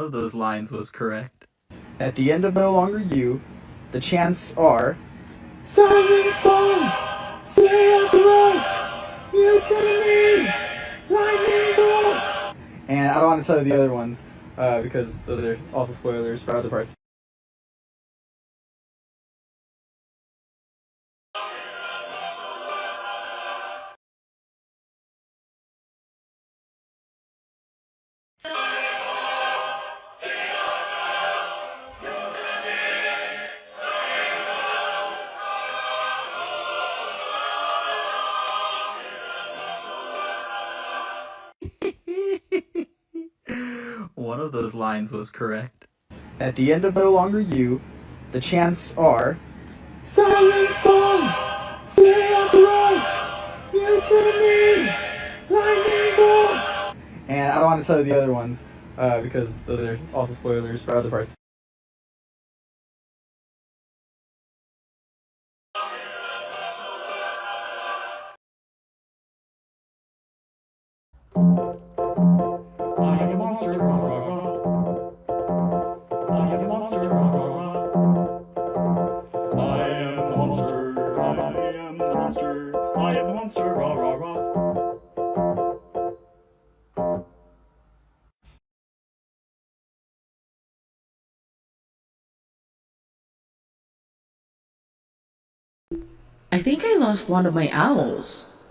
of those lines was correct. At the end of No Longer You, the chants are Siren song, Scylla throat, Mutiny, lightning bolt. And I don't want to tell you the other ones because those are also spoilers for other parts. One of those lines was correct. At the end of No Longer You, the chants are Siren song, Scylla throat, Mutiny, lightning bolt. And I don't want to tell you the other ones because those are also spoilers for other parts. I am the monster, rah rah rah. I am the monster, rah rah rah. I am the monster, I am the monster, I am the monster, rah rah rah. I think I lost one of my owls.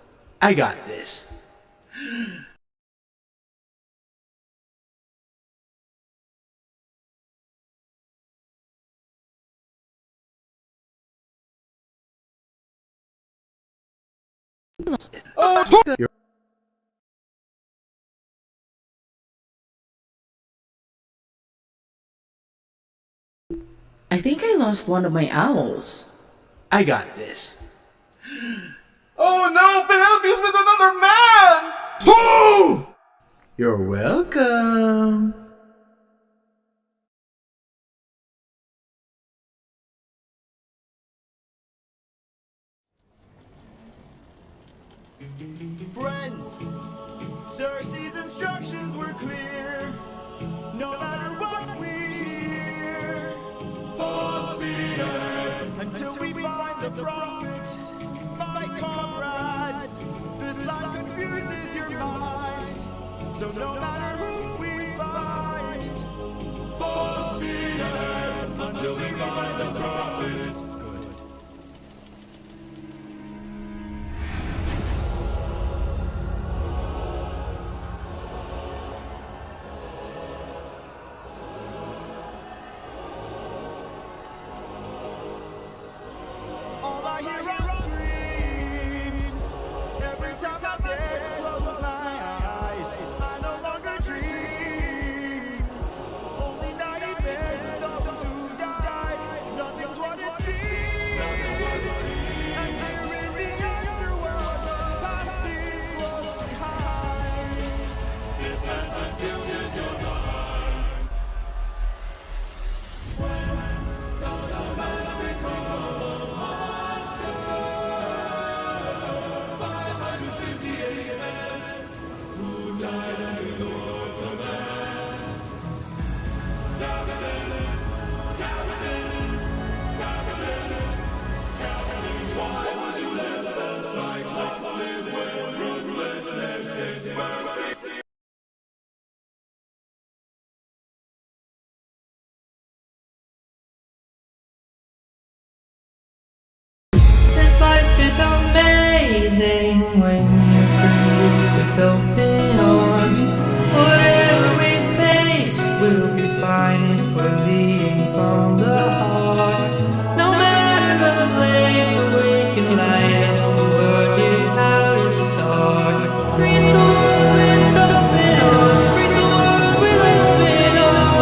I got this. I think I lost one of my owls. I got this. Oh no, Penelope's with another man! Who? You're welcome. Friends, Cersei's instructions were clear. No matter what we hear, full speed ahead until we find the prophet. My comrades, this life confuses your mind. So no matter who we find, full speed ahead until we find the prophet. Good. All I hear are screams. Every time I dare to close my eyes, I no longer dream. Only nightmares of those who died. Nothing's what it seems. And here in the underworld, the past seems close behind. This man confuses your mind. When does a man become a monster? 558 men who died under your command. Captain, Captain, Captain, Captain, why would you let the Cyclops live when ruthlessness is mercy? This life is amazing when you greet with open arms. Whatever we face, we'll be fine if we're leading from the heart. No matter the place where we can light up, the world is how to start. Greet the world with open arms. Greet the world with open arms.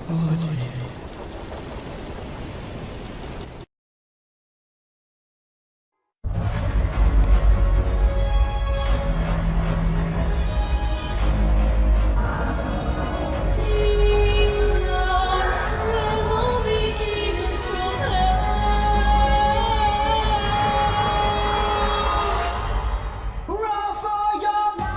Oh, Jesus. Roll for your life.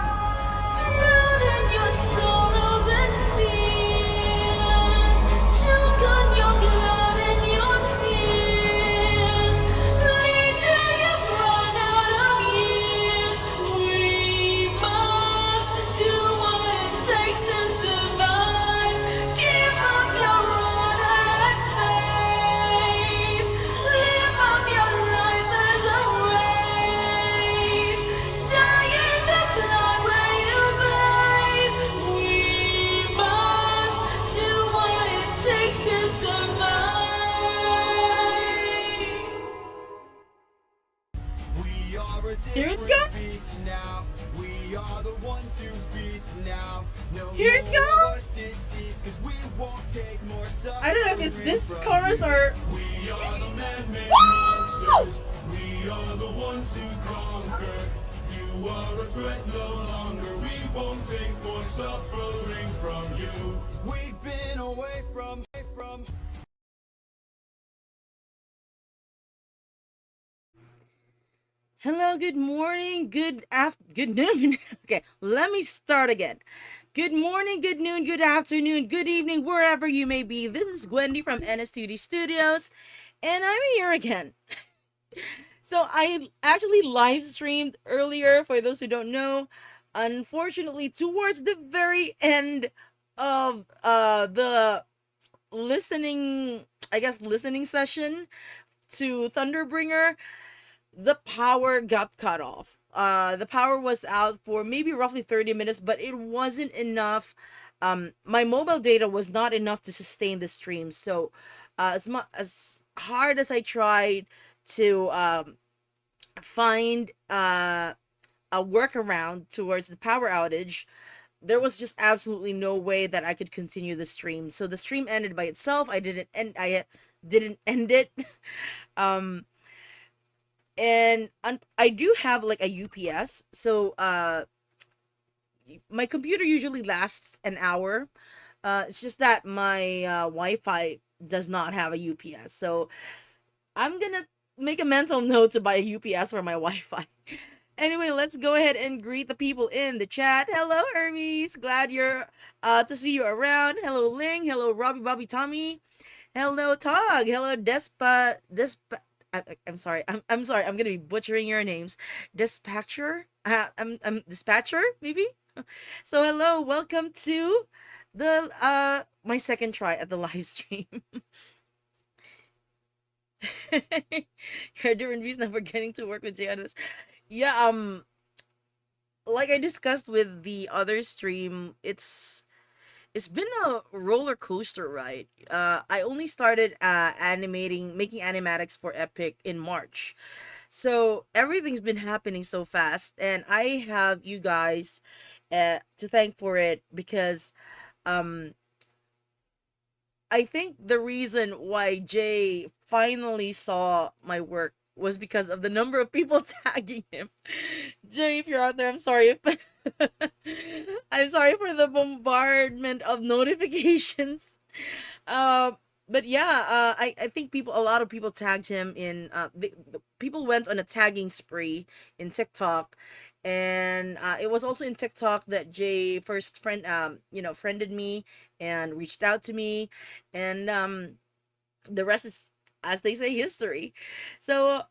to feast now. No Here it more goes! of us deceased, 'cause we won't take more I don't know if it's suffering this from chorus you. or. We are the man-made Woo! monsters. We are the ones who conquer. You are a threat no longer. We won't take more suffering from you. We've been away from. Hello, good morning, good noon. Okay, let me start again. Good morning, good noon, good afternoon, good evening, wherever you may be. This is Gwendy from NSTD Studios, and I'm here again. So I actually live streamed earlier, for those who don't know. Unfortunately, towards the very end of the listening, I guess, listening session to Thunderbringer, the power got cut off. The power was out for maybe roughly 30 minutes, but it wasn't enough. My mobile data was not enough to sustain the stream. So, as hard as I tried to find a workaround towards the power outage, there was just absolutely no way that I could continue the stream. So the stream ended by itself. I didn't end it. um and I do have like a UPS, so my computer usually lasts an hour. It's just that my Wi-Fi does not have a UPS, so I'm gonna make a mental note to buy a UPS for my Wi-Fi. Anyway, let's go ahead and greet the people in the chat. Hello, Hermes. Glad you're to see you around. Hello, Ling. Hello, Robbie, Bobby, Tommy. Hello, Tog. Hello, I'm sorry. I'm sorry. I'm gonna be butchering your names. Dispatcher. I'm dispatcher maybe. So hello, welcome to the my second try at the live stream. You're a different reason for getting to work with Jay on this. Yeah, like I discussed with the other stream, it's been a roller coaster ride. I only started making animatics for Epic in March. So everything's been happening so fast, and I have you guys to thank for it, because um I think the reason why Jay finally saw my work was because of the number of people tagging him. Jay, if you're out there, I'm sorry if I'm sorry for the bombardment of notifications. Uh, but yeah, I think a lot of people tagged him in. The people went on a tagging spree in TikTok, and it was also in TikTok that Jay first friended me and reached out to me, and the rest is, as they say, history. So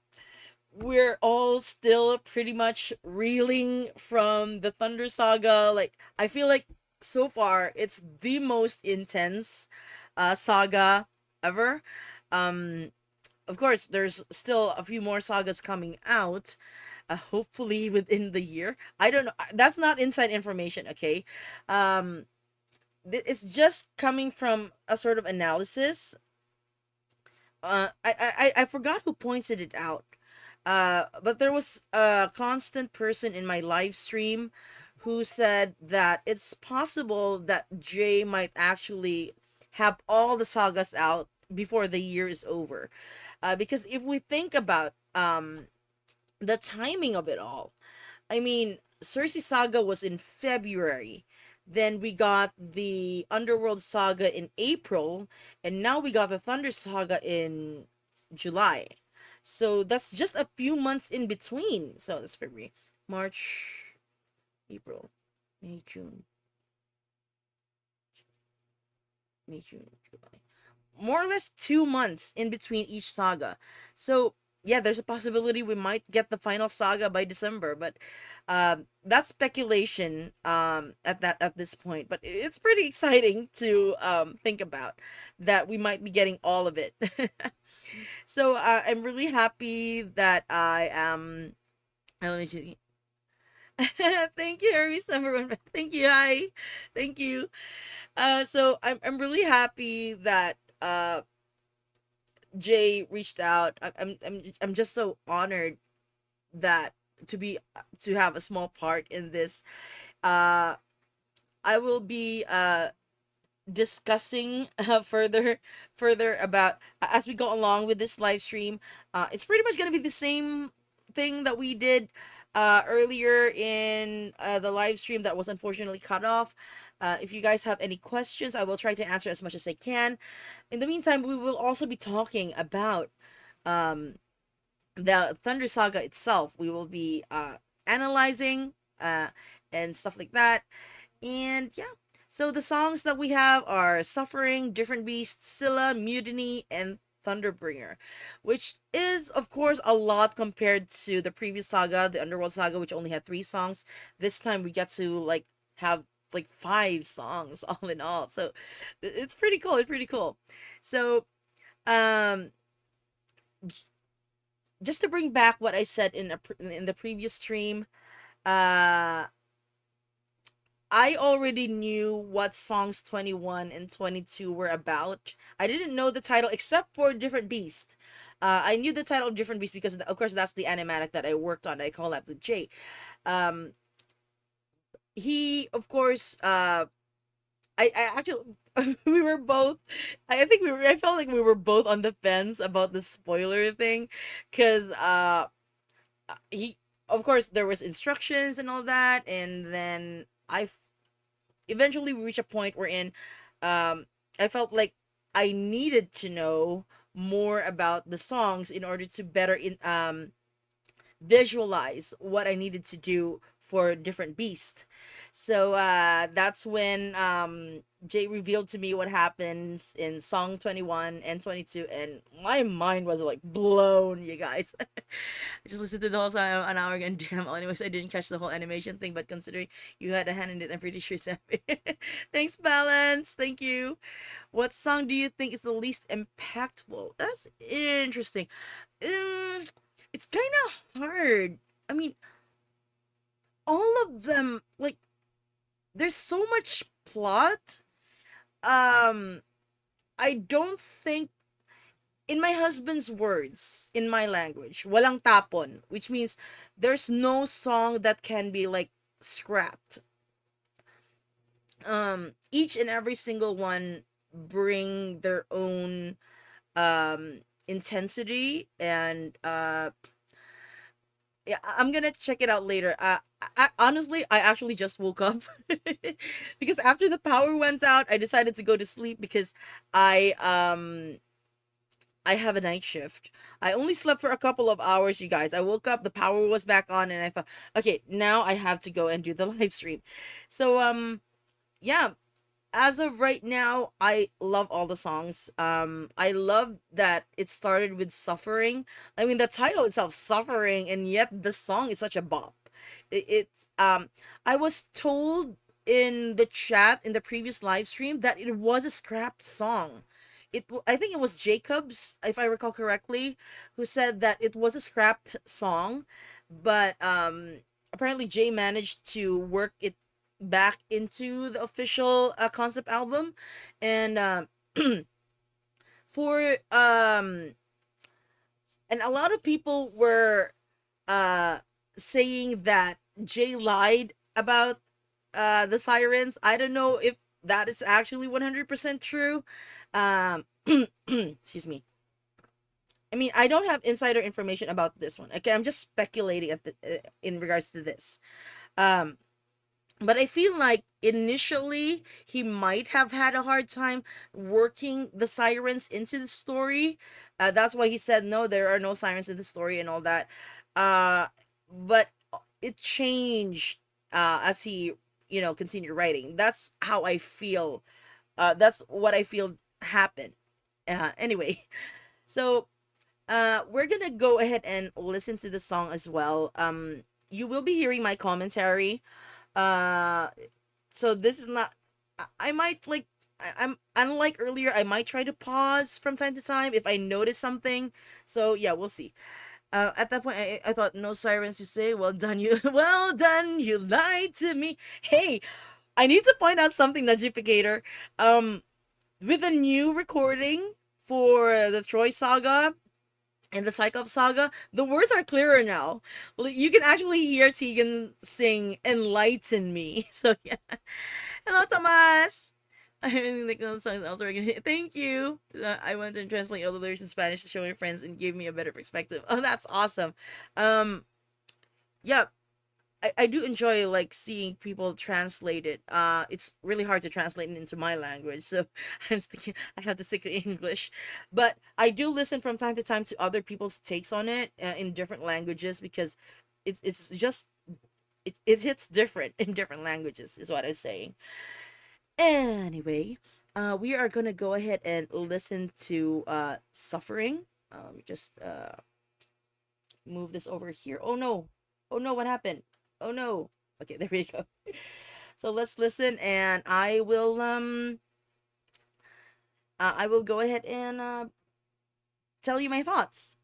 we're all still pretty much reeling from the Thunder Saga. Like, I feel like so far it's the most intense saga ever. Um of course, there's still a few more sagas coming out, hopefully within the year. I don't know. That's not inside information, okay? Um it's just coming from a sort of analysis. I forgot who pointed it out. But there was a constant person in my live stream who said that it's possible that Jay might actually have all the sagas out before the year is over. Because if we think about the timing of it all, I mean, Cersei Saga was in February. Then we got the Underworld Saga in April, and now we got the Thunder Saga in July. So that's just a few months in between. So that's February, March, April, May, June, July. More or less 2 months in between each saga. So yeah, there's a possibility we might get the final saga by December, but that's speculation at this point. But it's pretty exciting to think about that we might be getting all of it. So I'm really happy that I am. Let me see. Thank you, Harry's number one. Thank you. Hi. Thank you. So I'm really happy that Jay reached out. I'm just so honored that to have a small part in this uh I will be discussing further about as we go along with this live stream. It's pretty much gonna be the same thing that we did earlier in the live stream that was unfortunately cut off. If you guys have any questions, I will try to answer as much as I can. In the meantime, we will also be talking about um, the Thunder Saga itself. We will be analyzing and stuff like that. And yeah, so the songs that we have are Suffering, Different Beasts, Scylla, Mutiny, and Thunderbringer, which is, of course, a lot compared to the previous saga, the Underworld Saga, which only had 3 songs. This time we get to, like, have, like, 5 songs all in all. So it's pretty cool. It's pretty cool. So, um, just to bring back what I said in the previous stream, uh, I already knew what songs 21 and 22 were about. I didn't know the title except for Different Beast. I knew the title of Different Beast because, of course, that's the animatic that I worked on. I collabed with Jay. Um, he, of course, I actually, we were both, I think I felt like we were both on the fence about the spoiler thing. Because, he, of course, there was instructions and all that. And then eventually we reached a point wherein I felt like I needed to know more about the songs in order to better visualize what I needed to do for different beasts. So that's when Jay revealed to me what happens in song 21 and 22, and my mind was like blown, you guys. I just listened to the whole song an hour ago, and damn, anyways, I didn't catch the whole animation thing, but considering you had a hand in it, I'm pretty sure it's happy. Thanks, Balance. Thank you. What song do you think is the least impactful? That's interesting. It's kind of hard. I mean, all of them, like, there's so much plot. Um, I don't think, in my husband's words, in my language, walang tapon, which means there's no song that can be, like, scrapped. Each and every single one bring their own intensity, and yeah, I'm gonna check it out later. Honestly, I actually just woke up because after the power went out, I decided to go to sleep because I um I have a night shift. I only slept for a couple of hours, you guys. I woke up, the power was back on, and I thought, okay, now I have to go and do the live stream. So yeah, as of right now, I love all the songs. I love that it started with Suffering. I mean, the title itself, Suffering, and yet the song is such a bop. It's I was told in the chat in the previous live stream that it was a scrapped song. I think it was Jacobs, if I recall correctly, who said that it was a scrapped song, but apparently Jay managed to work it back into the official concept album. And for and a lot of people were saying that Jay lied about the Sirens. I don't know if that is actually 100% true. Excuse me. I mean, I don't have insider information about this one. Okay, I'm just speculating in regards to this. But I feel like initially he might have had a hard time working the sirens into the story. That's why he said no, there are no sirens in the story and all that. But it changed as he, continued writing. That's how I feel. That's what I feel happened. Anyway, so we're gonna go ahead and listen to the song as well. You will be hearing my commentary. Uh, so this is not. I might I'm unlike earlier. I might try to pause from time to time if I notice something. So yeah, we'll see. At that point, I thought no sirens. You say, well done, you. Well done, you lied to me. Hey, I need to point out something, Najificator. With a new recording for the Troy Saga, In the Cyclops Saga, the words are clearer now. You can actually hear Tegan sing "Enlighten Me." So yeah. Hello, Tomas. I really like those songs. Also, thank you. I went and translate all the lyrics in Spanish to show my friends and gave me a better perspective. Oh, that's awesome. Um, yeah, I do enjoy like seeing people translate it. It's really hard to translate it into my language, so I'm sticking. I have to stick to English, but I do listen from time to time to other people's takes on it in different languages because it's just it hits different in different languages. Is what I'm saying. Anyway, we are gonna go ahead and listen to "Suffering." Just move this over here. Oh no! Oh no! What happened? Oh no! Okay, there we go. So let's listen, and I will go ahead and tell you my thoughts.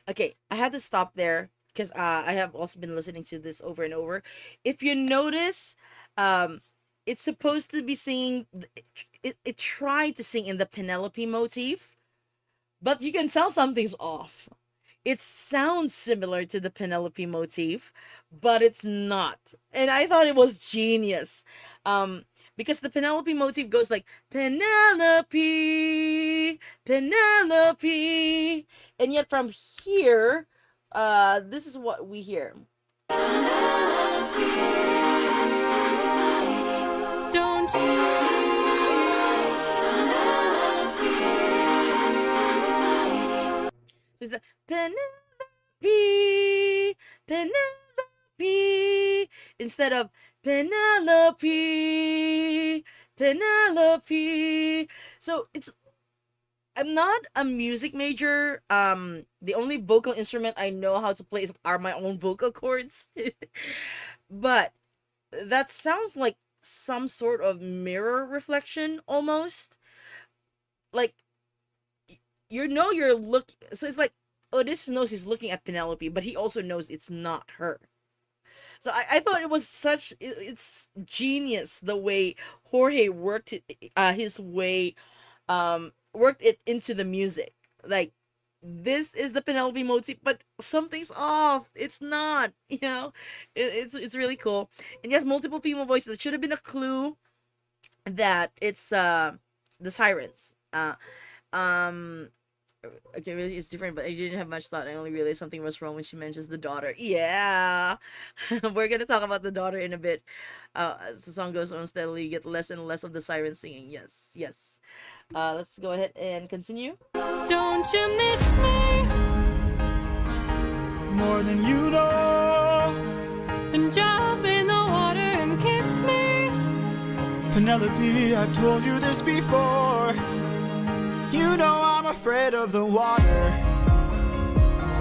Okay, I had to stop there because I have also been listening to this over and over. If you notice, um, it's supposed to be singing. It tried to sing in the Penelope motif, but you can tell something's off. It sounds similar to the Penelope motif, but it's not. And I thought it was genius. Um, because the Penelope motif goes like Penelope, Penelope, and yet from here, this is what we hear. Don't So it's like Penelope, Penelope, instead of Penelope, Penelope. So I'm not a music major. The only vocal instrument I know how to play are my own vocal cords. But that sounds like some sort of mirror reflection almost. Like you're look so it's like Odysseus knows he's looking at Penelope, but he also knows it's not her. So I thought it was it's genius the way Jorge worked his way worked it into the music. Like this is the Penelope motif, but something's off. It's not, it's really cool. And yes, multiple female voices. It should have been a clue that it's the Sirens. Um okay, really it's different, but I didn't have much thought. I only realized something was wrong when she mentions the daughter. Yeah. We're gonna talk about the daughter in a bit. As the song goes on steadily, you get less and less of the siren singing. Yes, yes. Let's go ahead and continue. Don't you miss me More than you know. then jump in the water and kiss me. Penelope, I've told you this before. You know I'm afraid of the water.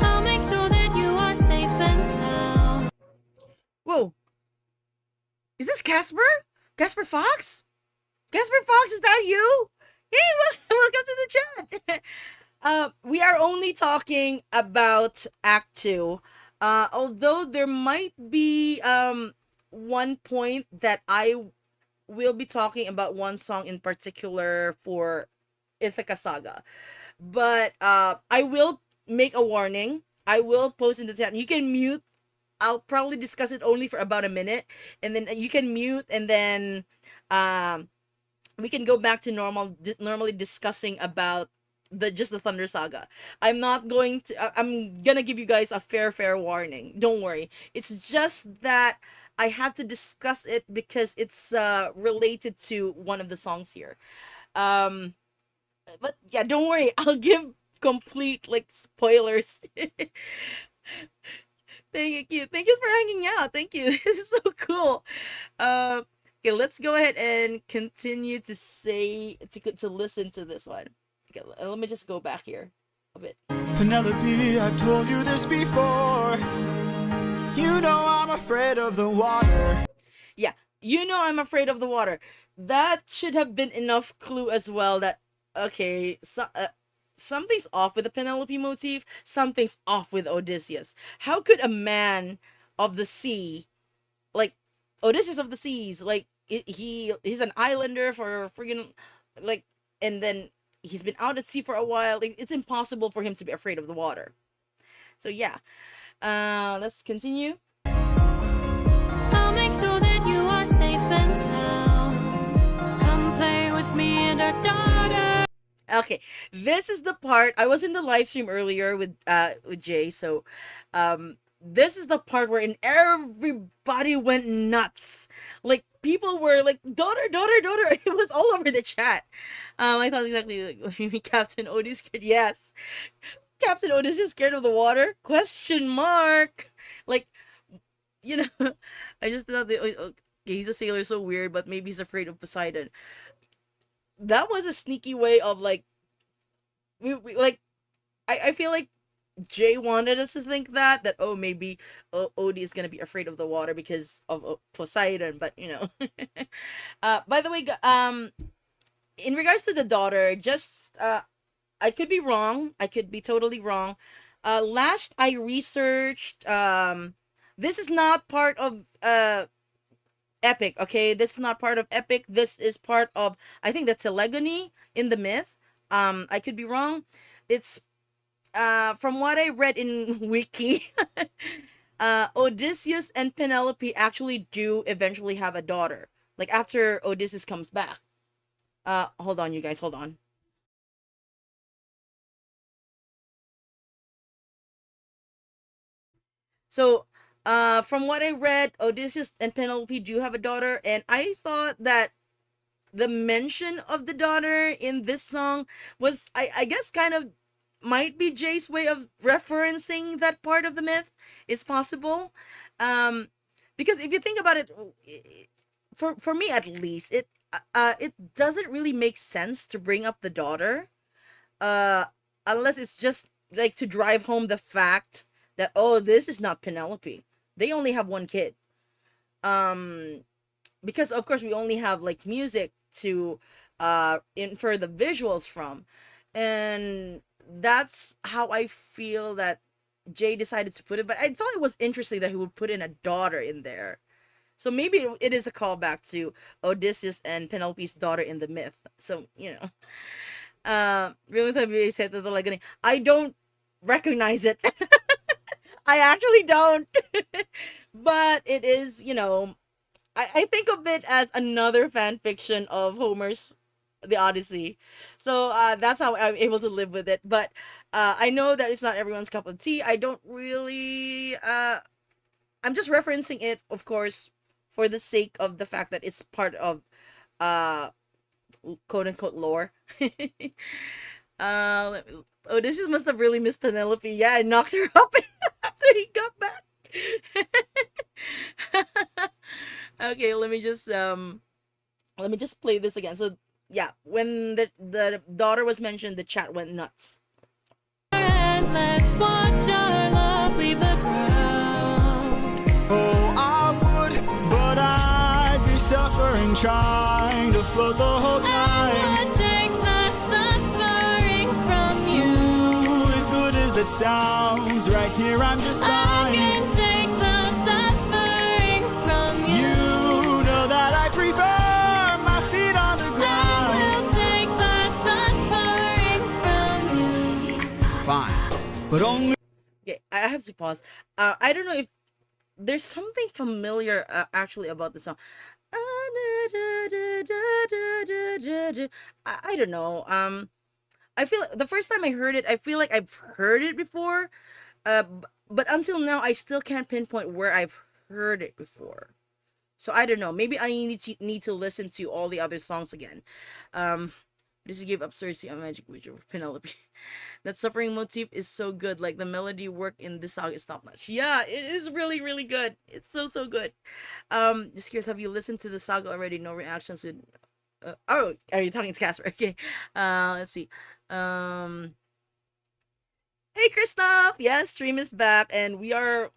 I'll make sure that you are safe and sound. Whoa. Is this Casper? Casper Fox? Casper Fox, is that you? Hey, welcome to the chat. We are only talking about Act 2. Although there might be one point that I will be talking about one song in particular for Ithaca Saga. But I will make a warning. I will post in the chat. You can mute. I'll probably discuss it only for about a minute, and then you can mute, and then we can go back to normally discussing about the Thunder Saga. I'm not going to. I'm gonna give you guys a fair warning. Don't worry. It's just that I have to discuss it because it's related to one of the songs here. But yeah, don't worry. I'll give complete like spoilers. Thank you for hanging out. Thank you. This is so cool. Okay, let's go ahead and continue to listen to this one. Okay, let me just go back here a bit. Penelope, I've told you this before. You know I'm afraid of the water. Yeah, I'm afraid of the water. That should have been enough clue as well that okay, something's off with the Penelope motif. Something's off with Odysseus. How could a man of the sea, like Odysseus of the seas, like he's an islander for friggin' like, and then he's been out at sea for a while. Like, it's impossible for him to be afraid of the water. So yeah, let's continue. I'll make sure that you are safe and sound. Come play with me and our daughter. Okay, this is the part I was in the live stream earlier with Jay. So, this is the part where everybody went nuts. Like, people were like, daughter, daughter, daughter. It was all over the chat. I thought exactly like Captain Odie scared. Yes, Captain Odie is scared of the water? Question mark. Like, you know, I just thought okay, he's a sailor, so weird, but maybe he's afraid of Poseidon. That was a sneaky way of like, we like, I feel like Jay wanted us to think that oh, maybe Odie is gonna be afraid of the water because of Poseidon, but you know. By the way, in regards to the daughter, just I could be wrong. I could be totally wrong. Last I researched, this is not part of Epic, okay? This is not part of Epic. This is part of, I think, the telegony in the myth. I could be wrong. It's from what I read in Wiki, Odysseus and Penelope actually do eventually have a daughter. Like, after Odysseus comes back. Hold on, you guys, hold on. So, from what I read, Odysseus and Penelope do have a daughter, and I thought that the mention of the daughter in this song was, I guess, kind of might be Jay's way of referencing that part of the myth. Is possible. Because if you think about it, for me at least, it doesn't really make sense to bring up the daughter, unless it's just like to drive home the fact that, oh, this is not Penelope. They only have one kid. Because of course we only have like music to infer the visuals from, and that's how I feel that Jay decided to put it. But I thought it was interesting that he would put in a daughter in there. So maybe it is a callback to Odysseus and Penelope's daughter in the myth. So, you know. Really time you said that, like, I don't recognize it. I actually don't. But it is, you know, I think of it as another fan fiction of Homer's The Odyssey. So that's how I'm able to live with it. But I know that it's not everyone's cup of tea. I don't really I'm just referencing it, of course, for the sake of the fact that it's part of quote unquote lore. Odysseus must have really missed Penelope. Yeah, and knocked her up after he got back. Okay, let me just play this again. So yeah, when the daughter was mentioned, the chat went nuts. And let's watch our love leave the ground. Oh, I would, but I'd be suffering trying to float the whole time. I would take the suffering from you. As good as that sounds, right here I'm just fine. I can take the suffering from you. You know that I prefer my feet on the ground. I will take the suffering from you. Fine, but only. Okay, I have to pause. I don't know if there's something familiar actually about the song. I don't know. I feel the first time I heard it, I feel like I've heard it before. But until now, I still can't pinpoint where I've heard it before. So I don't know. Maybe I need to listen to all the other songs again. This is give up Cersei a magic witch of Penelope. That suffering motif is so good. Like the melody work in this song is top notch. Yeah, it is really, really good. It's so good. Just curious, have you listened to the saga already? No reactions with. Oh, are you talking to Casper? Okay. Let's see. Hey Christoph! Yes, stream is back, and we are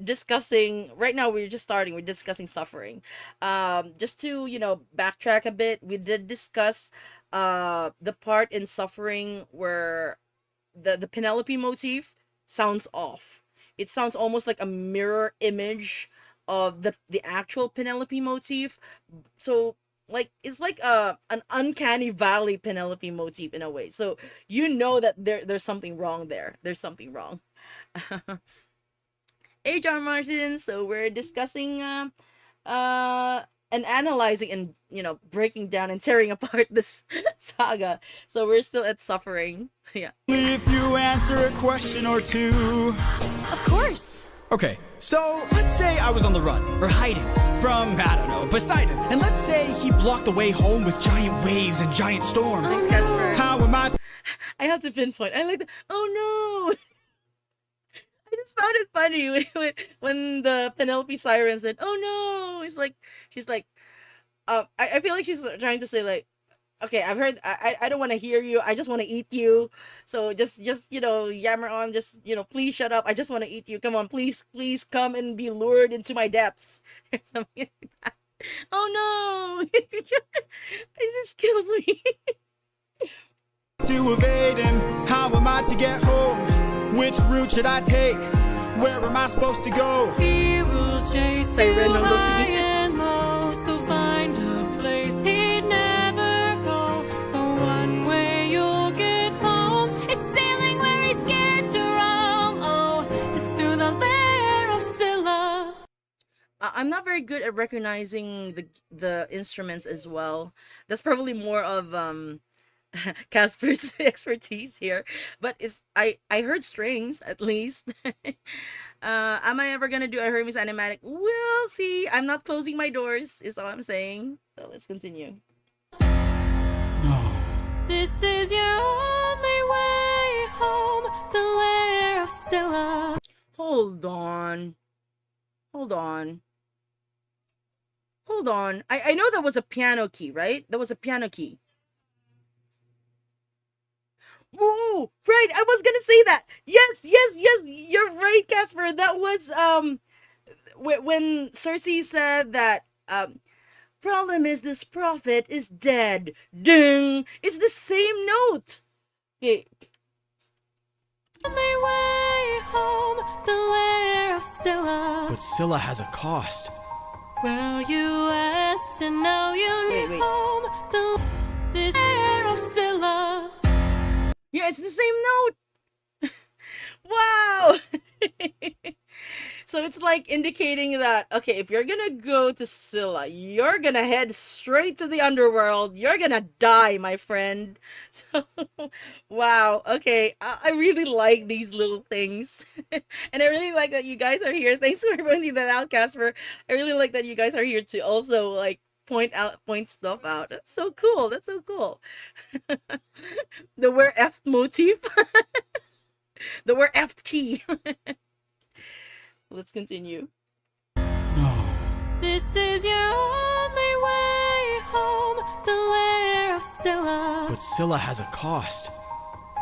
discussing right now. We're just starting. We're discussing suffering. Just to backtrack a bit, we did discuss the part in suffering where the Penelope motif sounds off. It sounds almost like a mirror image of the actual Penelope motif. So like it's like an uncanny valley Penelope motif in a way. So that there's something wrong there. There's something wrong. Hey John Martin, so we're discussing and analyzing and breaking down and tearing apart this saga. So we're still at suffering. Yeah. If you answer a question or two. Of course. Okay, so let's say I was on the run, or hiding, from, I don't know, Poseidon. And let's say he blocked the way home with giant waves and giant storms. Thanks, Casper. How am I I have to pinpoint. I like the, oh no! I just found it funny when the Penelope Siren said, "Oh no!" It's like she's like, I feel like she's trying to say like, okay, I've heard, I don't want to hear you. I just want to eat you. So just yammer on. Just please shut up. I just want to eat you. Come on, please come and be lured into my depths or something like that. Oh no! It just kills me. to evade him? How am I to get home? Which route should I take? Where am I supposed to go? He will chase you Siren on the high beat. and low, so find a place he'd never go. The one way you'll get home is sailing where he's scared to roam. Oh, it's through the lair of Scylla. I'm not very good at recognizing the instruments as well. That's probably more of Casper's expertise here. But I heard strings at least. Am I ever gonna do a Hermes animatic? We'll see. I'm not closing my doors, is all I'm saying. So let's continue. No. This is your only way home, the lair of Scylla. Hold on. I know that was a piano key, right? That was a piano key. Whoa, right, I was gonna say that. Yes, you're right, Casper. That was when Cersei said that problem is this prophet is dead. Ding! It's the same note. Okay. Only way home, the lair of Scylla. But Scylla has a cost. Well, you asked and now you need Wait. home, the this lair of Scylla. Yeah, it's the same note. Wow. So it's like indicating that, okay, if you're gonna go to Scylla, you're gonna head straight to the underworld. You're gonna die, my friend. So, wow. Okay, I really like these little things. And I really like that you guys are here. Thanks for pointing that out, Casper. I really like that you guys are here to also like point stuff out. That's so cool. The where F motif. The where F key. Let's continue. No. This is your only way home, the lair of Scylla. But Scylla has a cost.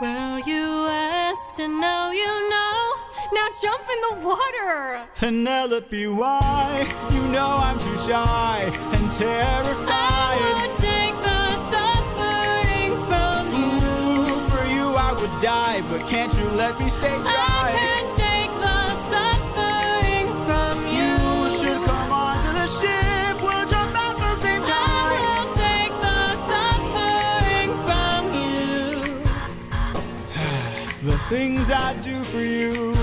Well, you asked and now you know. Now jump in the water. Penelope, why? You know I'm too shy and terrified. I would take the suffering from you. Ooh, for you I would die, but can't you let me stay dry? I can take the suffering from you. You should come onto the ship. We'll jump out the same time. I will take the suffering from you. The things I do for you.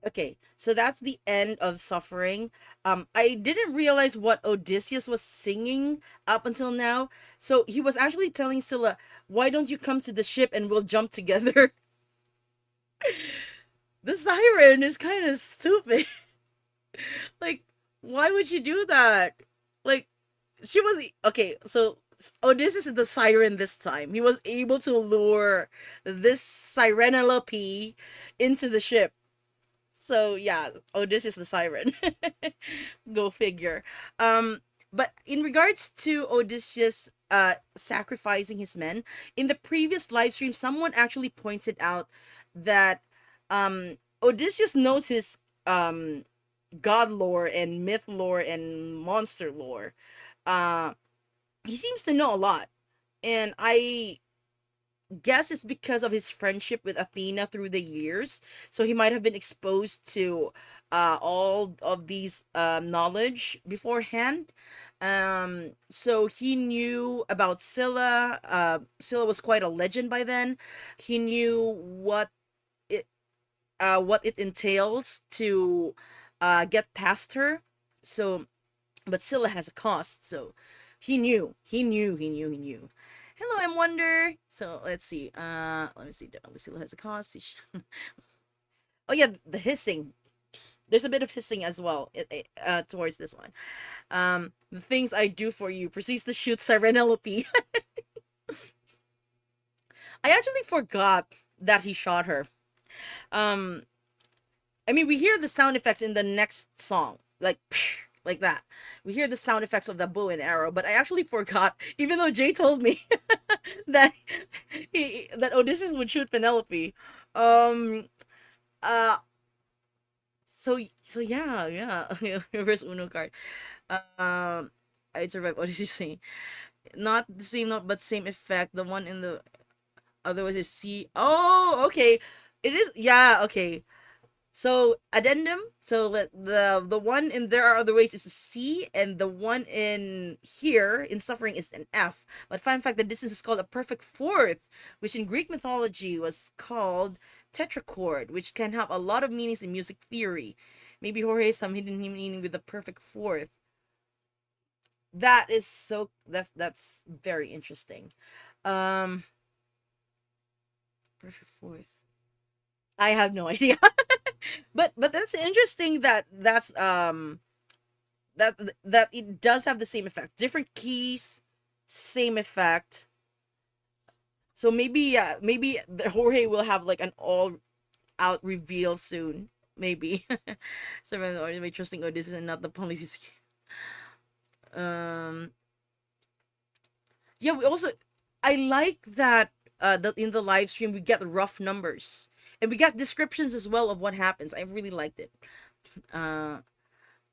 Okay, so that's the end of Suffering. I didn't realize what Odysseus was singing up until now. So he was actually telling Scylla, why don't you come to the ship and we'll jump together? The Siren is kind of stupid. Like, why would she do that? Like, she was... Okay, so Odysseus is the Siren this time. He was able to lure this Sirenelope into the ship. So yeah, Odysseus the Siren. Go figure. But in regards to Odysseus sacrificing his men, in the previous live stream, someone actually pointed out that Odysseus knows his god lore and myth lore and monster lore. Uh, he seems to know a lot, and I guess it's because of his friendship with Athena through the years. So he might have been exposed to all of these knowledge beforehand. So he knew about Scylla. Scylla was quite a legend by then. He knew it what it entails to get past her. So, but Scylla has a cost. So he knew. Hello, I'm Wonder. So let's see. Let me see. Scylla has a cost. Oh yeah, the hissing. There's a bit of hissing as well towards this one. The things I do for you proceeds to shoot Sirenelope. I actually forgot that he shot her. Um, I mean, we hear the sound effects in the next song, like psh, like that. We hear the sound effects of the bow and arrow, but I actually forgot, even though Jay told me that that Odysseus would shoot Penelope. Um, uh, so yeah. Reverse Uno card. I survived. What is he saying? Not the same note, but same effect. The one in the otherwise is C. Oh, okay. It is. Yeah. Okay. So addendum. So the one in there are other ways is a C, and the one in here in suffering is an F. But fun fact, the distance is called a perfect fourth, which in Greek mythology was called tetrachord, which can have a lot of meanings in music theory. Maybe Jorge has some hidden meaning with the perfect fourth. That is so that's very interesting. Um, perfect fourth. I have no idea. But that's interesting that it does have the same effect. Different keys, same effect. So maybe the Jorge will have like an all out reveal soon. Maybe. So my trusting Odysseus and not the policies. Um yeah, we also I like that that in the live stream we get rough numbers. And we got descriptions as well of what happens. I really liked it. Uh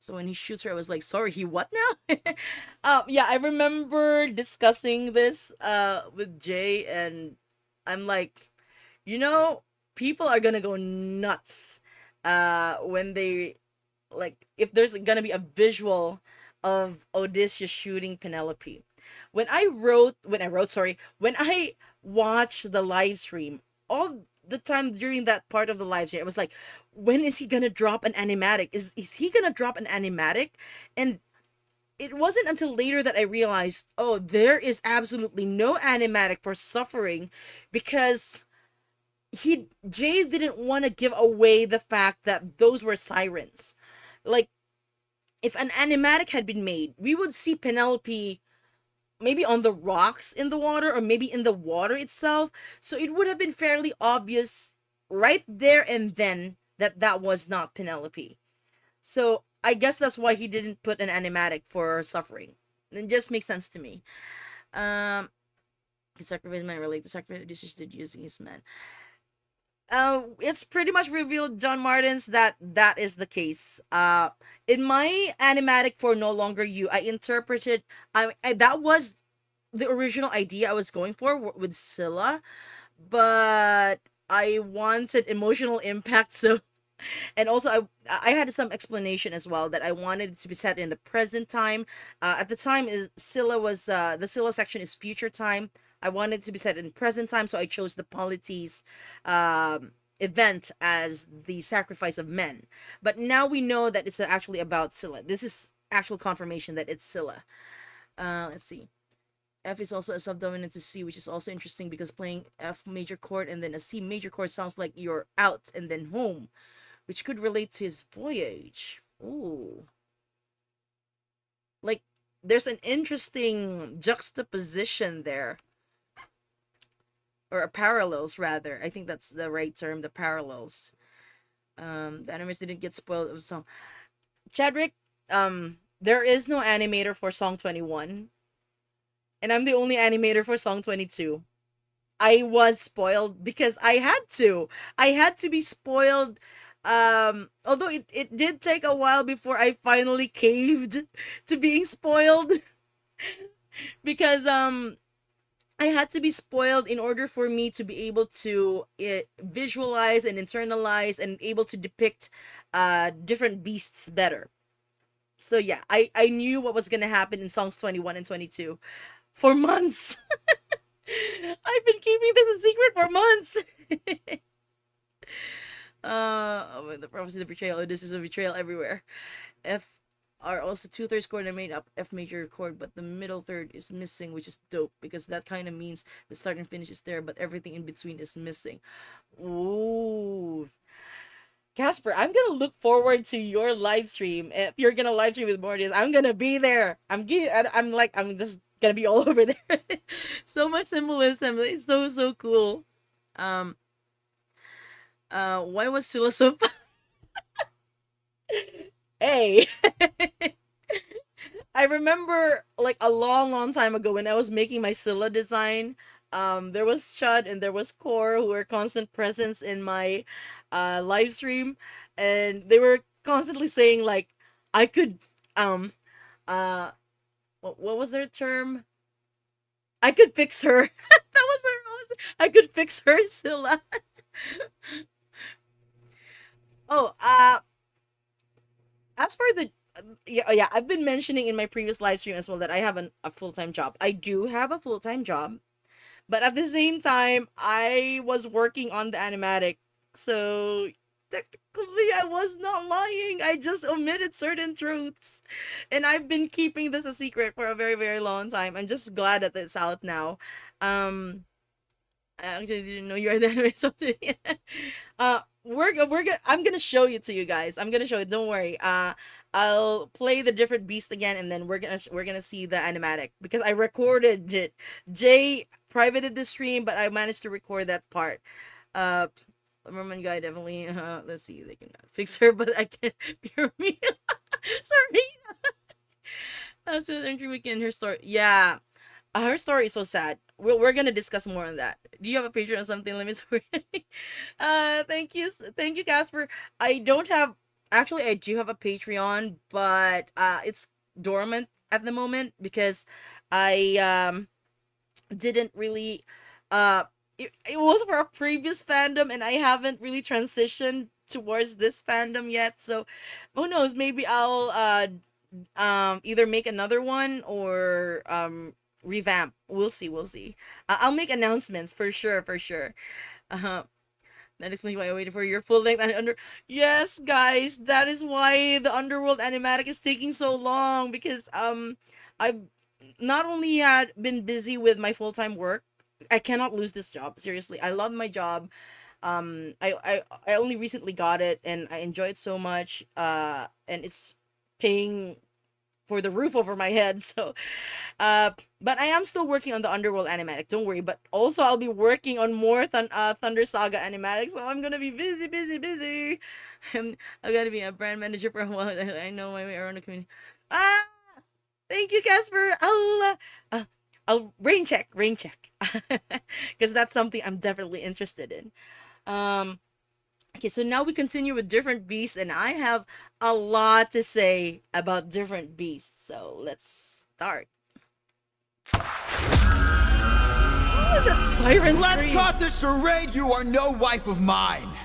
So when he shoots her, I was like, sorry, he what now? Yeah, I remember discussing this with Jay, and I'm like, you know, people are gonna go nuts when they like if there's gonna be a visual of Odysseus shooting Penelope. When I watched the live stream, all the time during that part of the live stream, I was like, when is he gonna drop an animatic? Is he gonna drop an animatic? And it wasn't until later that I realized, oh, there is absolutely no animatic for suffering because Jay didn't want to give away the fact that those were sirens. Like, if an animatic had been made, we would see Penelope maybe on the rocks in the water or maybe in the water itself. So it would have been fairly obvious right there and then that that was not Penelope. So I guess that's why he didn't put an animatic for suffering. It just makes sense to me. His sacrifice might relate to sacrifice decisions did using his men. It's pretty much revealed, John Martins, that that is the case. In my animatic for No Longer You, I interpreted, that was the original idea I was going for with Scylla, but I wanted emotional impact, so and also I had some explanation as well that I wanted it to be set in the present time. At the time is Scylla was the Scylla section is future time. I wanted it to be set in present time, so I chose the polities event as the sacrifice of men. But now we know that it's actually about Scylla. This is actual confirmation that it's Scylla. Let's see. F is also a subdominant to C, which is also interesting because playing F major chord and then a C major chord sounds like you're out and then home, which could relate to his voyage. Ooh. Like, there's an interesting juxtaposition there. Or parallels, rather. I think that's the right term, the parallels. The animators didn't get spoiled of the song. Chadrick, there is no animator for song 21. And I'm the only animator for song 22. I was spoiled because I had to. I had to be spoiled Although it did take a while before I finally caved to being spoiled because I had to be spoiled in order for me to be able to visualize and internalize and able to depict different beasts better. So yeah, I knew what was gonna happen in songs 21 and 22 for months. I've been keeping this a secret for months. The prophecy, the betrayal. Oh, this is a betrayal everywhere. F are also 2/3 chord and made up F major chord, but the middle third is missing, which is dope because that kind of means the start and finish is there, but everything in between is missing. Ooh. Casper, I'm gonna look forward to your live stream. If you're gonna live stream with Mortis, I'm gonna be there. I'm just gonna be all over there. So much symbolism. It's so cool. Why was Scylla so fun? Hey. I remember like a long time ago when I was making my Scylla design, there was Chud and there was Core who were constant presence in my live stream, and they were constantly saying like I could what was their term? I could fix her. That was her. I could fix her, Scylla. Oh, as for the yeah, I've been mentioning in my previous live stream as well that I have a full-time job. I do have a full-time job, but at the same time, I was working on the animatic, so technically I was not lying. I just omitted certain truths, and I've been keeping this a secret for a very long time. I'm just glad that it's out now. I actually didn't know you were the anime something. I'm gonna show it to you guys. I'm gonna show it. Don't worry. I'll play the different beasts again, and then we're gonna see the animatic because I recorded it. Jay privated the stream, but I managed to record that part. Merman guy definitely. Let's see, they can fix her, but I can't hear me. Sorry. That's the entry weekend. Her story, yeah. Her story is so sad. We're gonna discuss more on that. Do you have a Patreon or something? Let me see. Thank you, Casper. I don't have. Actually, I do have a Patreon, but it's dormant at the moment because I didn't really it was for a previous fandom, and I haven't really transitioned towards this fandom yet. So, who knows? Maybe I'll either make another one or revamp. We'll see. I'll make announcements for sure. That explains why I waited for your full length and under. Yes, guys, that is why the Underworld Animatic is taking so long, because I've not only had been busy with my full-time work. I cannot lose this job. Seriously, I love my job. I only recently got it, and I enjoy it so much. And it's paying for the roof over my head. So, but I am still working on the Underworld Animatic. Don't worry. But also, I'll be working on more Thunder Saga Animatics. So I'm gonna be busy. I'm gonna be a brand manager for a while. I know my way around the community. Thank you, Casper. I'll rain check, because that's something I'm definitely interested in. Okay, so now we continue with different beasts, and I have a lot to say about different beasts. So let's start. Oh, that siren scream. Let's cut the charade. You are no wife of mine.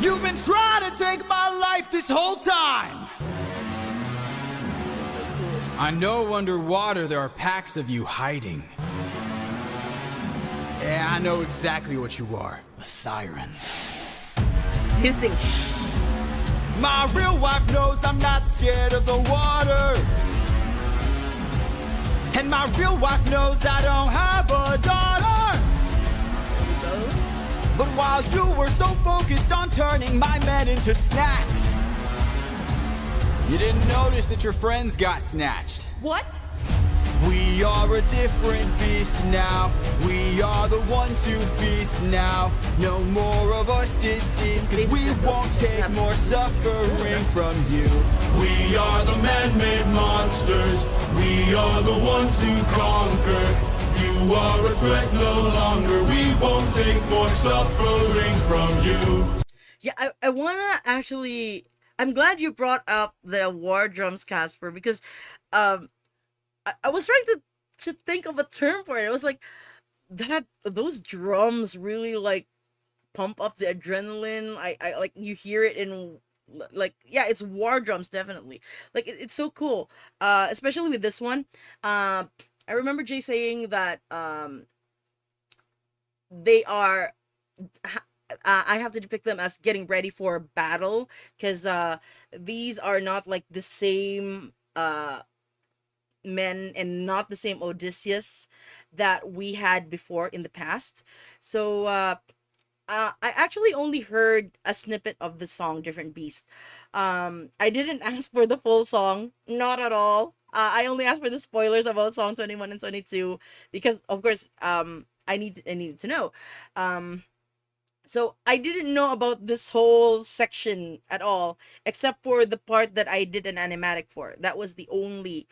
You've been trying to take my life this whole time. This is so cool. I know underwater there are packs of you hiding. Yeah, I know exactly what you are. A siren. Hissing. My real wife knows I'm not scared of the water. And my real wife knows I don't have a daughter. But while you were so focused on turning my men into snacks, you didn't notice that your friends got snatched. What? We are a different beast now. We are the ones who feast now. No more of us deceased, cause we won't take more suffering from you. We are the man-made monsters. We are the ones who conquer. You are a threat no longer. We won't take more suffering from you. Yeah, I wanna actually. I'm glad you brought up the war drums, Casper, because I was trying to think of a term for it. It was like that those drums really like pump up the adrenaline. I like you hear it in like yeah, it's war drums definitely. Like it's so cool. Especially with this one. I remember Jay saying that they are I have to depict them as getting ready for battle because these are not like the same men and not the same Odysseus that we had before in the past. So I actually only heard a snippet of the song Different Beast. I didn't ask for the full song, not at all. I only asked for the spoilers about song 21 and 22 because of course I needed to know. So I didn't know about this whole section at all, except for the part that I did an animatic for. That was the only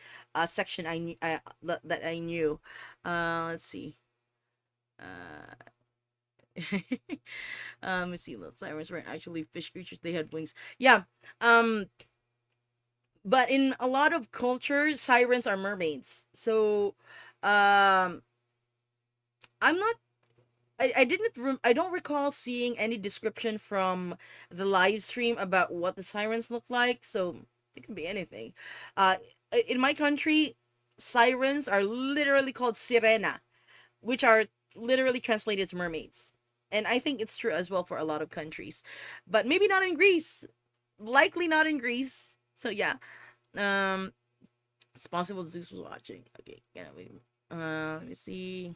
section I knew that I knew. Let's see. Let's see. The sirens weren't actually fish creatures; they had wings. Yeah. But in a lot of cultures, sirens are mermaids. So, I'm not. I don't recall seeing any description from the live stream about what the sirens look like, so it could be anything. In my country, sirens are literally called sirena, which are literally translated to mermaids. And I think it's true as well for a lot of countries. But maybe not in Greece. Likely not in Greece. So yeah. It's possible Zeus was watching. Okay, let me see.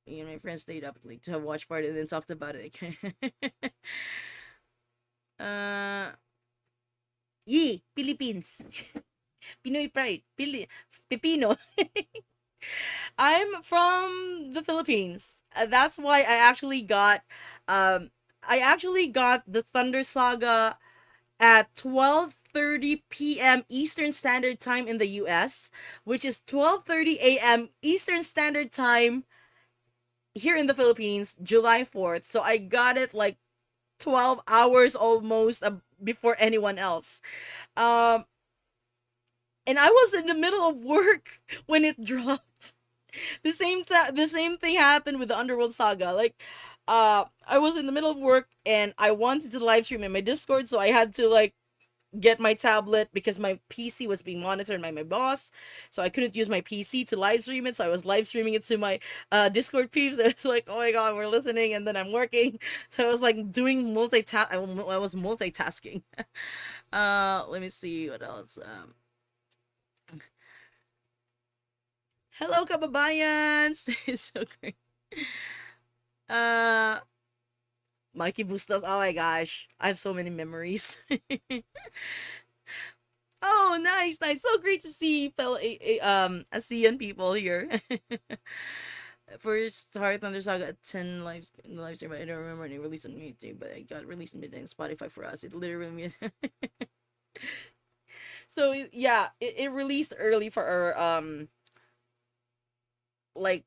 My friends stayed up late to have watch party and then talked about it again. Philippines. Pinoy pride. Pipino. I'm from the Philippines. That's why I actually got the Thunder Saga at 12:30 p.m. Eastern Standard Time in the US, which is 12:30 a.m. Eastern Standard Time here in the Philippines, July 4th. So I got it like 12 hours almost before anyone else. And I was in the middle of work when it dropped. The same thing happened with the Underworld Saga. Like I was in the middle of work and I wanted to live stream in my Discord, so I had to like get my tablet because my PC was being monitored by my boss, so I couldn't use my PC to live stream it, so I was live streaming it to my Discord peeps. It's like, oh my god, we're listening, and then I'm working, so I was like doing I was multitasking. Let me see what else. Hello kababayans. It's so great. Mikey Bustos. Oh my gosh, I have so many memories. Oh, nice. So great to see fellow ASEAN people here. First start Thunder Saga at 10 live stream, but I don't remember any release on YouTube, but it got released in midnight on Spotify for us. It literally so yeah, it released early for our like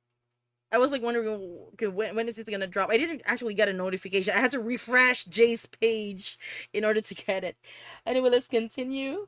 I was like wondering, okay, when is it gonna drop? I didn't actually get a notification. I had to refresh Jay's page in order to get it. Anyway, let's continue.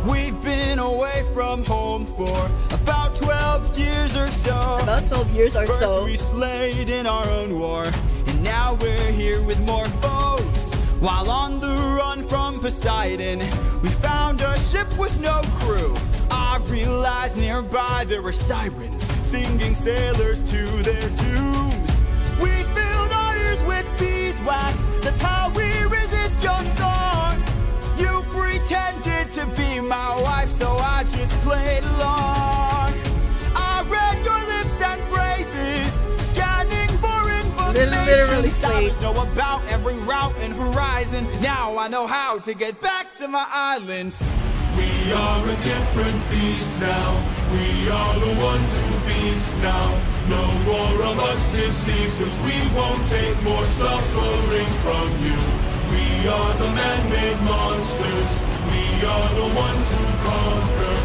We've been away from home for about 12 years or so. About 12 years or First so. we slayed in our own war, and now we're here with more foes. While on the run from Poseidon, we found a ship with no crew. I realized nearby there were sirens singing sailors to their dooms. We filled our ears with beeswax, that's how we resist your song. You pretended to be my wife, so I just played along. I read your lips and phrases, scanning for Literally information. Sailors know about every route and horizon. Now I know how to get back to my island. We are a different beast now. We are the ones who feast now. No more of us deceased, cause we won't take more suffering from you. We are the man-made monsters. We are the ones who conquer.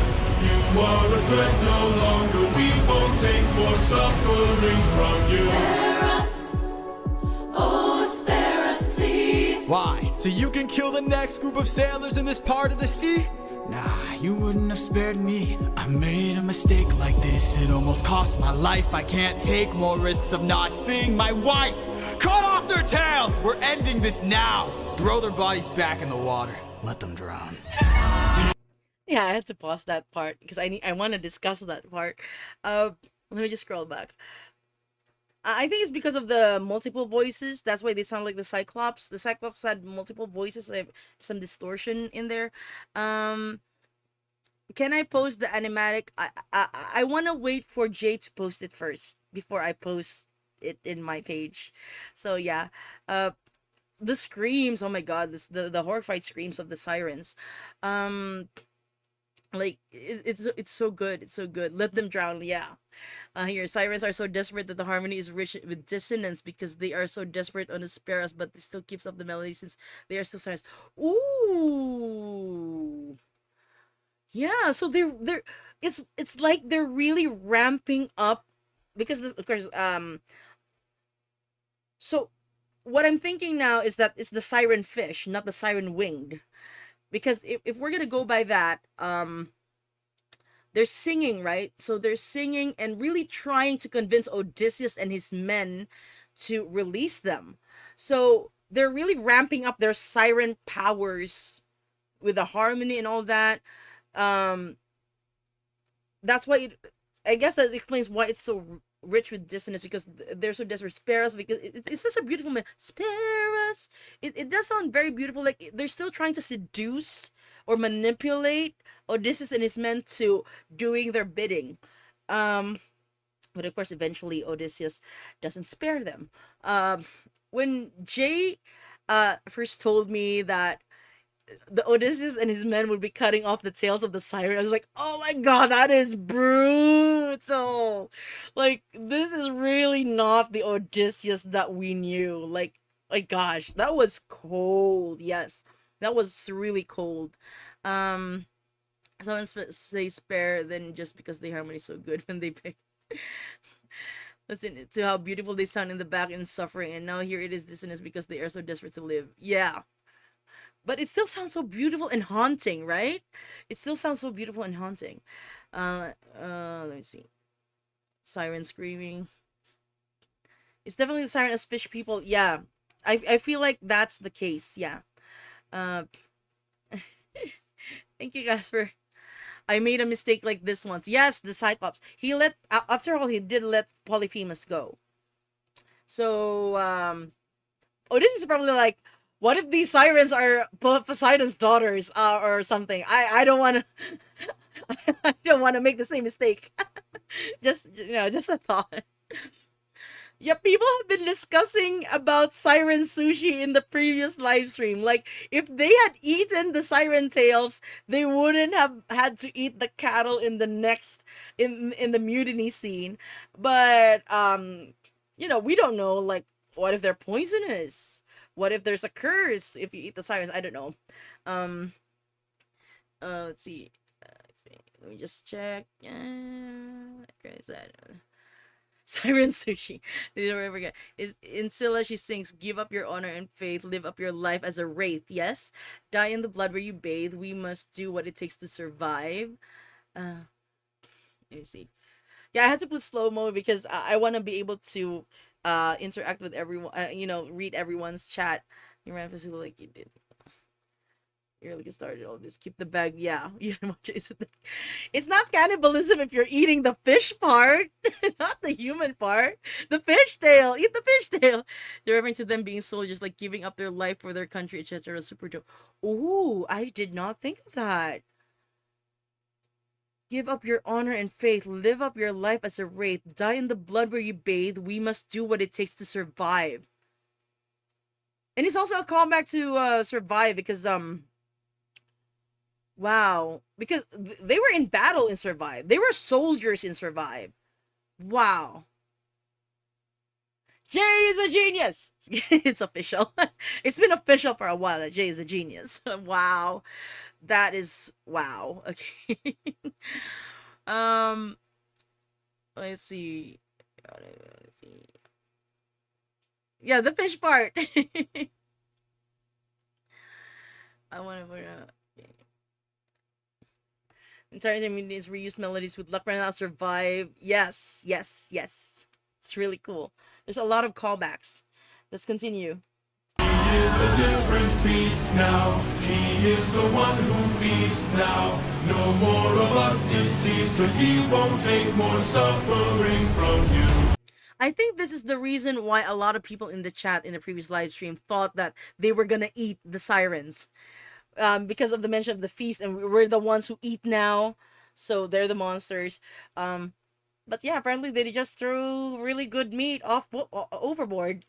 You are a threat no longer. We won't take more suffering from you. Spare us, oh spare us please. Why? So you can kill the next group of sailors in this part of the sea? Nah, you wouldn't have spared me. I made a mistake like this, it almost cost my life. I can't take more risks of not seeing my wife. Cut off their tails! We're ending this now. Throw their bodies back in the water. Let them drown. Yeah, I had to pause that part because I want to discuss that part. Let me just scroll back. I think it's because of the multiple voices. That's why they sound like the Cyclops. The Cyclops had multiple voices, so some distortion in there. Can I post the animatic? I want to wait for Jay to post it first before I post it in my page. So yeah, the screams. Oh my god, the horrified screams of the sirens. Like it's so good. It's so good. Let them drown. Yeah. Here, sirens are so desperate that the harmony is rich with dissonance because they are so desperate on the sparrows, but it still keeps up the melody since they are still sirens. Ooh, yeah. So they're it's like they're really ramping up because this, of course, So what I'm thinking now is that it's the siren fish, not the siren winged, because if we're gonna go by that, they're singing, right? So they're singing and really trying to convince Odysseus and his men to release them. So they're really ramping up their siren powers with the harmony and all that. That's why I guess that explains why it's so rich with dissonance, because they're so desperate. Spare us, because it's such a beautiful man. Spare us. It does sound very beautiful. Like they're still trying to seduce or manipulate Odysseus and his men to doing their bidding. But of course, eventually Odysseus doesn't spare them. When Jay first told me that the Odysseus and his men would be cutting off the tails of the siren, I was like, oh my god, that is brutal. Like, this is really not the Odysseus that we knew. Like gosh, that was cold. Yes, that was really cold. Someone say spare then just because the harmony is so good when they pick. Listen to how beautiful they sound in the back and suffering, and now here it is dissonance because they are so desperate to live. Yeah, but it still sounds so beautiful and haunting, right? It still sounds so beautiful and haunting. Let me see. Siren screaming. It's definitely the siren as fish people. Yeah, I feel like that's the case. Yeah. Thank you guys for. I made a mistake like this once. Yes, the Cyclops. He let, after all, he did let Polyphemus go. So, Odysseus is probably like, what if these sirens are Poseidon's daughters, or something? I don't want to, I don't want to make the same mistake. Just a thought. Yeah, people have been discussing about siren sushi in the previous live stream. Like, if they had eaten the siren tails, they wouldn't have had to eat the cattle in the next in the mutiny scene. But we don't know. Like, what if they're poisonous? What if there's a curse if you eat the sirens? I don't know. Let's see. Let me just check. Where is that? Siren sushi. Is in Scylla she sings, give up your honor and faith, live up your life as a wraith. Yes, die in the blood where you bathe. We must do what it takes to survive. Let me see. Yeah, I had to put slow-mo because I want to be able to interact with everyone. Read everyone's chat. You ran for Scylla like you did. You're like, started all this. Keep the bag. Yeah. It's not cannibalism if you're eating the fish part, not the human part. The fish tail. Eat the fish tail. They're referring to them being soldiers, like giving up their life for their country, etc. Super dope. Ooh, I did not think of that. Give up your honor and faith. Live up your life as a wraith. Die in the blood where you bathe. We must do what it takes to survive. And it's also a callback to survive because wow, because they were in battle in Survive. They were soldiers in Survive. Wow. Jay is a genius. It's official. It's been official for a while that Jay is a genius. Wow. That is wow. Okay. Let's see. Let's see. Yeah, the fish part. I want to put entire community is reused melodies with luck right now survive. Yes, yes, yes. It's really cool. There's a lot of callbacks. Let's continue. He is a different beast now. He is the one who feasts now. No more of us deceased, 'cause he won't take more suffering from you. I think this is the reason why a lot of people in the chat in the previous live stream thought that they were gonna eat the sirens. Because of the mention of the feast, and we're the ones who eat now, so they're the monsters. But yeah, apparently they just threw really good meat overboard.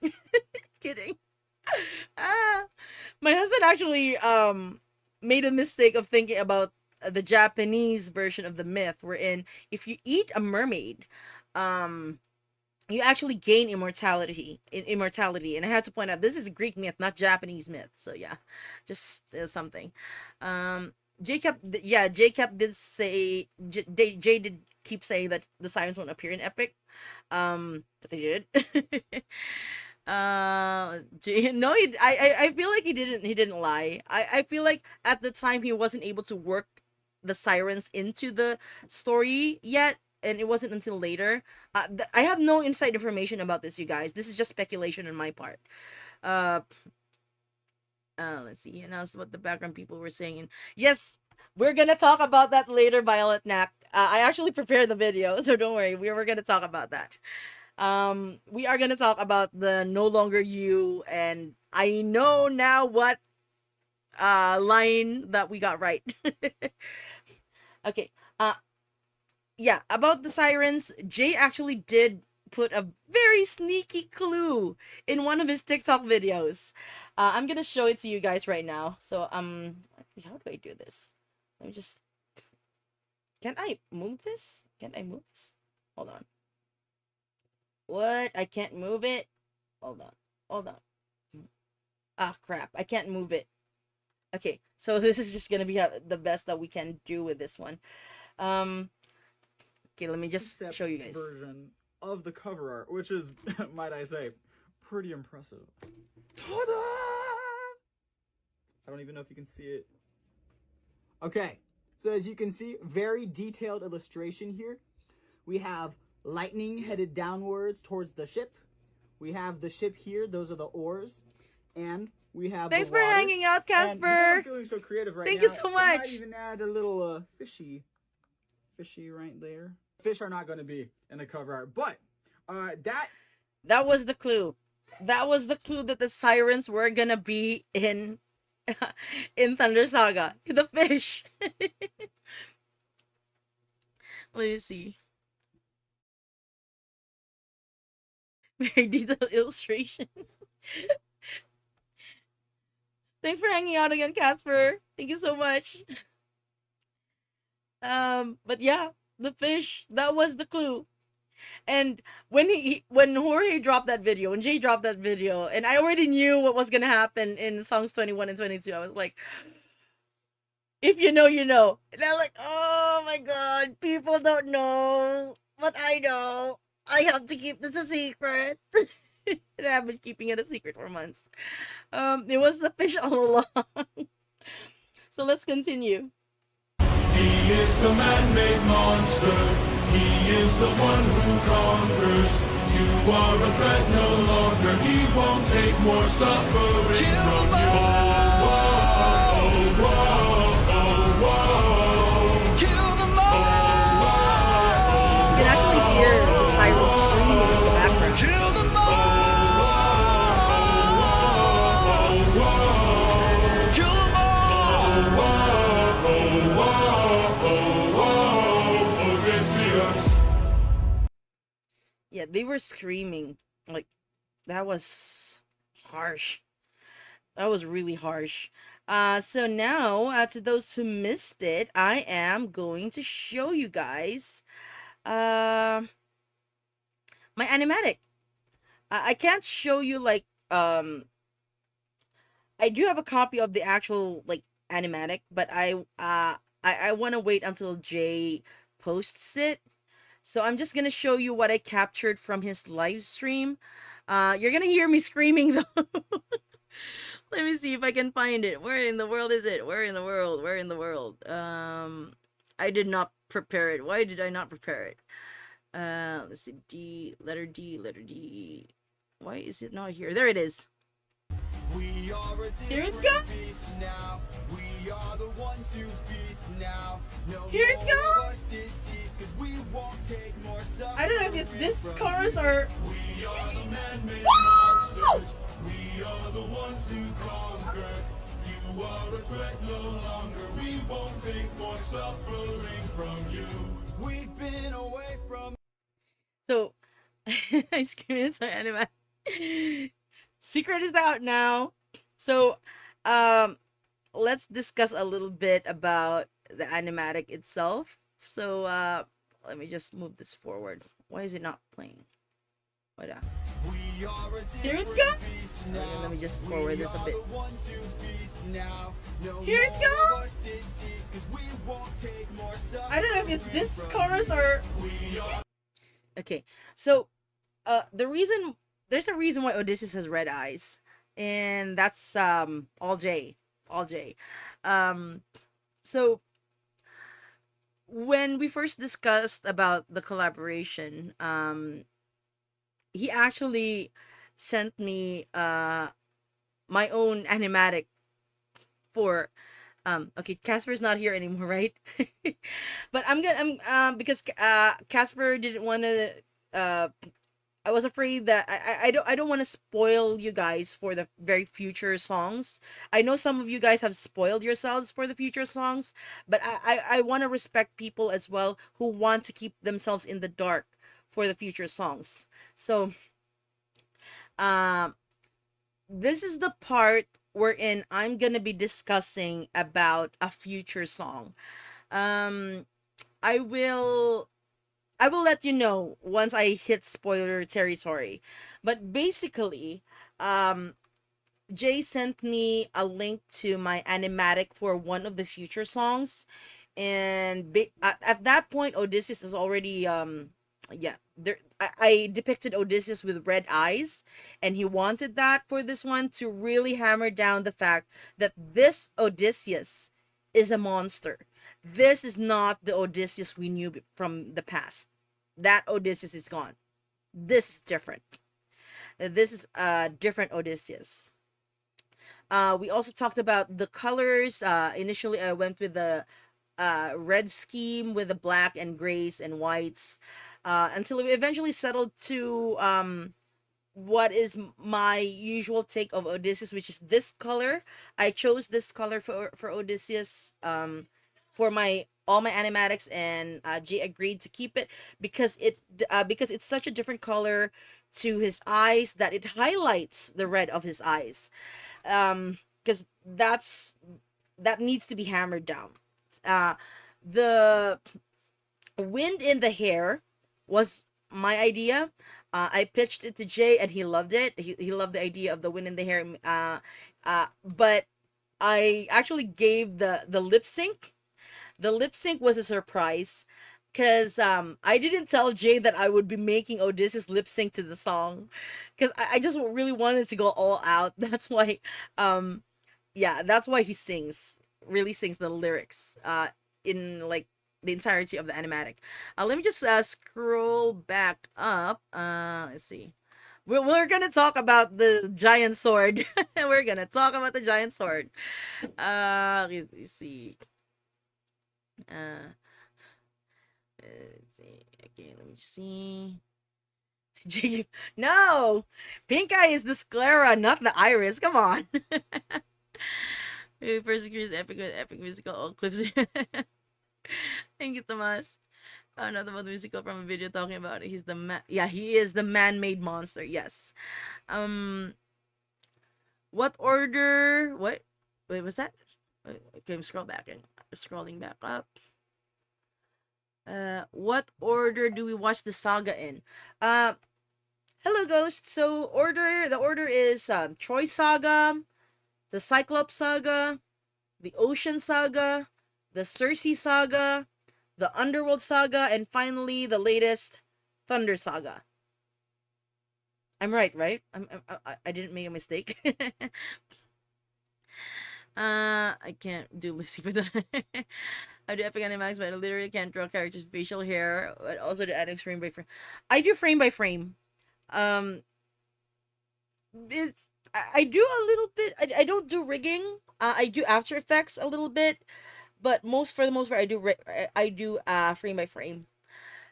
Kidding. My husband actually made a mistake of thinking about the Japanese version of the myth, wherein if you eat a mermaid, you actually gain immortality. And I had to point out this is a Greek myth, not Japanese myth. So yeah, just something. Jacob did say Jay did keep saying that the sirens won't appear in Epic, but they did. No, I feel like he didn't lie. I feel like at the time he wasn't able to work the sirens into the story yet, and it wasn't until later. I have no inside information about this, you guys. This is just speculation on my part. Let's see. And that's what the background people were saying. And yes, we're gonna talk about that later, Violet Knack. I actually prepared the video, so don't worry. We were gonna talk about that. We are gonna talk about the no longer you, and I know now what line that we got right. Okay. Yeah, about the sirens, Jay actually did put a very sneaky clue in one of his TikTok videos. I'm gonna show it to you guys right now. So how do I do this? Let me just. Can I move this? Can I move this? Hold on. What? I can't move it? Hold on. Hold on. Ah, crap. I can't move it. Okay, so this is just gonna be the best that we can do with this one. Okay, let me just show you guys. Version of the cover art, which is, might I say, pretty impressive. Ta-da! I don't even know if you can see it. Okay, so as you can see, very detailed illustration here. We have lightning headed downwards towards the ship. We have the ship here, those are the oars. And we have Thanks the for water. hanging out, Casper. I'm feeling so creative right Thank now. you so I much. might even add a little fishy right there. Fish are not going to be in the cover art, but that was the clue. That was the clue that the sirens were gonna be in in Thunder Saga. The fish. Let me see. Very detailed illustration. Thanks for hanging out again, Casper. Thank you so much. But yeah, the fish, that was the clue. And when Jorge dropped that video, when Jay dropped that video, and I already knew what was gonna happen in songs 21 and 22, I was like, if you know, you know. And I'm like, oh my god, people don't know, but I know. I have to keep this a secret. And I've been keeping it a secret for months. It was the fish all along. So let's continue. He is the man-made monster. He is the one who conquers. You are a threat no longer. He won't take more suffering from you. Oh, oh, oh, oh. Kill them all. You can actually hear the sirens screaming in the background. Kill them all. Kill them all. Yeah, they were screaming. Like, that was harsh. That was really harsh. So now, to those who missed it, I am going to show you guys my animatic. I can't show you, like, I do have a copy of the actual, like, animatic, but I want to wait until Jay posts it So I'm just gonna show you what I captured from his live stream. You're gonna hear me screaming though. Let me see if I can find it. Where in the world is it? Where in the world? Where in the world? I did not prepare it. Why did I not prepare it? Let's see. D, letter D, letter D. Why is it not here? There it is. We are a Here it different goes. beast now. We are the ones who feast now. No Here it more of goes. us deceased, 'cause we won't take more suffering. I don't know if it's this chorus or. We are the man-made Woo! monsters. We are the ones who conquer. You are a threat no longer. We won't take more suffering from you. We've been away from. So, I screamed into anime. Secret is out now. So, let's discuss a little bit about the animatic itself. So, let me just move this forward. Why is it not playing? What? We are a Here it different goes. beast Okay, now. let me just forward this a We bit. are the ones who feast now. No Here it more of goes. us deceased, 'cause we won't take more I don't know if it's suffering this from chorus or. Okay, so there's a reason why Odysseus has red eyes, and that's all J. So when we first discussed about the collaboration, he actually sent me my own animatic for okay, Casper's not here anymore, right? But I'm because Casper didn't want to I was afraid that I don't want to spoil you guys for the very future songs. I know some of you guys have spoiled yourselves for the future songs, but I want to respect people as well who want to keep themselves in the dark for the future songs. So this is the part wherein I'm gonna be discussing about a future song. I will let you know once I hit spoiler territory. But basically, Jay sent me a link to my animatic for one of the future songs, and at that point, Odysseus is already yeah. There, I depicted Odysseus with red eyes, and he wanted that for this one to really hammer down the fact that this Odysseus is a monster. This is not the Odysseus we knew from the past. That Odysseus is gone. This is different. This is a different Odysseus. We also talked about the colors. Initially, I went with the red scheme with the black and grays and whites, until we eventually settled to what is my usual take of Odysseus, which is this color. I chose this color for Odysseus for my all my animatics, and Jay agreed to keep it because it's such a different color to his eyes that it highlights the red of his eyes, because that needs to be hammered down. The wind in the hair was my idea. I pitched it to Jay and he loved it. He loved the idea of the wind in the hair. But I actually gave the lip sync. The lip sync was a surprise because I didn't tell Jay that I would be making Odysseus lip sync to the song because I just really wanted to go all out. That's why that's why he really sings the lyrics in like the entirety of the animatic. Let me just scroll back up. Let's see. We're gonna talk about the giant sword. We're gonna talk about the giant sword. Let's see. Let's see. Okay, let me see. No, pink eye is the sclera, not the iris. Come on. Persecutors epic with epic musical clips. Thank you, Tomas. Found out about the musical from a video talking about it. He is the man-made monster. Yes. What order? What? Wait, was that? Okay, I'm scrolling back up. What order do we watch the saga in? Hello, Ghost. So the order is Troy Saga, the Cyclops Saga, the Ocean Saga, the Circe Saga, the Underworld Saga, and finally the latest Thunder Saga. I'm right? I didn't make a mistake. I can't do lipstick with that. I do epic animatics, but I literally can't draw characters' facial hair. But also the animatics frame by frame. I do frame by frame. It's I do a little bit. I don't do rigging. I do After Effects a little bit, but for the most part, I do frame by frame.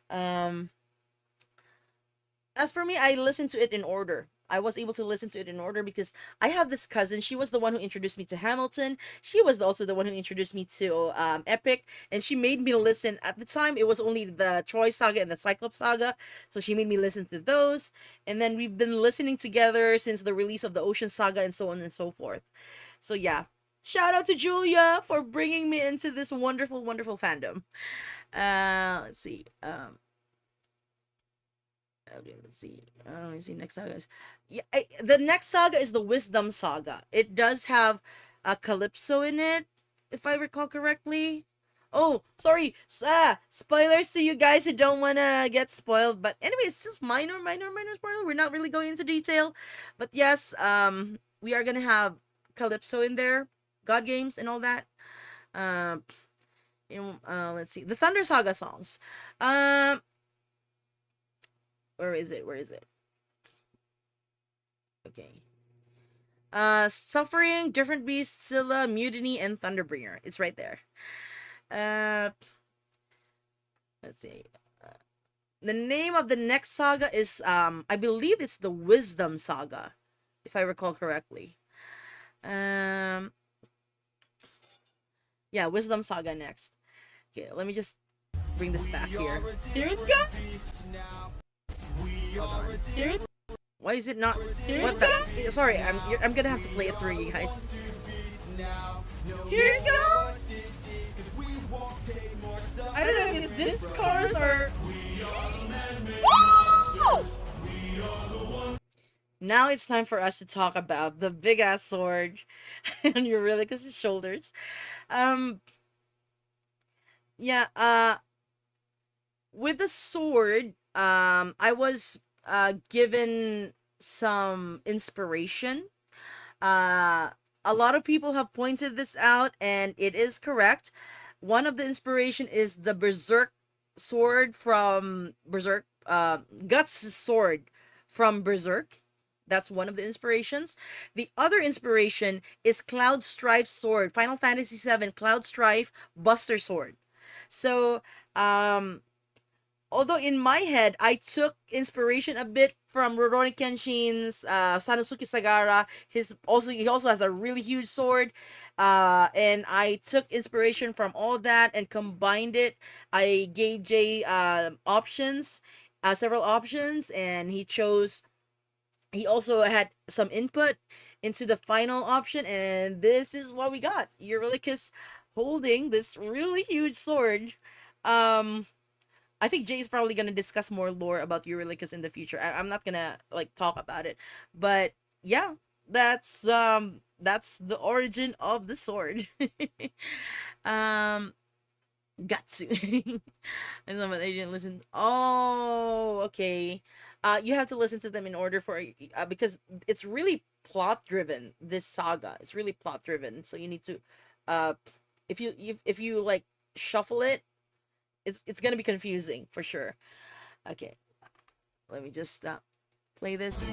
Um, as for me, I listen to it in order. I was able to listen to it in order because I have this cousin. She was the one who introduced me to Hamilton. She was also the one who introduced me to Epic, and she made me listen. At the time, it was only the Troy Saga and the Cyclops Saga, so she made me listen to those. And then we've been listening together since the release of the Ocean Saga and so on and so forth. So yeah, shout out to Julia for bringing me into this wonderful, wonderful fandom. Let's see. Okay, let's see. Let me see. Next saga is the next saga is the Wisdom Saga. It does have a Calypso in it, if I recall correctly. Oh, sorry. Spoilers to you guys who don't wanna get spoiled. But anyway, it's just minor spoiler. We're not really going into detail. But yes, we are gonna have Calypso in there, God games and all that. Let's see the Thunder Saga songs. Where is it? Okay. Suffering, Different Beasts, Scylla, Mutiny, and Thunderbringer. It's right there. Let's see. The name of the next saga is I believe it's the Wisdom Saga, if I recall correctly. Yeah, Wisdom Saga next. Okay, let me just bring this back here. Here it goes. Why is it not? What the? Sorry, I'm gonna have to play it through, you guys. Here it goes. I don't know if this chorus or. Woo! Now it's time for us to talk about the big ass sword on Eurylochus' shoulders. Yeah. With the sword, I was given some inspiration. A lot of people have pointed this out, and it is correct. One of the inspiration is the Berserk sword from Berserk, Guts' sword from Berserk. That's one of the inspirations. The other inspiration is Cloud Strife's sword, Final Fantasy VII Cloud Strife Buster sword. So, although in my head I took inspiration a bit from Rurouni Kenshin's Sanosuke Sagara. He also has a really huge sword, and I took inspiration from all that and combined it. I gave Jay several options, and he chose. He also had some input into the final option, and this is what we got. Eurylochus holding this really huge sword. I think Jay's probably gonna discuss more lore about Eurylochus in the future. I'm not gonna talk about it, but yeah, that's the origin of the sword. Gatsu. And some they didn't listen. Oh, okay. You have to listen to them in order for because it's really plot driven. This saga, it's really plot driven. So you need to, if you like shuffle it, it's gonna be confusing for sure. Okay, let me just play this.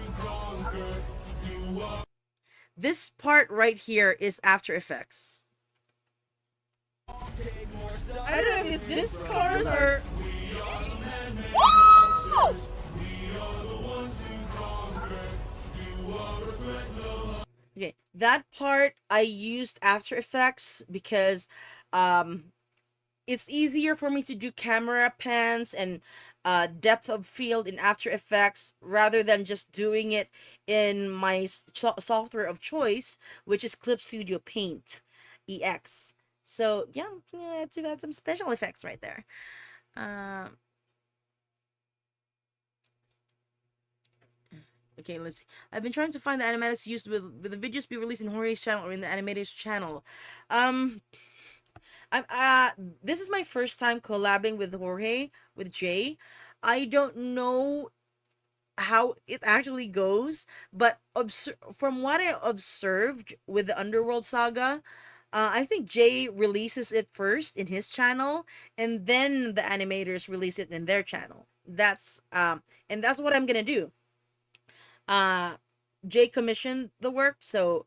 This part right here is After Effects. I don't know if this chorus or. Woo! Okay, that part I used After Effects because it's easier for me to do camera pans and depth of field in After Effects rather than just doing it in my software of choice, which is Clip Studio Paint EX. So yeah, I had to add some special effects right there. Okay, let's see. I've been trying to find the animatics used with the videos be released in Jorge's channel or in the animators channel. I'm this is my first time collabing with Jorge, with Jay. I don't know how it actually goes, but from what I observed with the Underworld Saga, I think Jay releases it first in his channel, and then the animators release it in their channel. And that's what I'm gonna do. Uh, Jay commissioned the work, so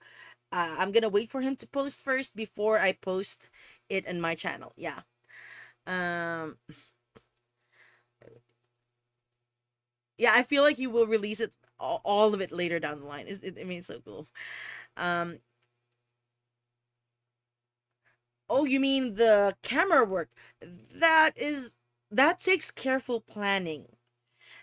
I'm gonna wait for him to post first before I post it in my channel. Yeah. Um, yeah, I feel like you will release it all of it later down the line. I mean, it's so cool. Um, oh, you mean the camera work? That is that takes careful planning.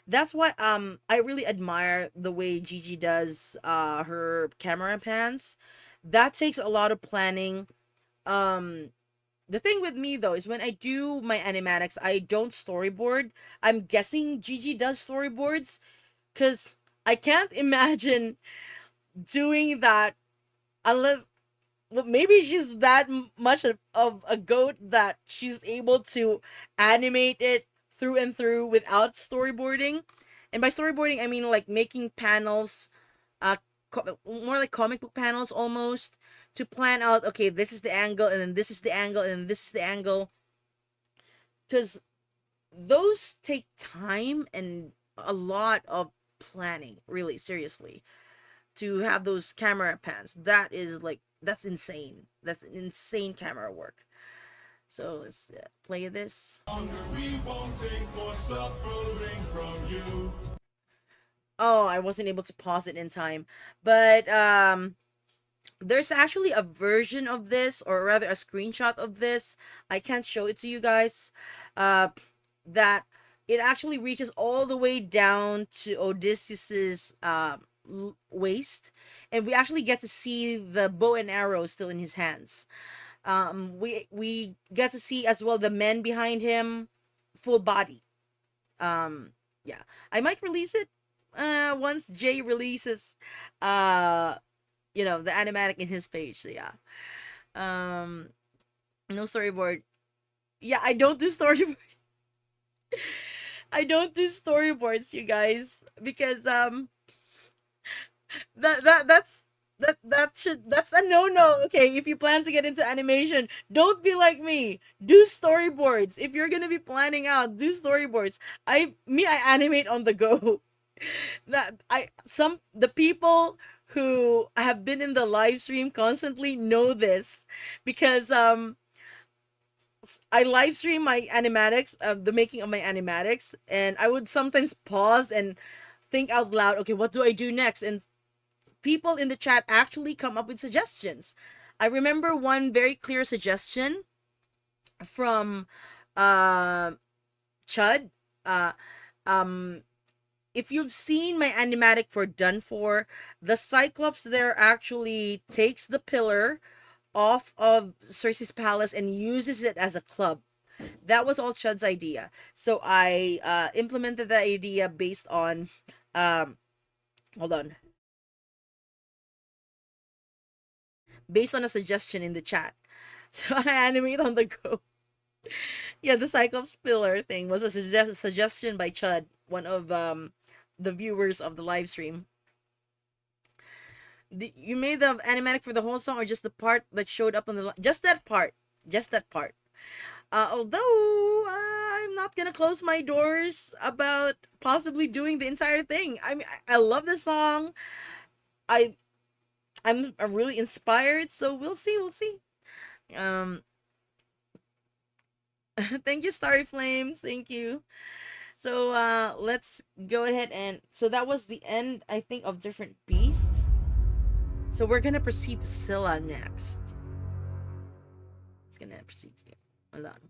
That's why I really admire the way Gigi does her camera pans. That takes a lot of planning. Um the thing with me though is when I do my animatics, I don't storyboard. I'm guessing Gigi does storyboards because I can't imagine doing that unless, well, maybe she's that much of a goat that she's able to animate it through and through without storyboarding. And by storyboarding, I mean like making panels, more like comic book panels almost, to plan out, okay, this is the angle, and then this is the angle, and then this is the angle. Because those take time and a lot of planning, really, seriously, to have those camera pans. That is like, that's insane. That's insane camera work. So let's play this. We won't take more suffering from you. Oh, I wasn't able to pause it in time. But there's actually a version of this, or rather a screenshot of this. I can't show it to you guys. That it actually reaches all the way down to Odysseus's waist, and we actually get to see the bow and arrow still in his hands. We get to see as well the men behind him, full body. Yeah, I might release it once Jay releases the animatic in his page. So yeah. No storyboard. Yeah, I don't do storyboard. I don't do storyboards, you guys, because that's a no. Okay, if you plan to get into animation, don't be like me. Do storyboards. If you're gonna be planning out, do storyboards. I animate on the go. The people who have been in the live stream constantly know this, because I live stream my animatics, the making of my animatics, and I would sometimes pause and think out loud, okay, what do I do next? And people in the chat actually come up with suggestions. I remember one very clear suggestion from Chud. If you've seen my animatic for Done For, the Cyclops there actually takes the pillar off of Circe's palace and uses it as a club. That was all Chud's idea. So I implemented that idea based on hold on. Based on a suggestion in the chat. So I animate on the go. Yeah, the Cyclops pillar thing was a suggestion by Chud, one of the viewers of the live stream. You made the animatic for the whole song, or just the part that showed up on the just that part? Although I'm not gonna close my doors about possibly doing the entire thing. I mean, I love the song. I'm really inspired, so we'll see. Thank you, Starry Flames. Thank you. So let's go ahead, and so that was the end, I think, of Different Beast. So we're gonna proceed to Scylla next. It's gonna proceed to hold on.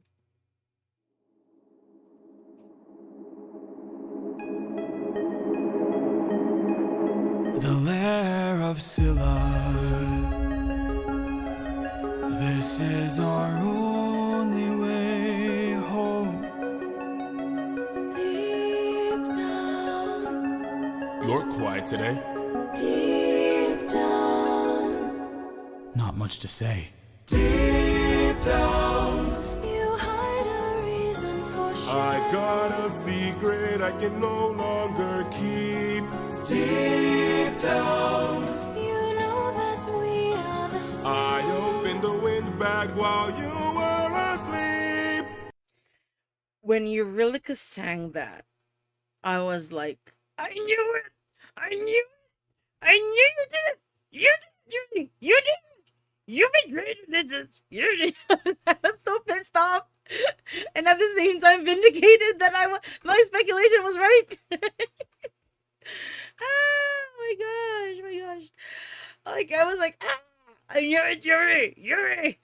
The lair of Scylla. This is our only way home. Deep down. You're quiet today. Deep down. Not much to say. Deep down. I've got a secret I can no longer keep. Deep down, You know that we are the same. I opened the wind bag while you were asleep. When Eurylica sang that, I was like, I knew it! I knew it! I knew you did it! You did it, Judy! You did it! You betrayed Odysseus! You did I was so pissed off! And at the same time vindicated that my speculation was right! Oh my gosh, my gosh. Like, I was like, ah! I knew it, Yuri! Yuri!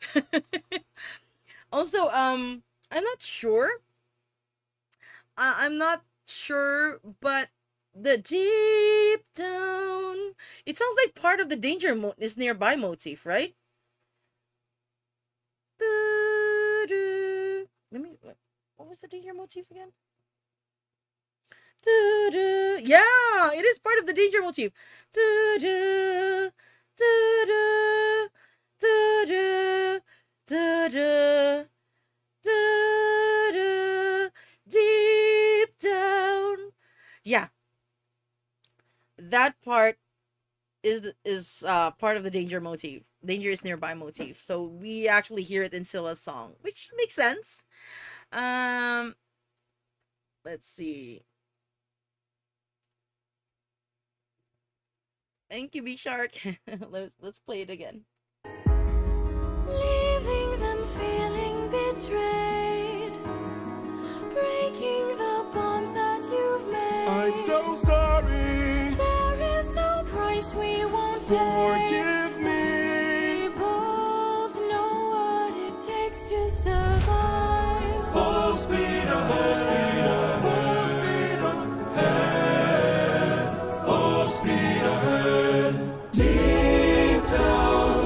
Also, I'm not sure. I'm not sure, but the deep down, it sounds like part of the danger is nearby motif, right? Let me, what was the danger motif again? Yeah, it is part of the danger motif. Deep down. Yeah. That part is part of the danger motif. Danger is nearby motif. So we actually hear it in Scylla's song, which makes sense. Let's see. Thank you, B Shark. let's play it again. Leaving them feeling betrayed, breaking the bonds that you've made. I'm so sorry. There is no price we won't pay. Forgive me. We both know what it takes to survive. Full speed ahead. Full speed ahead. Full speed ahead. Deep down,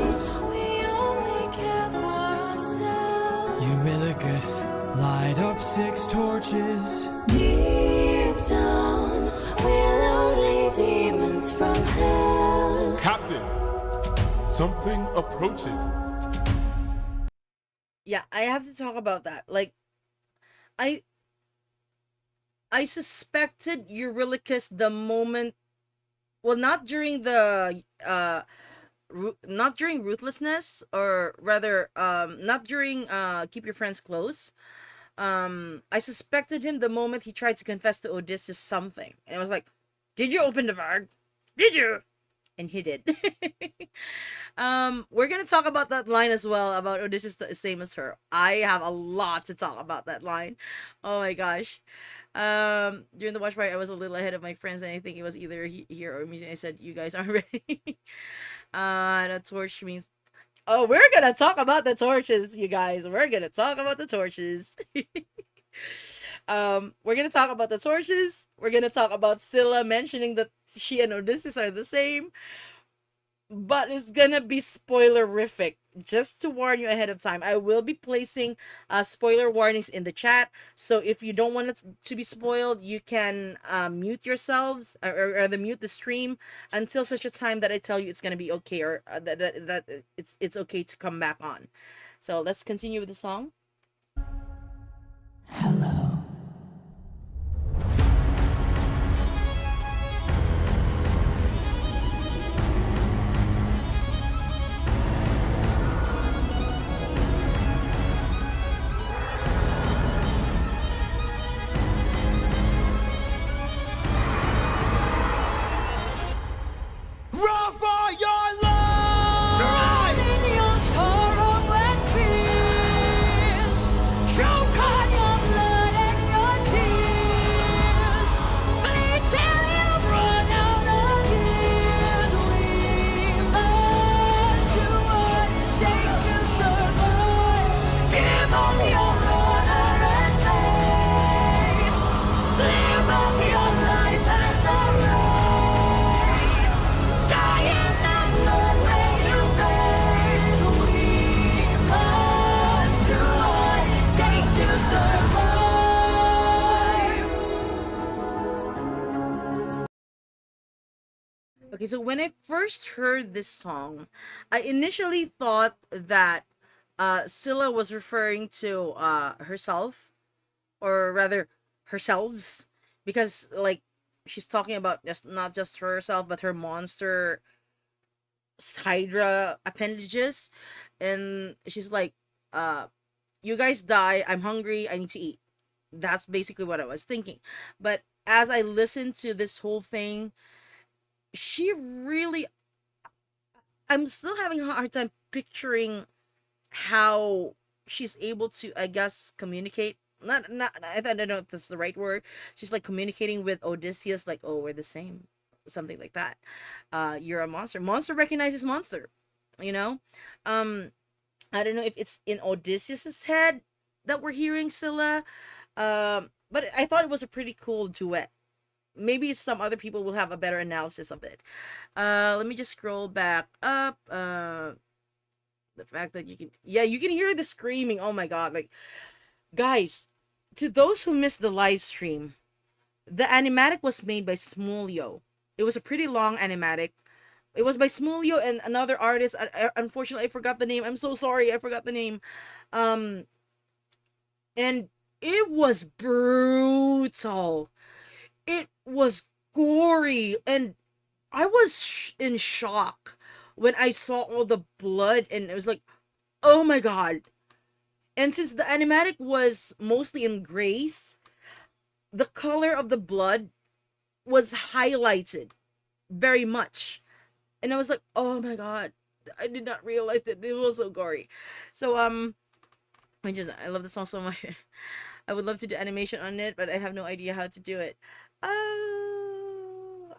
We only care for ourselves. Eurylochus, light up 6 torches. Deep down, we're lonely demons from hell. Captain, something approaches. Yeah, I have to talk about that. Like, I suspected Eurylochus the moment, well, not during the not during ruthlessness, or rather not during keep your friends close. I suspected him the moment he tried to confess to Odysseus something, and I was like, did you open the bag? Did you? And he did. We're gonna talk about that line as well, about Odysseus the same as her. I have a lot to talk about that line. Oh my gosh. During the watch party, I was a little ahead of my friends, and I think it was either here or me. I said, you guys aren't ready. The torch means, oh, we're gonna talk about the torches, you guys. We're gonna talk about the torches. We're gonna talk about the torches. We're gonna talk about Scylla mentioning that she and Odysseus are the same. But it's gonna be spoilerific. Just to warn you ahead of time, I will be placing spoiler warnings in the chat. So if you don't want it to be spoiled, you can mute yourselves, or mute the stream until such a time that I tell you it's gonna be okay, or that it's okay to come back on. So let's continue with the song. Hello. Run for your life! In your sorrow and fears, choke on your blood and your tears, bleed till you run out of years. We must do what it takes to survive. Give up your honor and faith. Live up your life as a right. Die in the blood where you bathe. We must do what it takes to survive. Okay, so when I first heard this song, I initially thought that Scylla was referring to herself, or rather herselves, because like she's talking about just not just herself but her monster hydra appendages, and she's like, uh you guys die, I'm hungry, I need to eat. That's basically what I was thinking. But as I listened to this whole thing, she really, I'm still having a hard time picturing how she's able to, I guess, communicate. Not I don't know if that's the right word. She's like communicating with Odysseus, like, oh, we're the same, something like that. You're a monster. Monster recognizes monster. You know, um, I don't know if it's in Odysseus's head that we're hearing Scylla. But I thought it was a pretty cool duet. Maybe some other people will have a better analysis of it. Let me just scroll back up. The fact that you can, yeah, you can hear the screaming. Oh my god, like, guys, to those who missed the live stream, the animatic was made by Smulio. It was a pretty long animatic. It was by Smulio and another artist. Unfortunately, I forgot the name. I'm so sorry, I forgot the name. Um, and it was brutal. It was gory, and I was in shock when I saw all the blood, and it was like, oh my god. And since the animatic was mostly in grays, the color of the blood was highlighted very much. And I was like, oh my god, I did not realize that it was so gory. So I love the song so much. I would love to do animation on it, but I have no idea how to do it.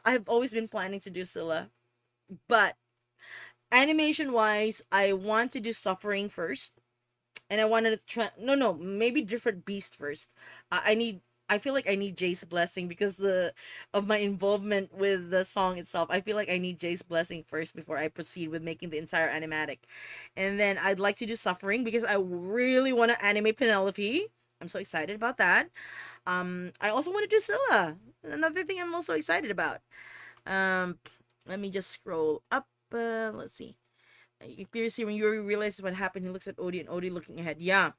I've always been planning to do Scylla, but animation wise, I want to do Suffering first, and I wanted to try. No, maybe different Beast first. I need. I feel like I need Jay's blessing because of my involvement with the song itself. I feel like I need Jay's blessing first before I proceed with making the entire animatic, and then I'd like to do Suffering because I really want to animate Penelope. I'm so excited about that. I also want to do Scylla. Another thing I'm also excited about. Let me just scroll up. Let's see. You can clearly see when Yuri realizes what happened, he looks at Odie and Odie looking ahead. Yeah.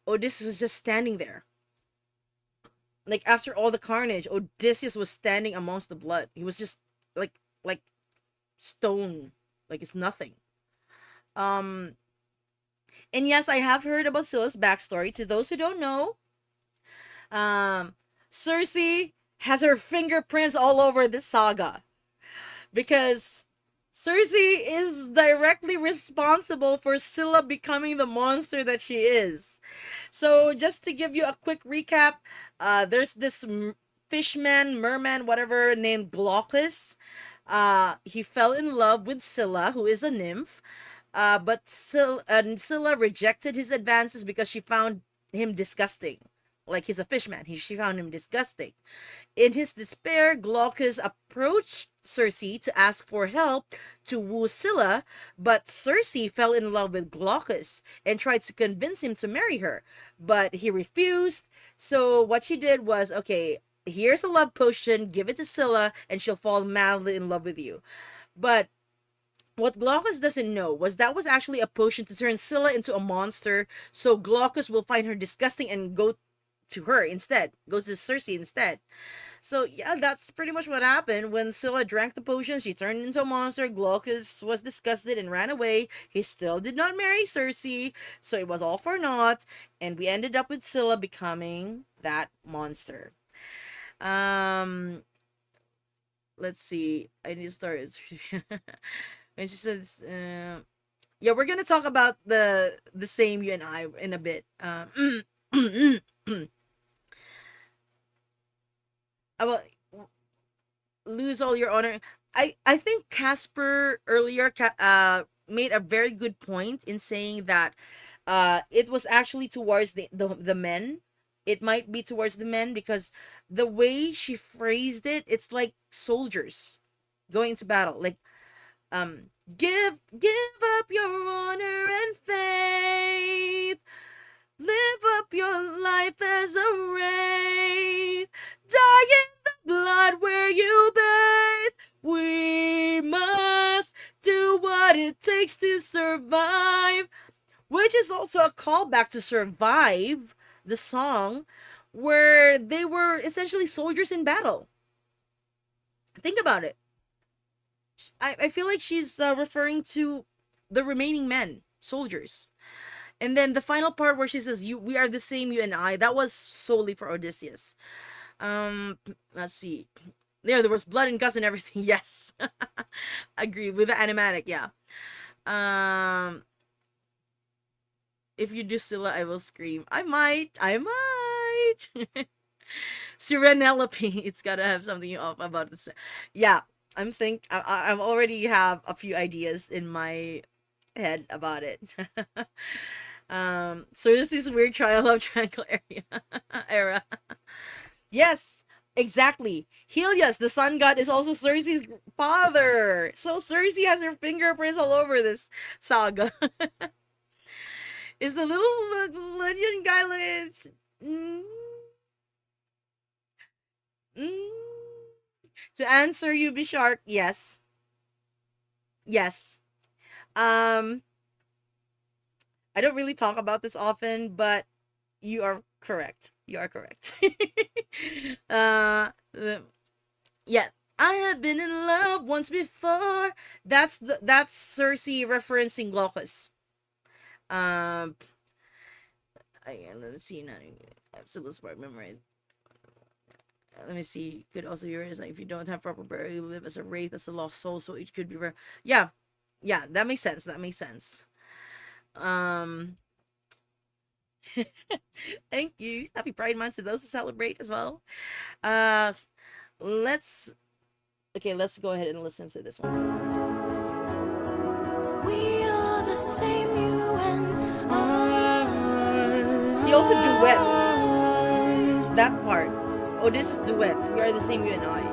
Odysseus was just standing there. Like after all the carnage, Odysseus was standing amongst the blood. He was just like stone. Like it's nothing. And yes, I have heard about Scylla's backstory. To those who don't know, Circe has her fingerprints all over this saga because Circe is directly responsible for Scylla becoming the monster that she is. So just to give you a quick recap, there's this fishman, merman, whatever, named Glaucus. He fell in love with Scylla, who is a nymph. But Scylla rejected his advances because she found him disgusting. Like he's a fishman. She found him disgusting. In his despair, Glaucus approached Circe to ask for help to woo Scylla, but Circe fell in love with Glaucus and tried to convince him to marry her, but he refused. So what she did was, okay, here's a love potion, give it to Scylla, and she'll fall madly in love with you. But what Glaucus doesn't know was that was actually a potion to turn Scylla into a monster, so Glaucus will find her disgusting and go to her instead, goes to Circe instead. So yeah, that's pretty much what happened. When Scylla drank the potion, she turned into a monster. Glaucus was disgusted and ran away. He still did not marry Circe, so it was all for naught, and we ended up with Scylla becoming that monster. Let's see. I need to start. And she says, yeah, we're gonna talk about the same, you and I, in a bit. About lose all your honor. I think Casper earlier made a very good point in saying that it was actually towards the men. It might be towards the men because the way she phrased it, it's like soldiers going to battle. Like give up your honor and faith. Live up your life as a wraith. Die in the blood where you bathe. We must do what it takes to survive. Which is also a callback to Survive the song where they were essentially soldiers in battle. Think about it. I feel like she's referring to the remaining men, soldiers. And then the final part where she says, "You, we are the same, you and I," that was solely for Odysseus. Let's see. There was blood and guts and everything. Yes, agreed with the animatic. Yeah. If you do Scylla, I will scream. I might. Sirenelope. It's gotta have something off about this. Yeah, I've already have a few ideas in my head about it. So there's this weird trial of triangle era. Yes, exactly. Helios, the sun god, is also Circe's father. So Circe has her fingerprints all over this saga. Is the little Lydian guy like... To answer you, Bishark, yes. Yes. I don't really talk about this often, but you are correct. You are correct. Yeah. I have been in love once before. That's Circe referencing Glaucus. Again, let me see now. Absolute spark memorized. Let me see. Could also be like, if you don't have proper burial, you live as a wraith, as a lost soul, so it could be rare. Yeah, that makes sense. That makes sense. Thank you. Happy Pride Month to those who celebrate as well. Let's go ahead and listen to this one. We are the same, you and I. He also duets. That part. Oh, this is duets. We are the same, you and I.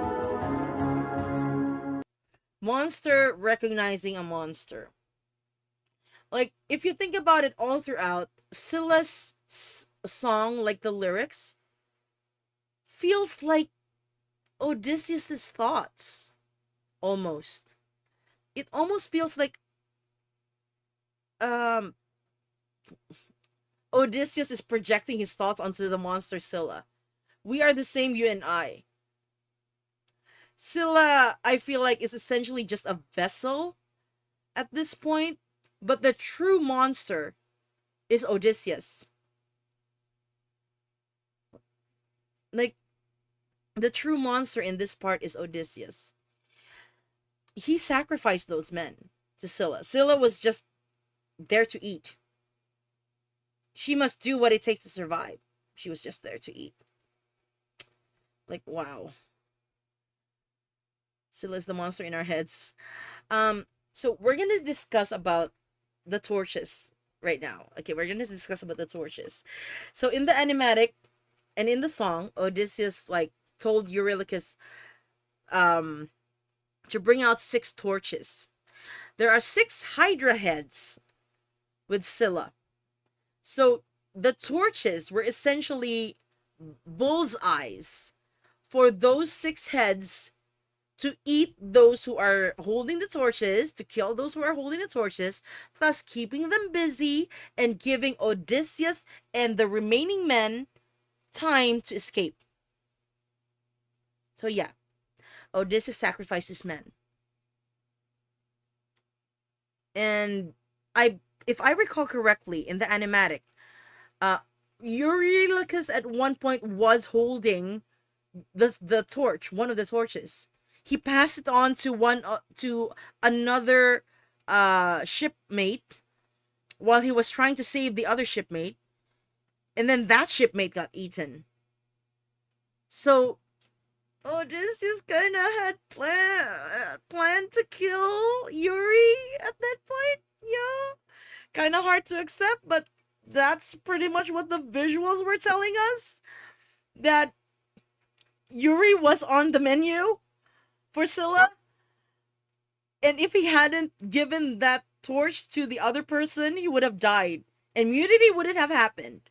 Monster recognizing a monster. Like, if you think about it all throughout, Scylla's song, like the lyrics, feels like Odysseus's thoughts. Almost. It almost feels like Odysseus is projecting his thoughts onto the monster Scylla. We are the same, you and I. Scylla, I feel like, is essentially just a vessel at this point, but the true monster is Odysseus. Like, the true monster in this part is Odysseus. He sacrificed those men to Scylla. Scylla was just there to eat. She must do what it takes to survive. She was just there to eat. Like, wow. Scylla's the monster in our heads. So we're gonna discuss about the torches right now. Okay, we're gonna discuss about the torches. So in the animatic and in the song, Odysseus like told Eurylochus to bring out 6 torches. There are 6 Hydra heads with Scylla. So the torches were essentially bullseyes for those 6 heads to eat those who are holding the torches, to kill those who are holding the torches, thus keeping them busy and giving Odysseus and the remaining men time to escape. So yeah, Odysseus sacrificed his men. And if I recall correctly, in the animatic, Eurylochus at one point was holding the torch, one of the torches. He passed it on to another shipmate while he was trying to save the other shipmate, and then that shipmate got eaten. So Odysseus kind of had planned to kill Yuri at that point. Yeah, kind of hard to accept, but that's pretty much what the visuals were telling us. That Yuri was on the menu for Scylla, and if he hadn't given that torch to the other person, he would have died, and mutiny wouldn't have happened.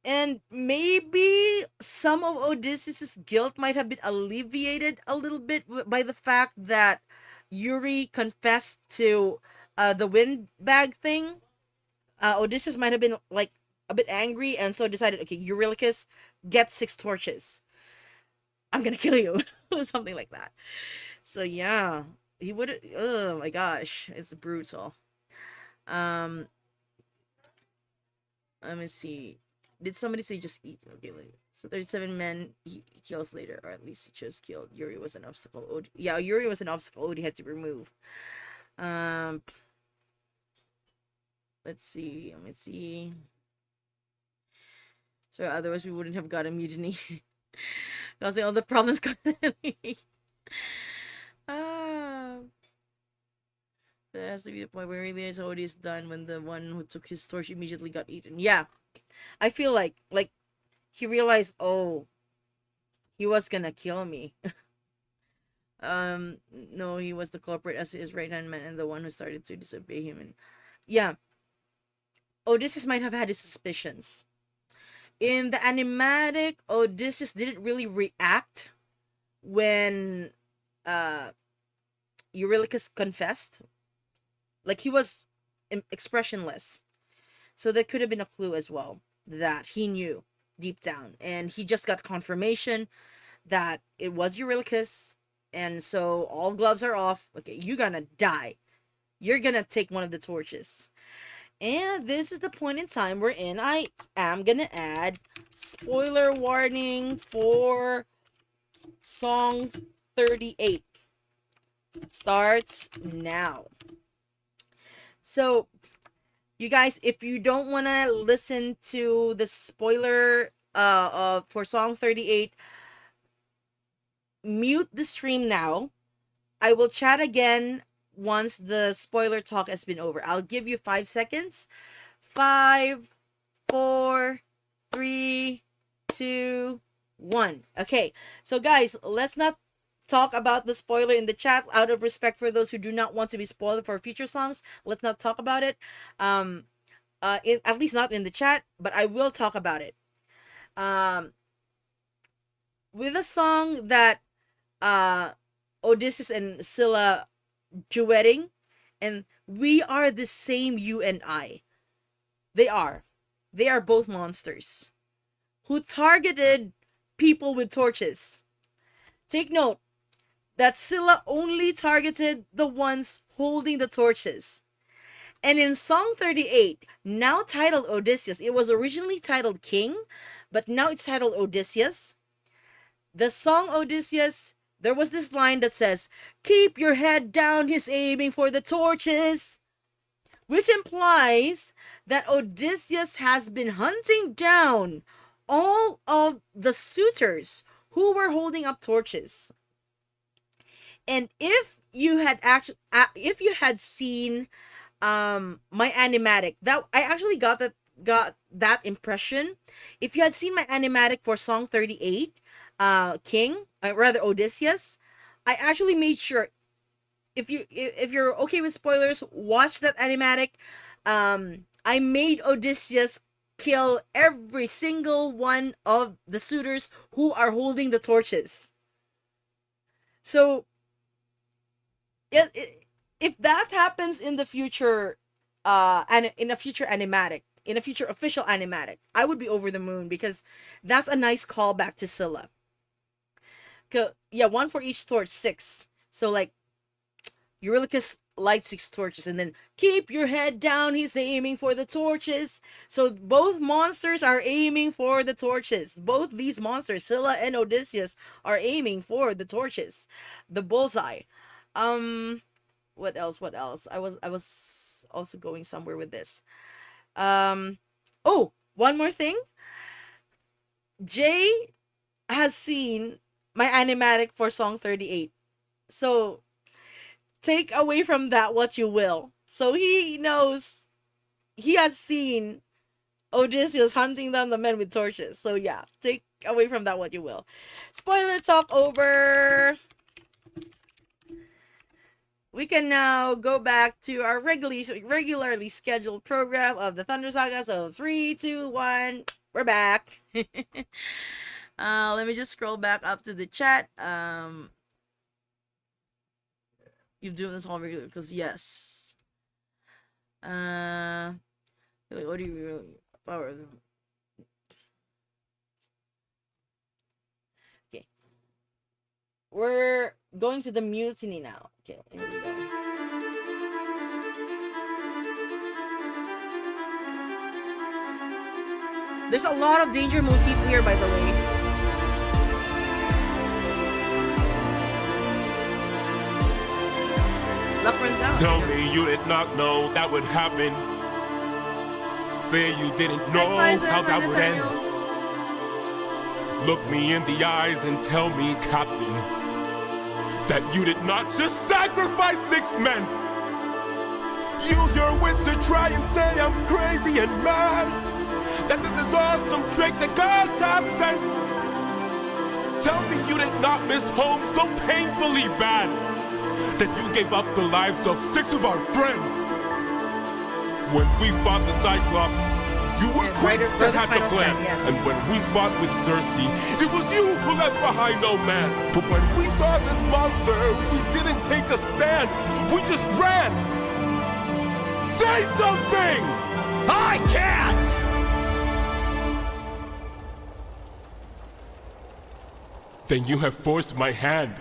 And maybe some of Odysseus' guilt might have been alleviated a little bit by the fact that Yuri confessed to the windbag thing, Odysseus might have been like a bit angry and so decided, okay, Eurylochus, get 6 torches. I'm gonna kill you. Something like that. So yeah, he would. Oh my gosh, it's brutal. Um, let me see. Did somebody say just eat? Okay, so 37 men he kills later, or at least he chose killed. Yuri was an obstacle. Yeah, Yuri was an obstacle Odie had to remove. Um, let's see. Let me see. So otherwise we wouldn't have got a mutiny. Causing all the problems constantly. There has to be a point where really is Odie is done when the one who took his torch immediately got eaten. Yeah. I feel like he realized, oh, he was gonna kill me. No, he was the culprit as his right hand man and the one who started to disobey him. And yeah, Odysseus might have had his suspicions. In the animatic, Odysseus didn't really react when Eurylochus confessed. Like, he was expressionless. So there could have been a clue as well that he knew deep down. And he just got confirmation that it was Eurylochus. And so all gloves are off. Okay, you're gonna die. You're gonna take one of the torches. And this is the point in time wherein I am gonna add spoiler warning for song 38. Starts now. So, you guys, if you don't want to listen to the spoiler for song 38, mute the stream now. I will chat again once the spoiler talk has been over. I'll give you 5 seconds. 5, 4, 3, 2, 1. Okay, so guys, let's not talk about the spoiler in the chat out of respect for those who do not want to be spoiled for future songs. Let's not talk about it. At least not in the chat, but I will talk about it. With a song that Odysseus and Scylla duetting, and we are the same, you and I. They are both monsters who targeted people with torches. Take note that Scylla only targeted the ones holding the torches. And in song 38, now titled Odysseus, it was originally titled King, but now it's titled Odysseus. The song Odysseus, there was this line that says, "Keep your head down, he's aiming for the torches," which implies that Odysseus has been hunting down all of the suitors who were holding up torches. And if you had seen my animatic, that I actually got that impression. If you had seen my animatic for song 38, King, rather Odysseus, I actually made sure, if you're okay with spoilers, watch that animatic. I made Odysseus kill every single one of the suitors who are holding the torches. So if that happens in the future, and in a future animatic, in a future official animatic, I would be over the moon, because that's a nice callback to Scylla. Yeah, 1 for each torch, 6. So like, Eurylochus lights 6 torches, and then keep your head down, he's aiming for the torches. So both monsters are aiming for the torches. Both these monsters, Scylla and Odysseus, are aiming for the torches, the bullseye. What else? I was also going somewhere with this. Oh, one more thing. Jay has seen my animatic for song 38. So take away from that what you will. So he knows, he has seen Odysseus hunting down the men with torches. So yeah, take away from that what you will. Spoiler talk over. We can now go back to our regularly scheduled program of the Thunder Saga. So 3, 2, 1, we're back. Let me just scroll back up to the chat. You've doing this all regular, because yes. Like, what do you really power? Okay, we're going to the mutiny now. Okay, here we go. There's a lot of danger motif here, by the way. Luck runs out. Tell me you did not know that would happen. Say you didn't know how that would end. Look me in the eyes and tell me, Captain, that you did not just sacrifice 6 men. Use your wits to try and say I'm crazy and mad, that this is all some trick the gods have sent. Tell me you did not miss home so painfully bad, that you gave up the lives of 6 of our friends. When we fought the Cyclops, you were quick to hatch a plan. Yes. And when we fought with Cersei, it was you who left behind no man. But when we saw this monster, we didn't take a stand. We just ran. Say something! I can't! Then you have forced my hand.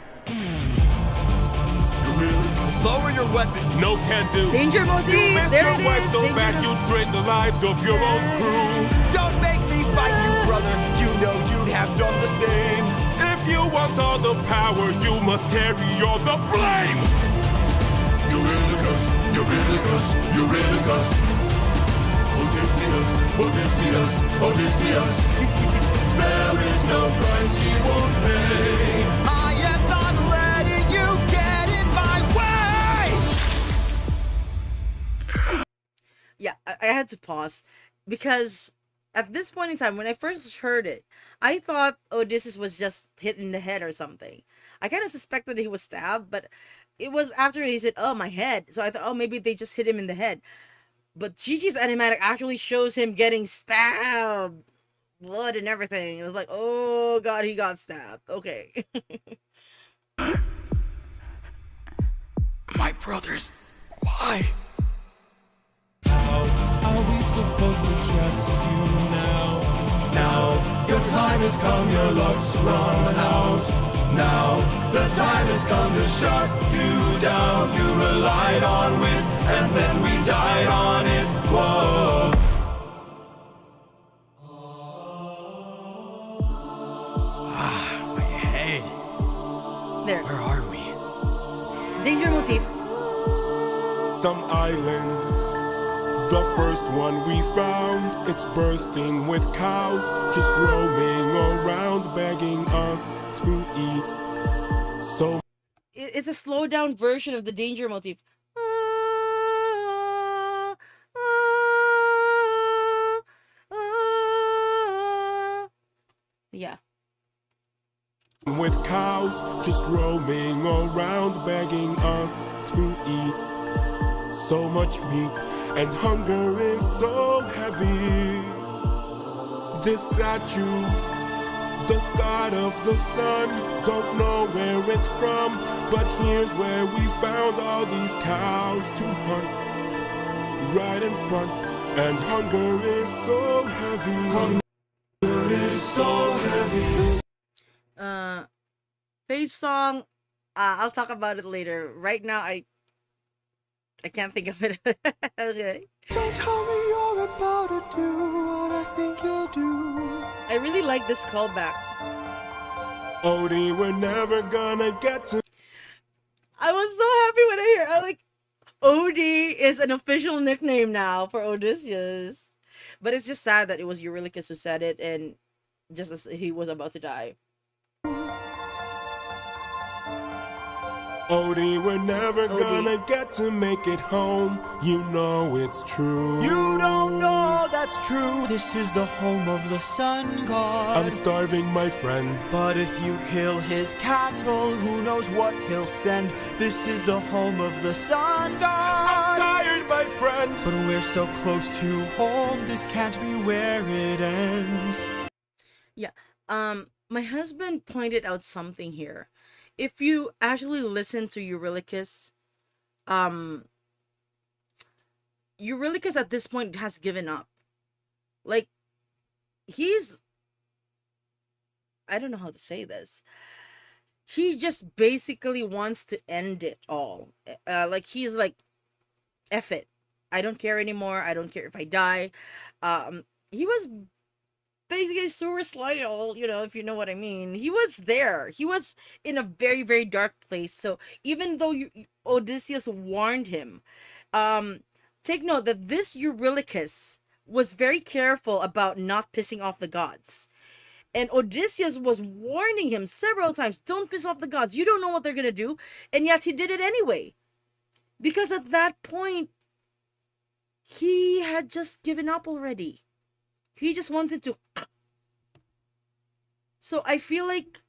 Lower your weapon. No can do. Danger motif. You miss There your it wife is. so Danger bad you drained the lives of your own crew. Don't make me fight you, brother. You know you'd have done the same. If you want all the power, you must carry all the blame. Eurylicus, Eurylicus, Eurylicus. Odysseus, Odysseus, Odysseus. There is no price he won't pay. I am not letting you get in my way. Yeah, I had to pause because at this point in time, when I first heard it, I thought Odysseus was just hit in the head or something. I kind of suspected he was stabbed, but it was after he said, "Oh, my head." So I thought, oh, maybe they just hit him in the head. But Gigi's animatic actually shows him getting stabbed, blood and everything. It was like, oh god, he got stabbed. Okay. My brothers, why? How are we supposed to trust you now? Now, your time has come, your luck's run out. Now, the time has come to shut you down. You relied on wit, and then we died on it. Whoa. My head. There. Where are we? Danger motif. Some island, the first one we found. It's bursting with cows, just roaming around, begging us to eat. So It's a slowed down version of the danger motif. Yeah. with cows, just roaming around, begging us to eat. So much meat, and hunger is so heavy. This statue, the god of the sun, don't know where it's from, but here's where we found all these cows to hunt. Right in front, and hunger is so heavy. Hunger is so heavy. Fave song, I'll talk about it later. Right now, I can't think of it. Okay. Don't tell me you're about to do what I think you'll do. I really like this callback. Odie, we're never gonna get to. I was so happy when I hear Odie is an official nickname now for Odysseus. But it's just sad that it was Eurylicus who said it, and just as he was about to die. Odie, we're never gonna get to make it home. You know it's true. You don't know that's true. This is the home of the sun god. I'm starving, my friend. But if you kill his cattle, who knows what he'll send. This is the home of the sun god. I'm tired, my friend. But we're so close to home, this can't be where it ends. Yeah. My husband pointed out something here. If you actually listen to Eurylicus, Eurylochus at this point has given up. Like, he's, I don't know how to say this. He just basically wants to end it all. Like, he's like, F it. I don't care anymore. I don't care if I die. He was basically suicidal, if you know what I mean. He was there. He was in a very, very dark place. So even though Odysseus warned him, take note that this Eurylochus was very careful about not pissing off the gods. And Odysseus was warning him several times, don't piss off the gods. You don't know what they're going to do. And yet he did it anyway. Because at that point, he had just given up already. He just wanted to. So I feel like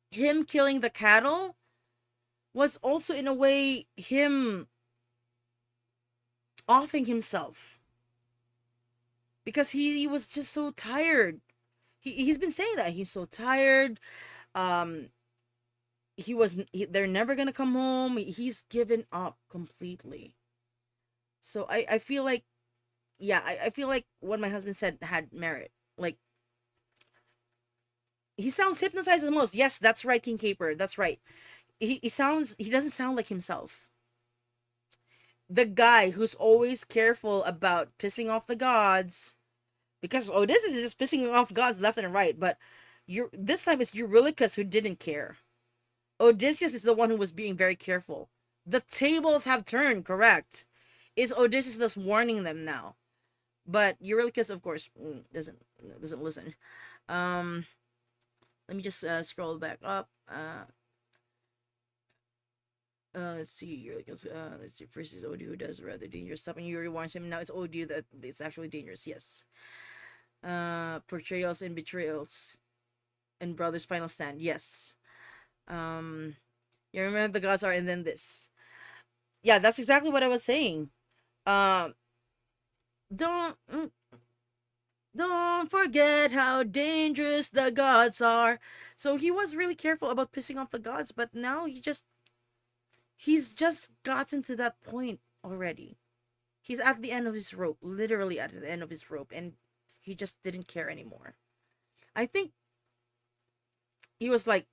him killing the cattle was also in a way him offing himself. Because he was just so tired. He's been saying that he's so tired. They're never gonna come home. He's given up completely. So I feel like, yeah, I feel like what my husband said had merit. Like, he sounds hypnotized the most. Yes, that's right, King Caper. That's right. He doesn't sound like himself. The guy who's always careful about pissing off the gods, because Odysseus is just pissing off gods left and right, but this time it's Eurylochus who didn't care. Odysseus is the one who was being very careful. The tables have turned, correct? Is Odysseus just warning them now? But Eurylochus, of course, doesn't listen. Let me just scroll back up. Let's see. Eurylochus. Let's see. First is Odu who does rather dangerous stuff, and Yuri warns him. Now it's Odu that it's actually dangerous. Yes. Portrayals and betrayals, and brother's final stand. Yes. You remember the gods are, and then this. Yeah, that's exactly what I was saying. Don't forget how dangerous the gods are. So he was really careful about pissing off the gods, but now he's just gotten to that point already. He's at the end of his rope, literally at the end of his rope, and he just didn't care anymore. I think he was like,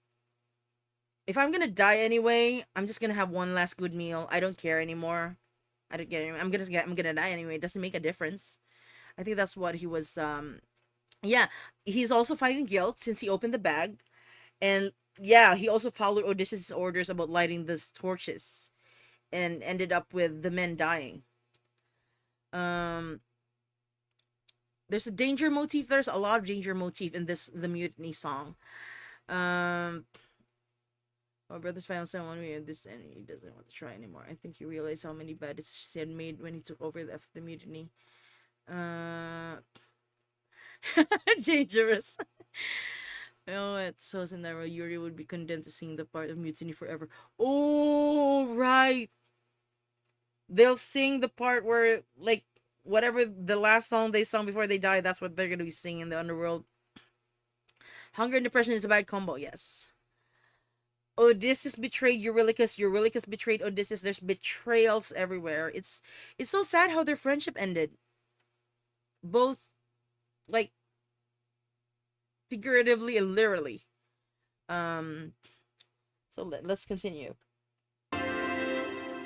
if I'm gonna die anyway, I'm just gonna have one last good meal. I don't care anymore. I don't get it. I'm gonna die anyway. It doesn't make a difference. I think that's what he was. Yeah, he's also fighting guilt since he opened the bag, and yeah, he also followed Odysseus' orders about lighting these torches, and ended up with the men dying. There's a danger motif. There's a lot of danger motif in the Mutiny song. My brother's final son wanted me in this, and he doesn't want to try anymore. I think he realized how many bad decisions he had made when he took over after the mutiny. Dangerous. Oh, it shows in that Yuri would be condemned to sing the part of Mutiny forever. Oh, right. They'll sing the part where, like, whatever the last song they sung before they died, that's what they're gonna be singing in the underworld. Hunger and depression is a bad combo, yes. Odysseus betrayed Eurylochus. Eurylochus betrayed Odysseus. There's betrayals everywhere. It's so sad how their friendship ended. Both, like, figuratively and literally. So let's continue.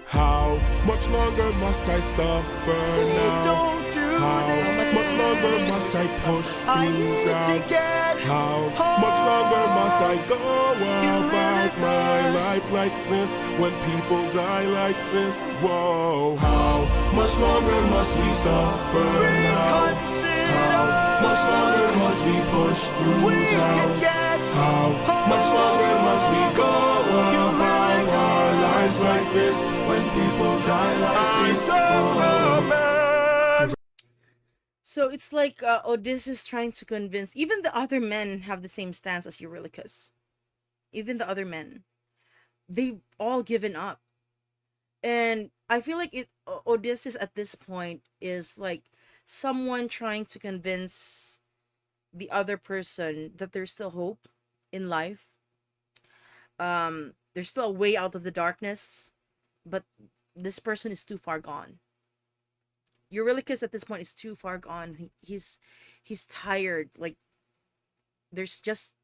How much longer must I suffer Please now? don't do How this. much longer must I push through I need doubt? to get How home. much longer must I go about my Eurylochus. life like this when people die like this? Whoa. How much longer must we suffer now? Reconsider. How much longer must we push through We can doubt? get How much longer must we go about our lives like this when people die like this? Whoa. So it's like Odysseus trying to convince. Even the other men have the same stance as Eurylochus. Even the other men, they've all given up, and I feel like Odysseus at this point is like someone trying to convince the other person that there's still hope in life. There's still a way out of the darkness, but this person is too far gone. Eurylochus at this point is too far gone. He's tired. Like there's just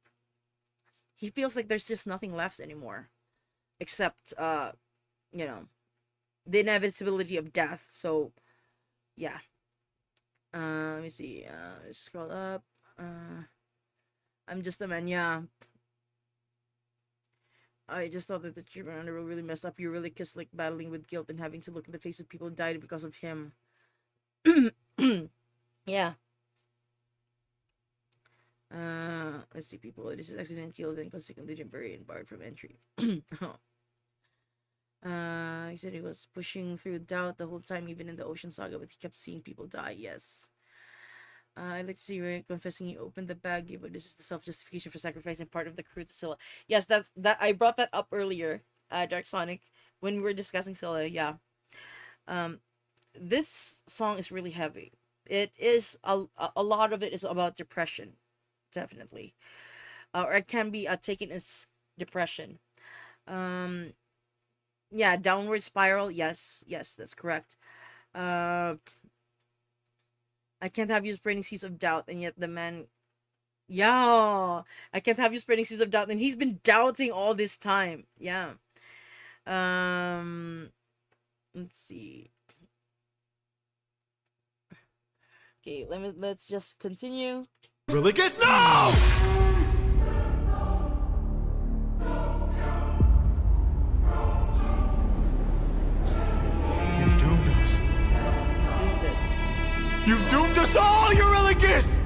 he feels like there's just nothing left anymore, except you know, the inevitability of death. So yeah. Let me see. Scroll up. I'm just a man. Yeah. I just thought that the treatment on the road really messed up. You really kissed like battling with guilt and having to look in the face of people who died because of him. Yeah. Let's see, people. This is accident killed and consequently temporary and barred from entry. Oh. He said he was pushing through doubt the whole time, even in the Ocean Saga, but he kept seeing people die. Yes. I'd like to see Ray confessing he opened the bag, but this is the self-justification for sacrificing part of the crew to Scylla. Yes, that I brought that up earlier, Dark Sonic, when we were discussing Scylla. Yeah. This song is really heavy. It is a lot of it is about depression, definitely, or it can be taken as depression. Yeah, downward spiral. Yes, that's correct. I can't have you spreading seeds of doubt, and yet the man. Yeah, I can't have you spreading seeds of doubt, and he's been doubting all this time. Yeah. Let's see. Okay, let's just continue. Eurylochus, no! You've doomed us. Do this. You've doomed us all, Eurylochus!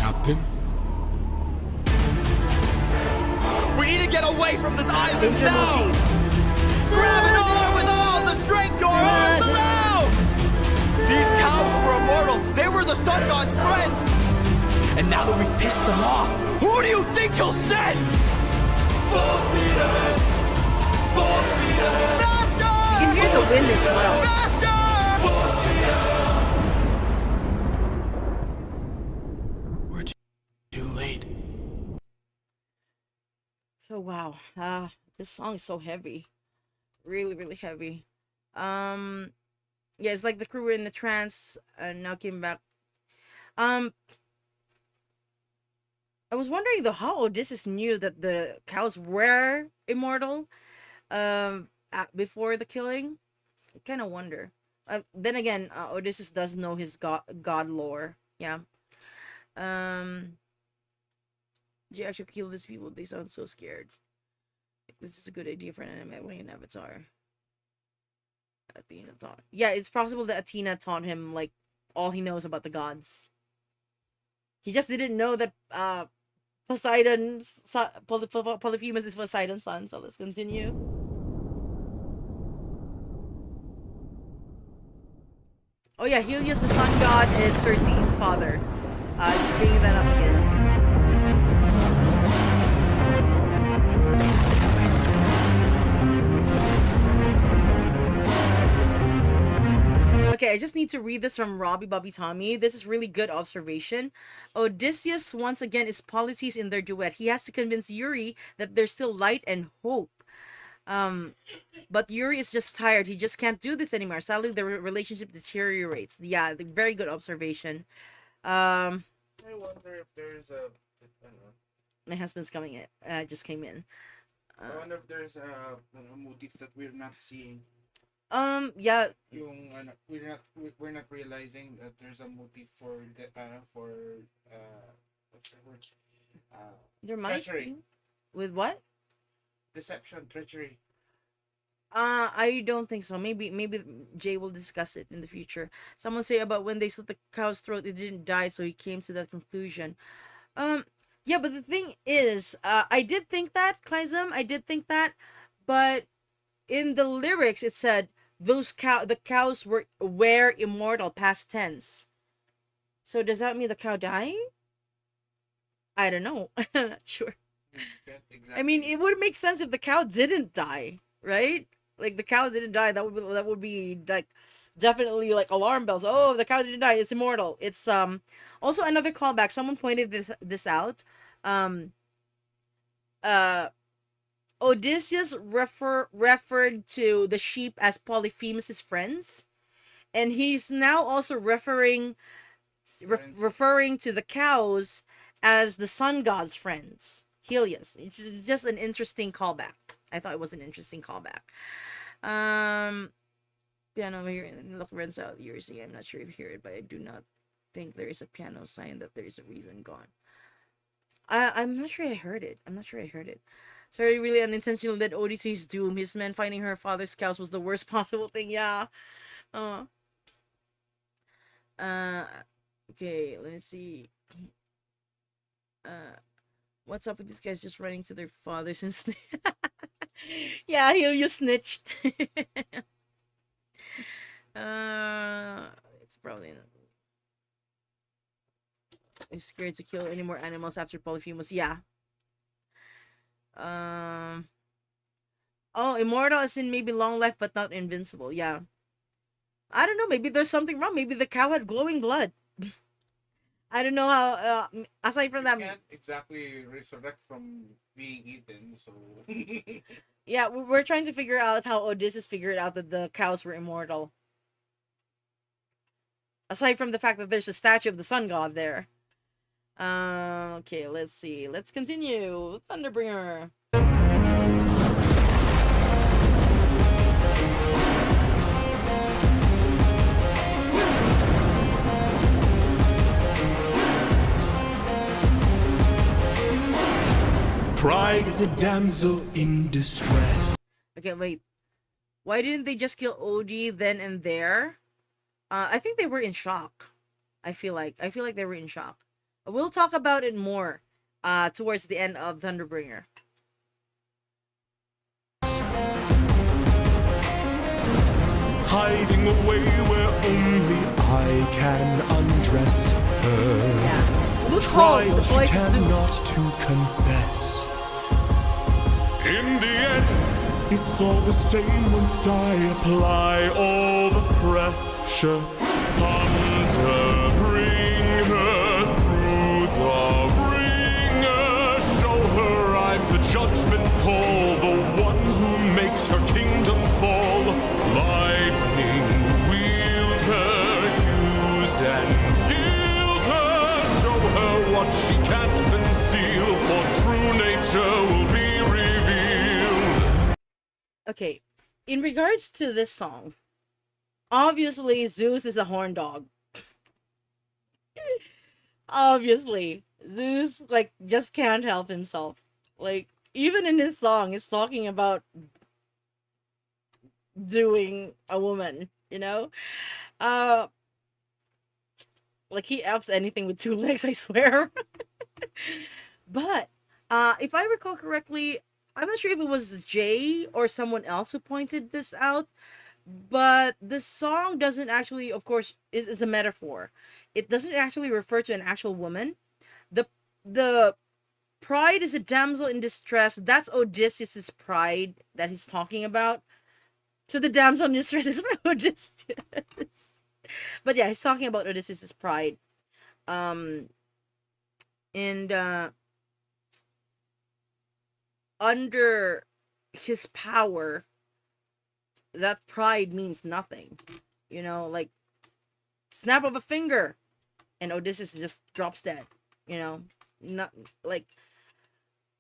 Captain? We need to get away from this island Danger now! motif. Grab an oar with all the strength your arms allow! These cows were immortal. They were the sun god's friends. And now that we've pissed them off, who do you think he'll send? Full speed ahead. Full speed ahead. Faster! You can hear the wind as well. Faster! Full speed ahead. We're too late. Oh wow. This song is so heavy. Really, really heavy. Yeah, it's like the crew were in the trance and now came back. I was wondering though how Odysseus knew that the cows were immortal before the killing. I kind of wonder. Then again, Odysseus does know his god lore. Yeah. Do you actually kill these people? They sound so scared. This is a good idea for an avatar. Athena taught. Yeah, it's possible that Athena taught him like all he knows about the gods. He just didn't know that Polyphemus is Poseidon's son. So let's continue. Oh yeah, Helios, the sun god, is Circe's father. Just bringing that up again. Okay, I just need to read this from Robbie Bobby Tommy. This is really good observation. Odysseus, once again, is Polites in their duet. He has to convince Yuri that there's still light and hope. But Yuri is just tired. He just can't do this anymore. Sadly, the relationship deteriorates. Yeah, very good observation. I wonder if there's a... I don't know. My husband's coming in. Just came in. I wonder if there's a motif that we're not seeing. Yeah. We're not realizing that there's a motif for what's the word? There might Treachery. be. With what? Deception, treachery. I don't think so. Maybe Jay will discuss it in the future. Someone say about when they slit the cow's throat, it didn't die, so he came to that conclusion. Yeah, but the thing is, I did think that, Kaizam, I did think that, but in the lyrics it said the cows were immortal, past tense. So does that mean the cow died? I don't know. I'm not sure. Exactly. I mean, it would make sense if the cow didn't die, right? Like the cow didn't die. That would be like definitely like alarm bells. Oh, the cow didn't die. It's immortal. It's also another callback. Someone pointed this out. Odysseus referred to the sheep as Polyphemus' friends, and he's now also referring to the cows as the sun god's friends, Helios. It's just an interesting callback. I thought it was an interesting callback. Piano over here in Lorenzo, Jersey. I'm not sure if you hear it, but I do not think there is a piano sign that there is a reason gone. I'm not sure I heard it. Sorry, really unintentional that Odyssey's doom. His men finding her father's cows was the worst possible thing. Yeah. Okay, let me see. What's up with these guys just running to their fathers and yeah, you snitched. It's probably not. I'm scared to kill any more animals after Polyphemus. Yeah. Oh, immortal as in maybe long life but not invincible. Yeah. I don't know. Maybe there's something wrong. Maybe the cow had glowing blood. I don't know how. Aside from that, can't exactly resurrect from being eaten. So yeah, we're trying to figure out how Odysseus figured out that the cows were immortal. Aside from the fact that there's a statue of the sun god there. Okay, let's see. Let's continue. Thunderbringer. Pride is a damsel in distress. Okay, wait. Why didn't they just kill OG then and there? I think they were in shock. I feel like they were in shock. We'll talk about it more towards the end of Thunderbringer. Hiding away where only I can undress her. Yeah. Look Try the but she voice of Zeus. cannot to confess. In the end, it's all the same once I apply all the pressure. Thunder, bring her through the ringer. Show her I'm the judgment call, the one who makes her kingdom fall. Lightning, wield her, use and gild her. Show her what she can't conceal, for true nature will be revealed. Okay, in regards to this song, obviously Zeus is a horn dog. Obviously, Zeus just can't help himself. Even in his song, it's talking about doing a woman, you know? He F's anything with two legs, I swear. But, if I recall correctly, I'm not sure if it was Jay or someone else who pointed this out, but the song doesn't actually, of course, is a metaphor. It doesn't actually refer to an actual woman. The pride is a damsel in distress. That's Odysseus's pride that he's talking about. So the damsel in distress is for Odysseus. But yeah, he's talking about Odysseus's pride. Under his power, that pride means nothing. Snap of a finger, and Odysseus just drops dead. Not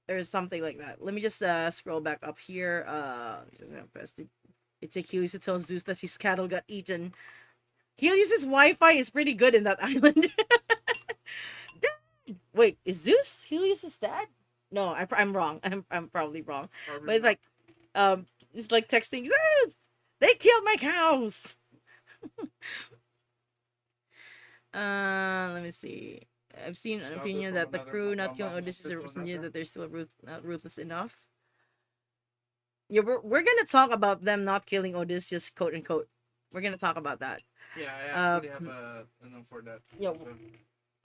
there's something like that. Let me just scroll back up here. It's Helios to tell Zeus that his cattle got eaten. Helios's Wi-Fi is pretty good in that island. Wait, is Zeus Helios's dad? No, I'm wrong. I'm probably wrong. But it's like texting Zeus. They killed my cows. Let me see. I've seen an opinion that the crew not killing Odysseus is a representation that they're still not ruthless enough. Yeah, we're gonna talk about them not killing Odysseus, quote unquote. We're gonna talk about that. Yeah, I actually have a for that. Yeah,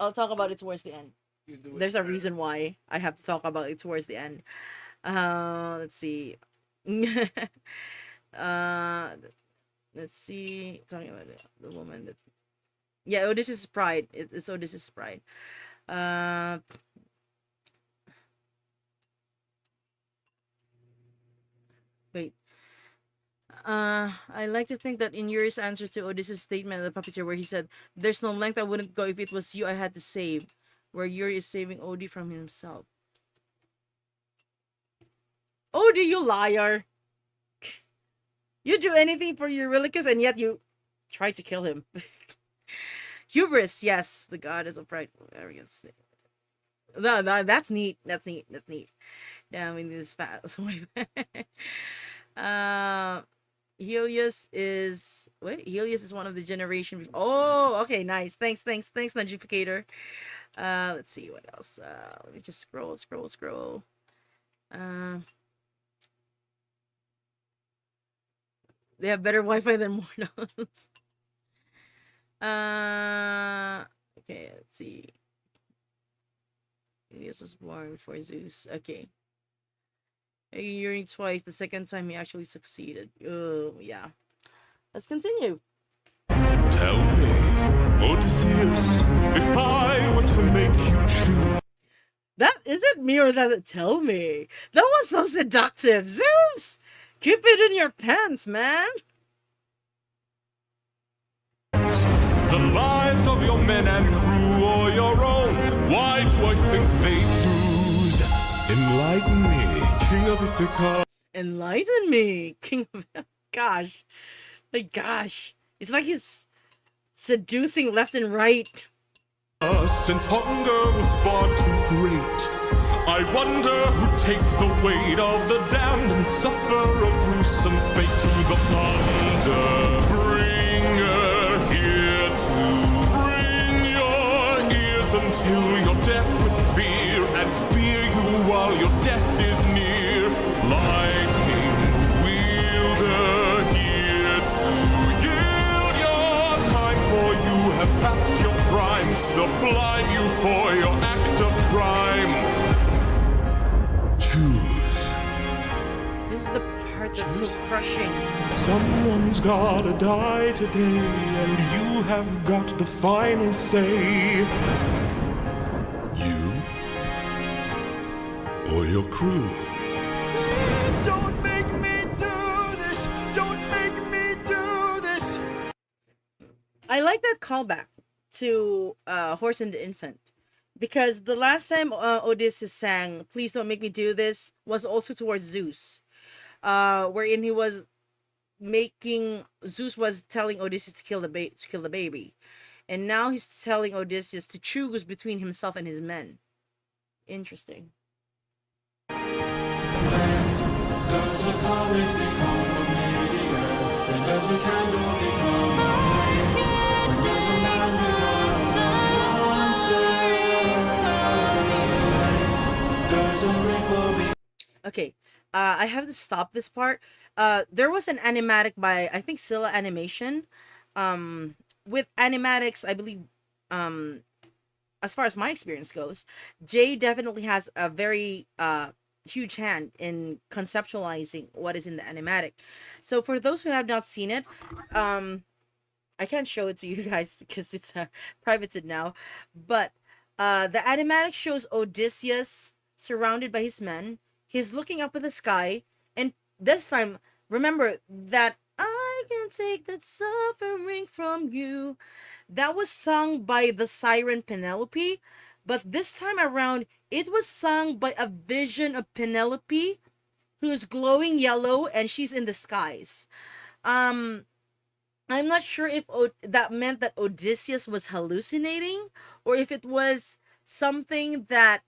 I'll talk about it towards the end. There's a reason why I have to talk about it towards the end. Let's see. Let's see. Talking about the woman that. Yeah, Odysseus' pride. It's Odysseus' pride. Wait. I like to think that in Yuri's answer to Odysseus' statement of the puppeteer, where he said, "There's no length I wouldn't go if it was you I had to save," where Yuri is saving Odie from himself. Odie, you liar! You do anything for Eurylochus, and yet you try to kill him. Hubris, yes, the goddess of prideful arrogance. No, that's neat. That's neat. That's neat. Yeah, I mean, this fast. Helios is Helios is one of the generation. Oh, okay, nice. Thanks, Nudgificator. Let's see what else. Let me just scroll. They have better Wi-Fi than mortals. Okay, let's see. Helios was born before Zeus. Okay. Hearing twice, the second time he actually succeeded. Oh, yeah. Let's continue. Tell me, Odysseus, if I were to make you choose. That is it me or does it tell me? That was so seductive. Zeus! Keep it in your pants, man. The lives of your men and crew or your own, why do I think they lose? Enlighten me, King of Ithaca. Enlighten me, King of... Gosh. Like, gosh. It's like he's seducing left and right. Since hunger was far too great, I wonder who'd take the weight of the damned and suffer a gruesome fate. To the Thunderbringer, here to bring your ears until you're deaf with fear, and spear you while your death is near. Lightning wielder, here to yield your time, for you have passed your prime. Sublime you for your act of crime. Choose. This is the part that's so crushing. Someone's gotta die today, and you have got the final say. You or your crew. Please don't make me do this. Don't make me do this. I like that callback to Horse and the Infant, because the last time Odysseus sang "Please Don't Make Me Do This" was also towards Zeus, wherein he was Zeus was telling Odysseus to kill the baby, and now he's telling Odysseus to choose between himself and his men. Interesting. Does a comet become a meteor? When does a candle become a blaze? When does a man become a monster? Does a ripple be... Okay, I have to stop this part. There was an animatic by, I think, Scylla Animation. With animatics, I believe, as far as my experience goes, Jay definitely has a very huge hand in conceptualizing what is in the animatic. So for those who have not seen it, I can't show it to you guys because it's privated now, but the animatic shows Odysseus surrounded by his men. He's looking up at the sky, and this time, remember that I can take that suffering from you. That was sung by the Siren Penelope, but this time around, it was sung by a vision of Penelope, who's glowing yellow, and she's in the skies. I'm not sure if that meant that Odysseus was hallucinating, or if it was something that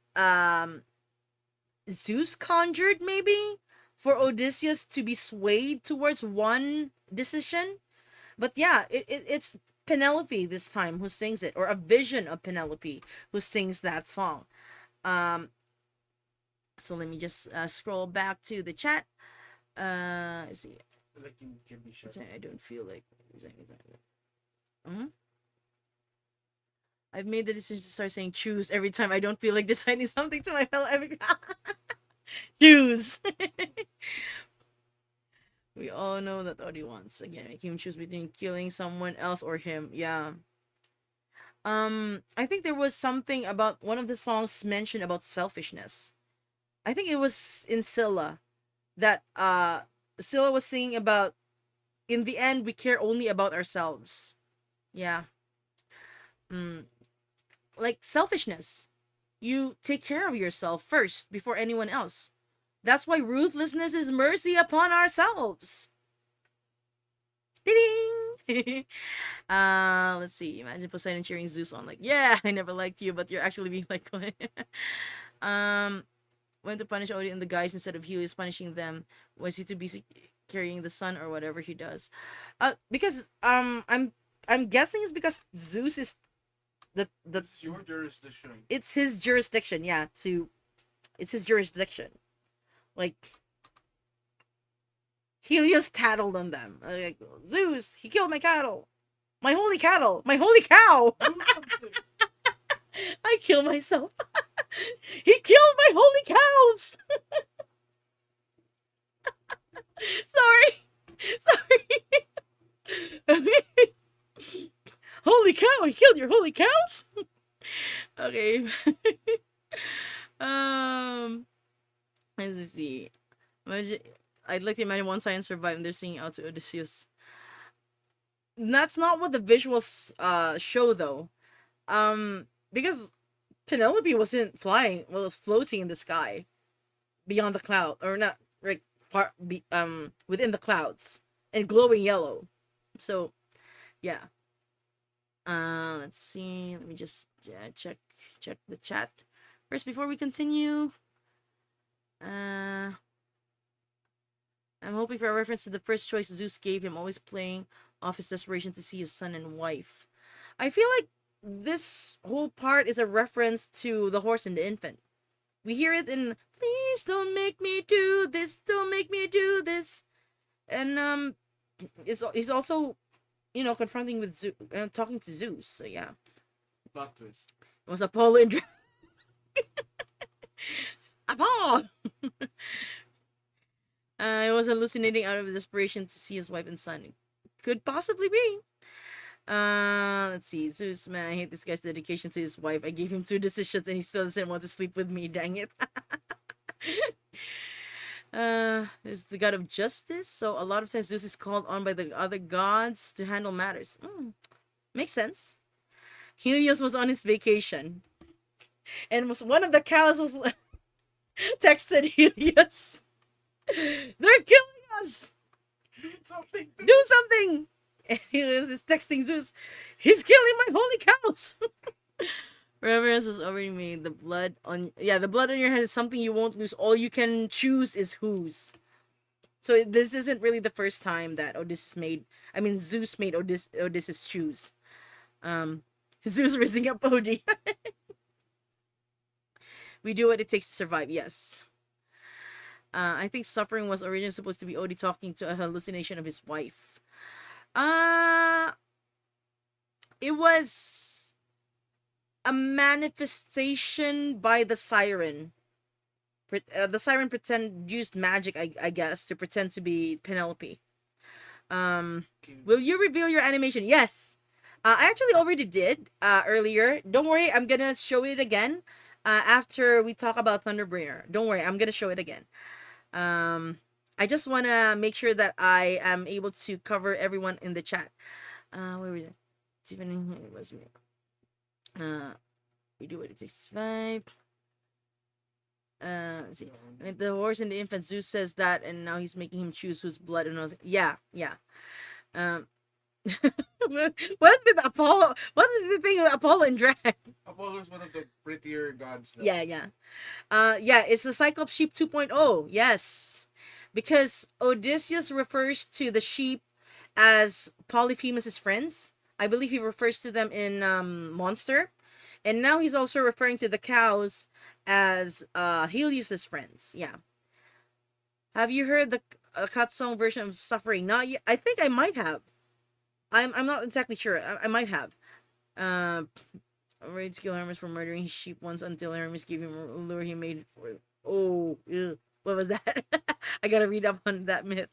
Zeus conjured, maybe, for Odysseus to be swayed towards one decision. But yeah, it's Penelope this time who sings it, or a vision of Penelope who sings that song. So let me just scroll back to the chat. Let's see. I don't feel like... I've made the decision to start saying choose every time I don't feel like deciding something to my fellow epic. Choose. We all know that what he wants. Again, make him choose between killing someone else or him. Yeah. I think there was something about one of the songs mentioned about selfishness. I think it was in Scylla that Scylla was singing about in the end, we care only about ourselves. Yeah. Like selfishness. You take care of yourself first before anyone else. That's why ruthlessness is mercy upon ourselves. Ding! Let's see. Imagine Poseidon cheering Zeus on, like, yeah, I never liked you, but you're actually being like, when to punish Odin and the guys instead of Helios punishing them. Was he too busy carrying the sun or whatever he does? Because I'm guessing it's because Zeus is the It's your jurisdiction. it's his jurisdiction. Yeah, it's his jurisdiction. Like Helios tattled on them. Like, Zeus, he killed my cattle. My holy cattle. My holy cow. Do something. I kill myself. He killed my holy cows. Sorry. Holy cow, I killed your holy cows. Okay. Let's see. I'd like to imagine one Siren survived and they're singing out to Odysseus. That's not what the visuals show though. Because Penelope wasn't flying, well, was floating in the sky beyond the cloud, or not, like within the clouds and glowing yellow. So yeah. Let's see. Let me just check the chat first before we continue. I'm hoping for a reference to the first choice Zeus gave him, always playing off his desperation to see his son and wife. I feel like this whole part is a reference to the horse and the infant. We hear it in "Please don't make me do this, don't make me do this," and he's also, you know, confronting with Zeus, talking to Zeus. So yeah, Plot twist. it was Apollo and Apollo. He was hallucinating out of desperation to see his wife and son. Could possibly be. Let's see. Zeus, man, I hate this guy's dedication to his wife. I gave him 2 decisions and he still doesn't want to sleep with me. Dang it. Is the god of justice, so a lot of times Zeus is called on by the other gods to handle matters. Makes sense. Helios was on his vacation, and was one of the cows was texted Helios, "They're killing us. Do something. Do something." And Helios is texting Zeus, "He's killing my holy cows." Reverence was already made. The blood on your hand is something you won't lose. All you can choose is whose. So this isn't really the first time that Zeus made Odysseus choose. Zeus raising up Odie. We do what it takes to survive. Yes. I think suffering was originally supposed to be Odie talking to a hallucination of his wife. It was a manifestation by the Siren. The Siren used magic, I guess, to pretend to be Penelope. Will you reveal your animation? Yes. I actually already did earlier. Don't worry, I'm gonna show it again after we talk about Thunderbringer. Don't worry, I'm gonna show it again. I just wanna make sure that I am able to cover everyone in the chat. Where was it? Stephen, it was me. We do what it takes to survive. Let's see. I mean, the horse and the infant, Zeus says that, and now he's making him choose whose blood and all. Yeah. What's with Apollo? What is the thing with Apollo and drag? Apollo is one of the prettier gods. Though. Yeah. It's the Cyclops sheep 2.0. Yes, because Odysseus refers to the sheep as Polyphemus' friends. I believe he refers to them in Monster, and now he's also referring to the cows as Helios' friends. Yeah. Have you heard the cut song version of Suffering? Not yet. I think I might have. I'm not exactly sure. I might have. Ready to kill Hermes for murdering his sheep once until Hermes gave him a lure he made for. Oh, ew. What was that? I gotta read up on that myth.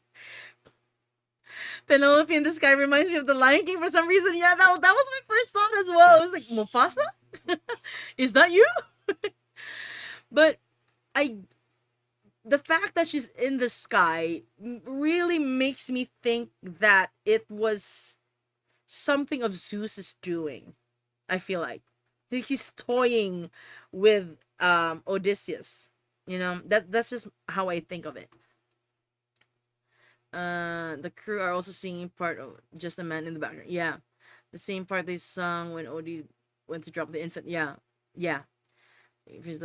Penelope in the sky reminds me of the Lion King for some reason. Yeah, that was my first thought as well. I was like, Mufasa? Is that you? But the fact that she's in the sky really makes me think that it was something of Zeus is doing. I feel like he's toying with Odysseus. You know, that's just how I think of it. The crew are also singing part of Just a Man in the Background. Yeah, the same part they sung when Odie went to drop the infant. Yeah, yeah. If it's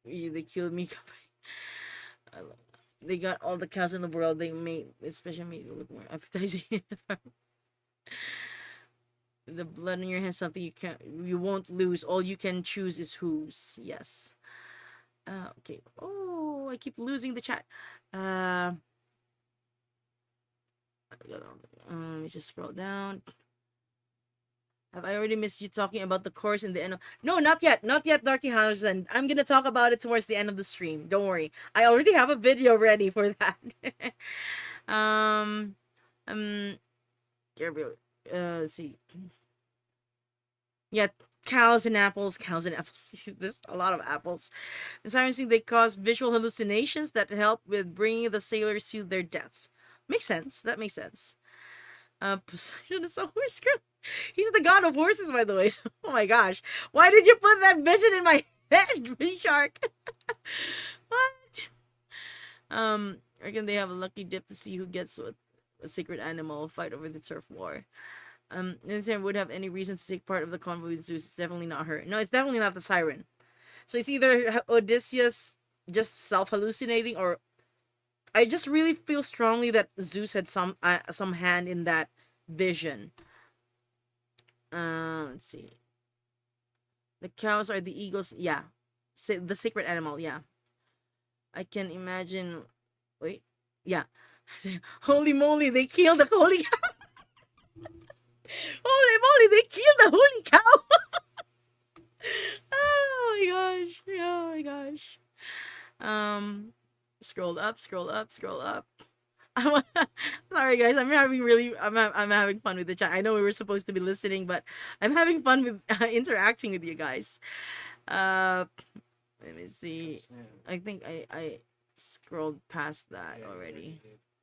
they killed me. They got all the cows in the world. They made, especially made it look more appetizing. The blood in your hands, something you won't lose. All you can choose is whose. Yes. Okay. Oh, I keep losing the chat. Let me just scroll down. Have I already missed you talking about the course in the end of... No, not yet. Not yet, Darky Housen. I'm gonna talk about it towards the end of the stream. Don't worry. I already have a video ready for that. Let's see. Yeah, cows and apples. There's a lot of apples. In Siren Sing, they cause visual hallucinations that help with bringing the sailors to their deaths. Makes sense. That makes sense. Poseidon is a horse girl. He's the god of horses, by the way. So, oh my gosh. Why did you put that vision in my head, Shark? What? I reckon they have a lucky dip to see who gets a sacred animal fight over the turf war. Nintendo would have any reason to take part of the convoy with Zeus. It's definitely not her. No, it's definitely not the Siren. So it's either Odysseus just self-hallucinating, or I just really feel strongly that Zeus had some hand in that vision. Let's see. The cows are the eagles. Yeah. The sacred animal. Yeah. I can imagine. Wait. Yeah. Holy moly, they killed the holy cow. Holy moly, they killed the holy cow. Oh my gosh. Oh my gosh. Scroll up. Sorry guys, I'm having fun with the chat. I know we were supposed to be listening, but I'm having fun with interacting with you guys. Let me see. I think I scrolled past that already.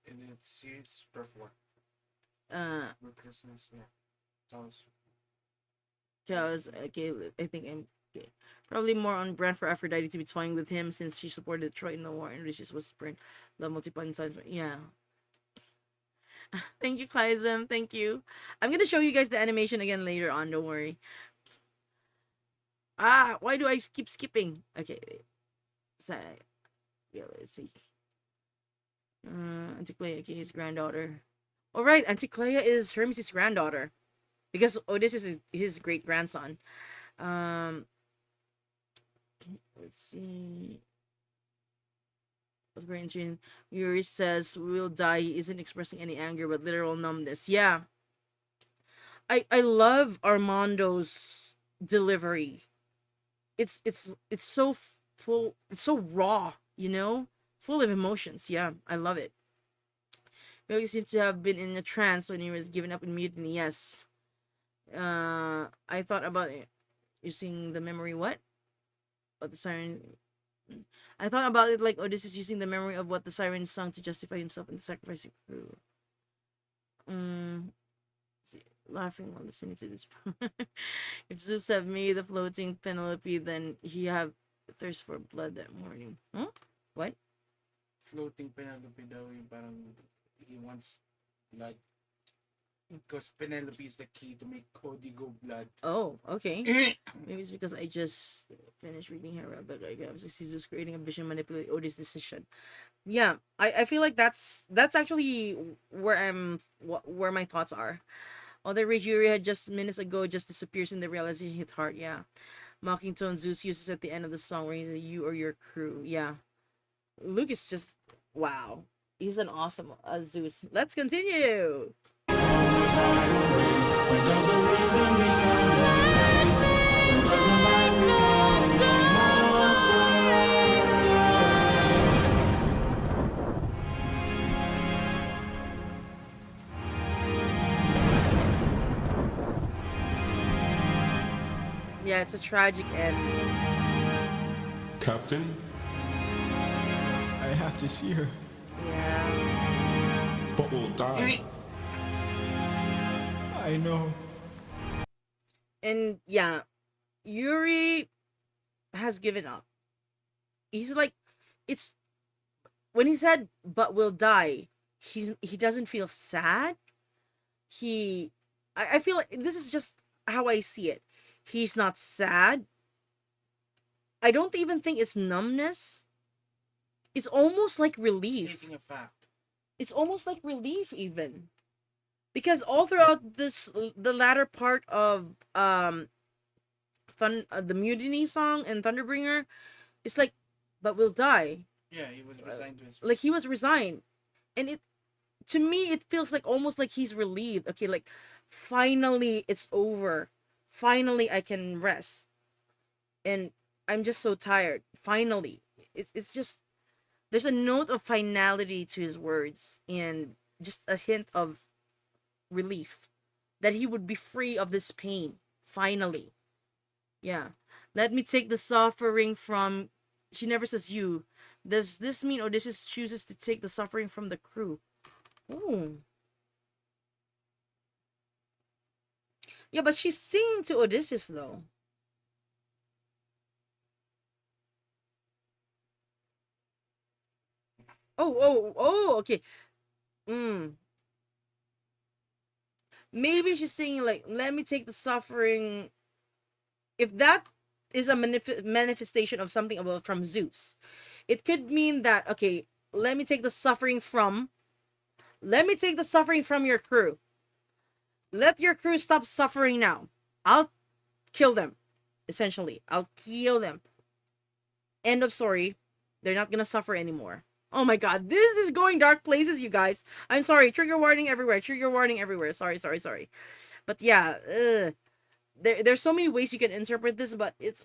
And it's series per 4. Christmas, yeah. Cows. Okay, I think I'm okay. Probably more on brand for Aphrodite to be toying with him since she supported Troy in the war and Odysseus was sprint. Love multiple times. Yeah. Thank you, Klyzem. Thank you. I'm gonna show you guys the animation again later on. Don't worry. Why do I keep skipping? Okay. So, yeah, let's see. Anticlea, okay, his granddaughter. All right, Anticlea is Hermes' granddaughter, because Odysseus is his great grandson. Let's see. That's very interesting. Yuri says, "We'll die." He isn't expressing any anger, but literal numbness. Yeah. I love Armando's delivery. It's so full. It's so raw. You know, full of emotions. Yeah, I love it. He seems to have been in a trance when he was given up in Mutiny. Yes. I thought about it. Using the memory. What? But the Siren. I thought about it like Odysseus using the memory of what the Siren sung to justify himself and sacrifice crew. Laughing while listening to this. If Zeus have made the floating Penelope, then he have thirst for blood that morning. Huh? What? Floating Penelope daw yung parang he wants blood. Because Penelope is the key to make Cody go blood. Oh, okay. Maybe it's because I just finished reading Hera, but I guess Zeus creating a vision manipulate Odysseus' decision. Yeah, I feel like that's actually where my thoughts are. Although Yuri had just minutes ago just disappears in the realization hit hard. Yeah, mocking tone Zeus uses at the end of the song where he's like, "You or your crew." Yeah, Luke is just wow. He's an awesome Zeus. Let's continue. Yeah, it's a tragic end. Captain, have to see her. Yeah. But we'll die. I know. And yeah, Yuri has given up. He's like, it's when he said "but we'll die," he doesn't feel sad. I feel like this is just how I see it. He's not sad. I don't even think it's numbness. It's almost like relief. Stating a fact. It's almost like relief even. Because all throughout the latter part of the Mutiny song and Thunderbringer, it's like, but we'll die. Yeah, he was resigned to his. Like he was resigned, and to me it feels like almost like he's relieved. Okay, like finally it's over. Finally I can rest, and I'm just so tired. Finally, it's just there's a note of finality to his words and just a hint of relief that he would be free of this pain finally. Yeah, let me take the suffering from. She never says you. Does this mean Odysseus chooses to take the suffering from the crew? Ooh. Yeah, but she's singing to Odysseus though. Oh, okay. Maybe she's saying like, let me take the suffering. If that is a manifestation of something about from Zeus, it could mean that, okay, let me take the suffering from your crew. Let your crew stop suffering now. I'll kill them. Essentially, I'll kill them. End of story. They're not gonna suffer anymore. Oh my god, this is going dark places, you guys. I'm sorry. Trigger warning everywhere. Trigger warning everywhere. Sorry. But yeah, there's so many ways you can interpret this, but it's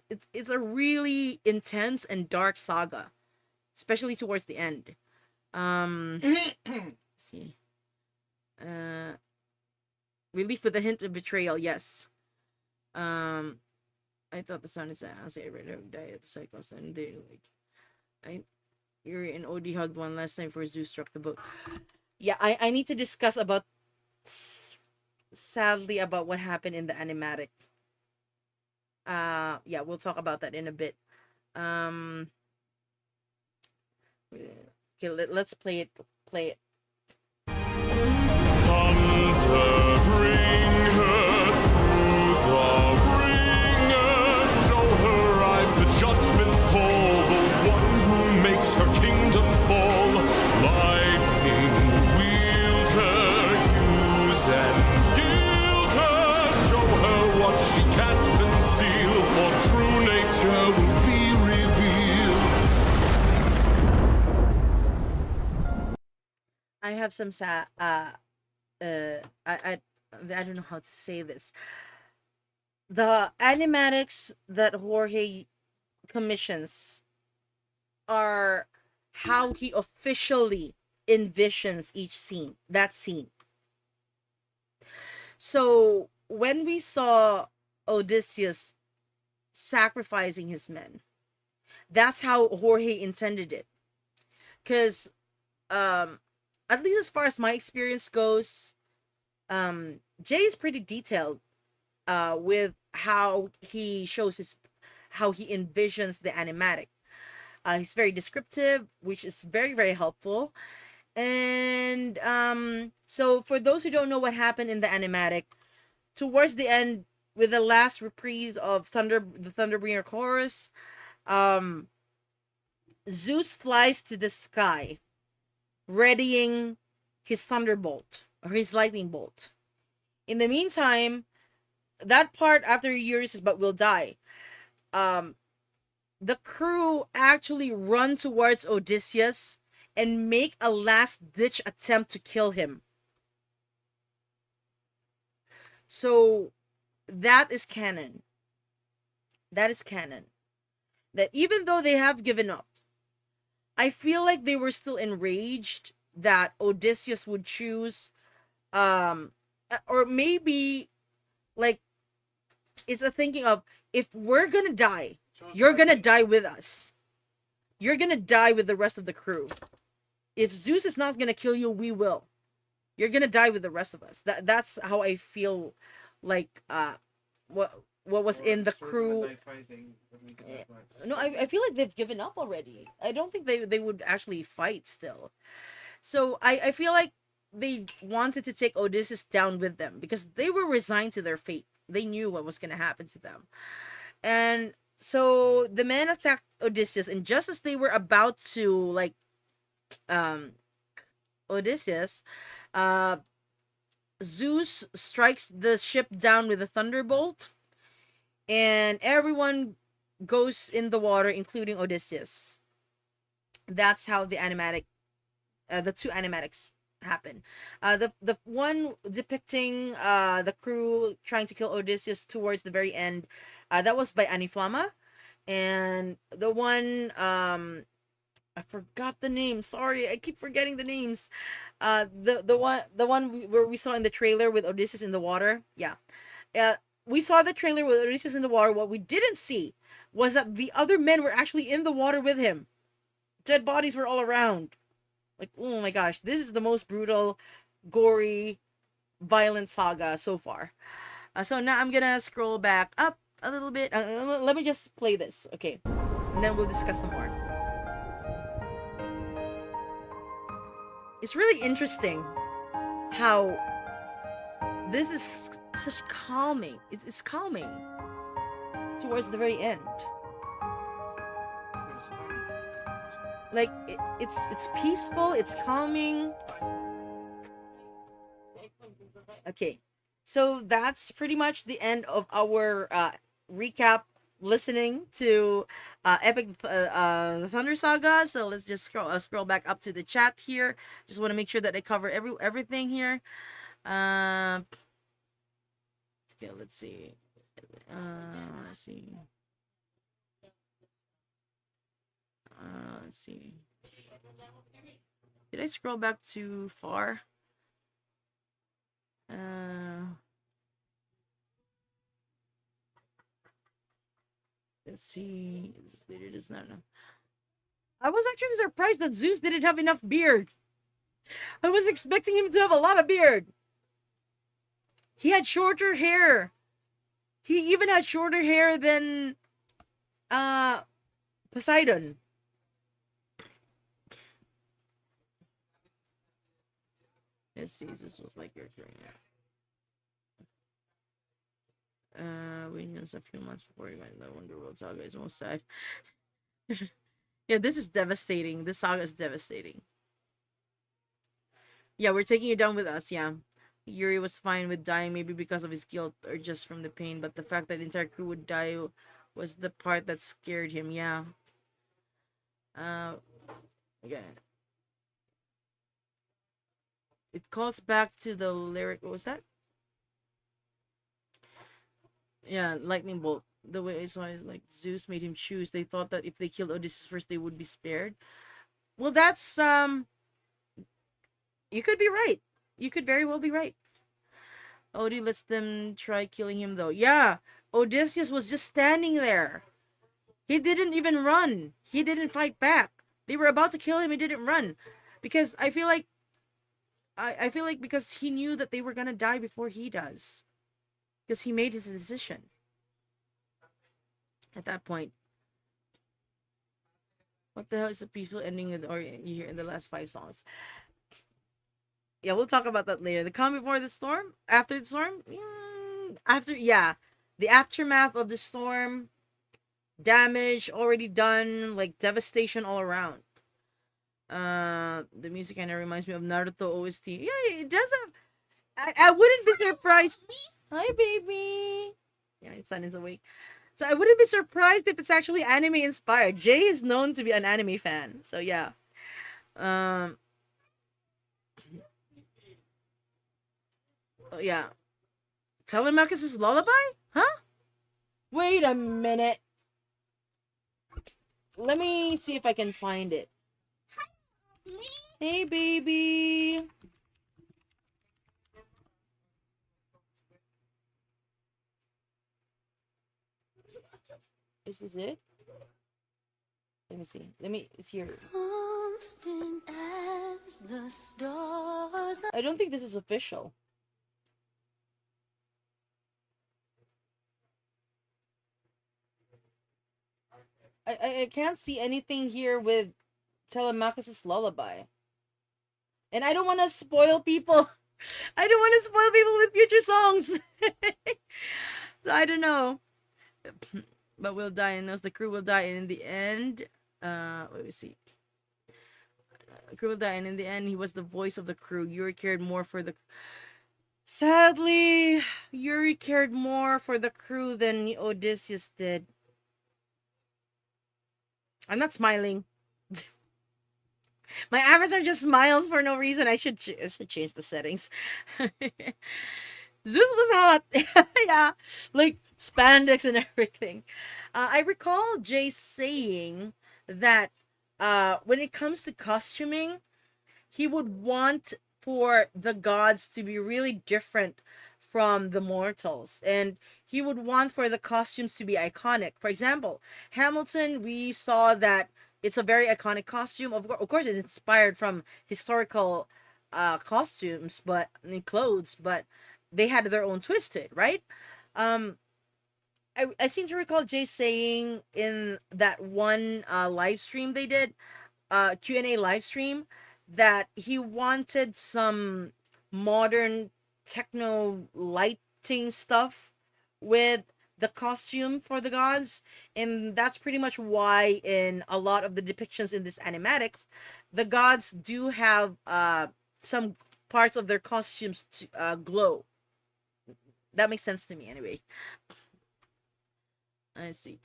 a really intense and dark saga, especially towards the end. Let's see. Relief with a hint of betrayal. Yes. I thought the sun is I say I read her die at the cyclops and they like Yuri and Odie hugged one last time before Zeus struck the boat. Yeah, I need to discuss about sadly about what happened in the animatic. Yeah, we'll talk about that in a bit. Okay, let's play it. I have some I don't know how to say this. The animatics that Jorge commissions are how he officially envisions each scene, that scene. So when we saw Odysseus sacrificing his men, that's how Jorge intended it. Because at least as far as my experience goes, Jay is pretty detailed with how he shows how he envisions the animatic. He's very descriptive, which is very, very helpful. And so for those who don't know what happened in the animatic, towards the end, with the last reprise of the Thunderbringer chorus, Zeus flies to the sky, readying his thunderbolt or his lightning bolt. In the meantime, that part after Yuri says, but we'll die, the crew actually run towards Odysseus and make a last-ditch attempt to kill him. So that is canon. That even though they have given up, I feel like they were still enraged that Odysseus would choose, or maybe, like, it's a thinking of, if we're gonna die, you're gonna die with us. you're gonna die with the rest of the crew. If Zeus is not gonna kill you, we will. You're gonna die with the rest of us. That's how I feel. Like what was in the crew. No, I feel like they've given up already. I don't think they would actually fight still. So I feel like they wanted to take Odysseus down with them because they were resigned to their fate. They knew what was going to happen to them. And so the men attacked Odysseus, and just as they were about to like Odysseus, Zeus strikes the ship down with a thunderbolt, and everyone goes in the water, including Odysseus. That's how the two animatics happen. The one depicting the crew trying to kill Odysseus towards the very end, that was by Aniflama, and the one I forgot the name. Sorry, I keep forgetting the names. The one where we saw in the trailer with Odysseus in the water. Yeah, we saw the trailer with Odysseus in the water. What we didn't see was that the other men were actually in the water with him. Dead bodies were all around. Like, oh my gosh, this is the most brutal, gory, violent saga so far. So now I'm gonna scroll back up a little bit. Let me just play this, okay? And then we'll discuss some more. It's really interesting how this is such calming. It's calming towards the very end. Like it's peaceful, it's calming. Okay, so that's pretty much the end of our recap listening to the Thunder Saga. So let's just scroll back up to the chat here. Just want to make sure that I cover everything here. Okay, let's see. Let's see. Let's see. Did I scroll back too far? Let's see. It is not enough. I was actually surprised that Zeus didn't have enough beard. I was expecting him to have a lot of beard. He had shorter hair. He even had shorter hair than Poseidon. Let's see, this was like your turn. Waiting just a few months before you went the Wonder World Saga is most sad. Yeah, this is devastating. This saga is devastating. Yeah, we're taking you down with us, yeah. Yuri was fine with dying, maybe because of his guilt or just from the pain, but the fact that the entire crew would die was the part that scared him, yeah. Okay. It calls back to the lyric. What was that? Yeah, lightning bolt. The way I saw it is like Zeus made him choose. They thought that if they killed Odysseus first, they would be spared. Well, that's you could be right. You could very well be right. Odie lets them try killing him though. Yeah, Odysseus was just standing there. He didn't even run. He didn't fight back. They were about to kill him. He didn't run, because I feel like because he knew that they were gonna die before he does, because he made his decision at that point. What the hell is the peaceful ending with, or you hear in the last 5 songs? Yeah, we'll talk about that later. The calm before the storm, after the storm, the aftermath of the storm, damage already done, like devastation all around. The music kind of reminds me of Naruto OST. Yeah, it does have. I wouldn't be surprised. Hi, baby. Yeah, my son is awake. So I wouldn't be surprised if it's actually anime inspired. Jay is known to be an anime fan, so yeah. Oh, yeah. Telemachus' lullaby? Huh? Wait a minute. Let me see if I can find it. Hey, baby. Is this it? Let me see. Let me see here. Constant as the stars. I don't think this is official. I can't see anything here with Telemachus' lullaby. And I don't want to spoil people. I don't want to spoil people with future songs. So I don't know. But we'll die and knows the crew will die, and in the end, let me see. The crew will die, and in the end, he was the voice of the crew. Yuri cared more for the. Sadly, Yuri cared more for the crew than Odysseus did. I'm not smiling. My avatar just smiles for no reason. I should change the settings. Zeus was hot. Yeah, like spandex and everything. I recall Jay saying that when it comes to costuming, he would want for the gods to be really different from the mortals, and he would want for the costumes to be iconic. For example, Hamilton, we saw that it's a very iconic costume. Of course, it's inspired from historical costumes, but clothes, but they had their own twist to it, right? I seem to recall Jay saying in that one live stream they did, Q&A live stream, that he wanted some modern techno lighting stuff with the costume for the gods, and that's pretty much why in a lot of the depictions in this animatics, the gods do have some parts of their costumes to glow. That makes sense to me anyway. Let's see.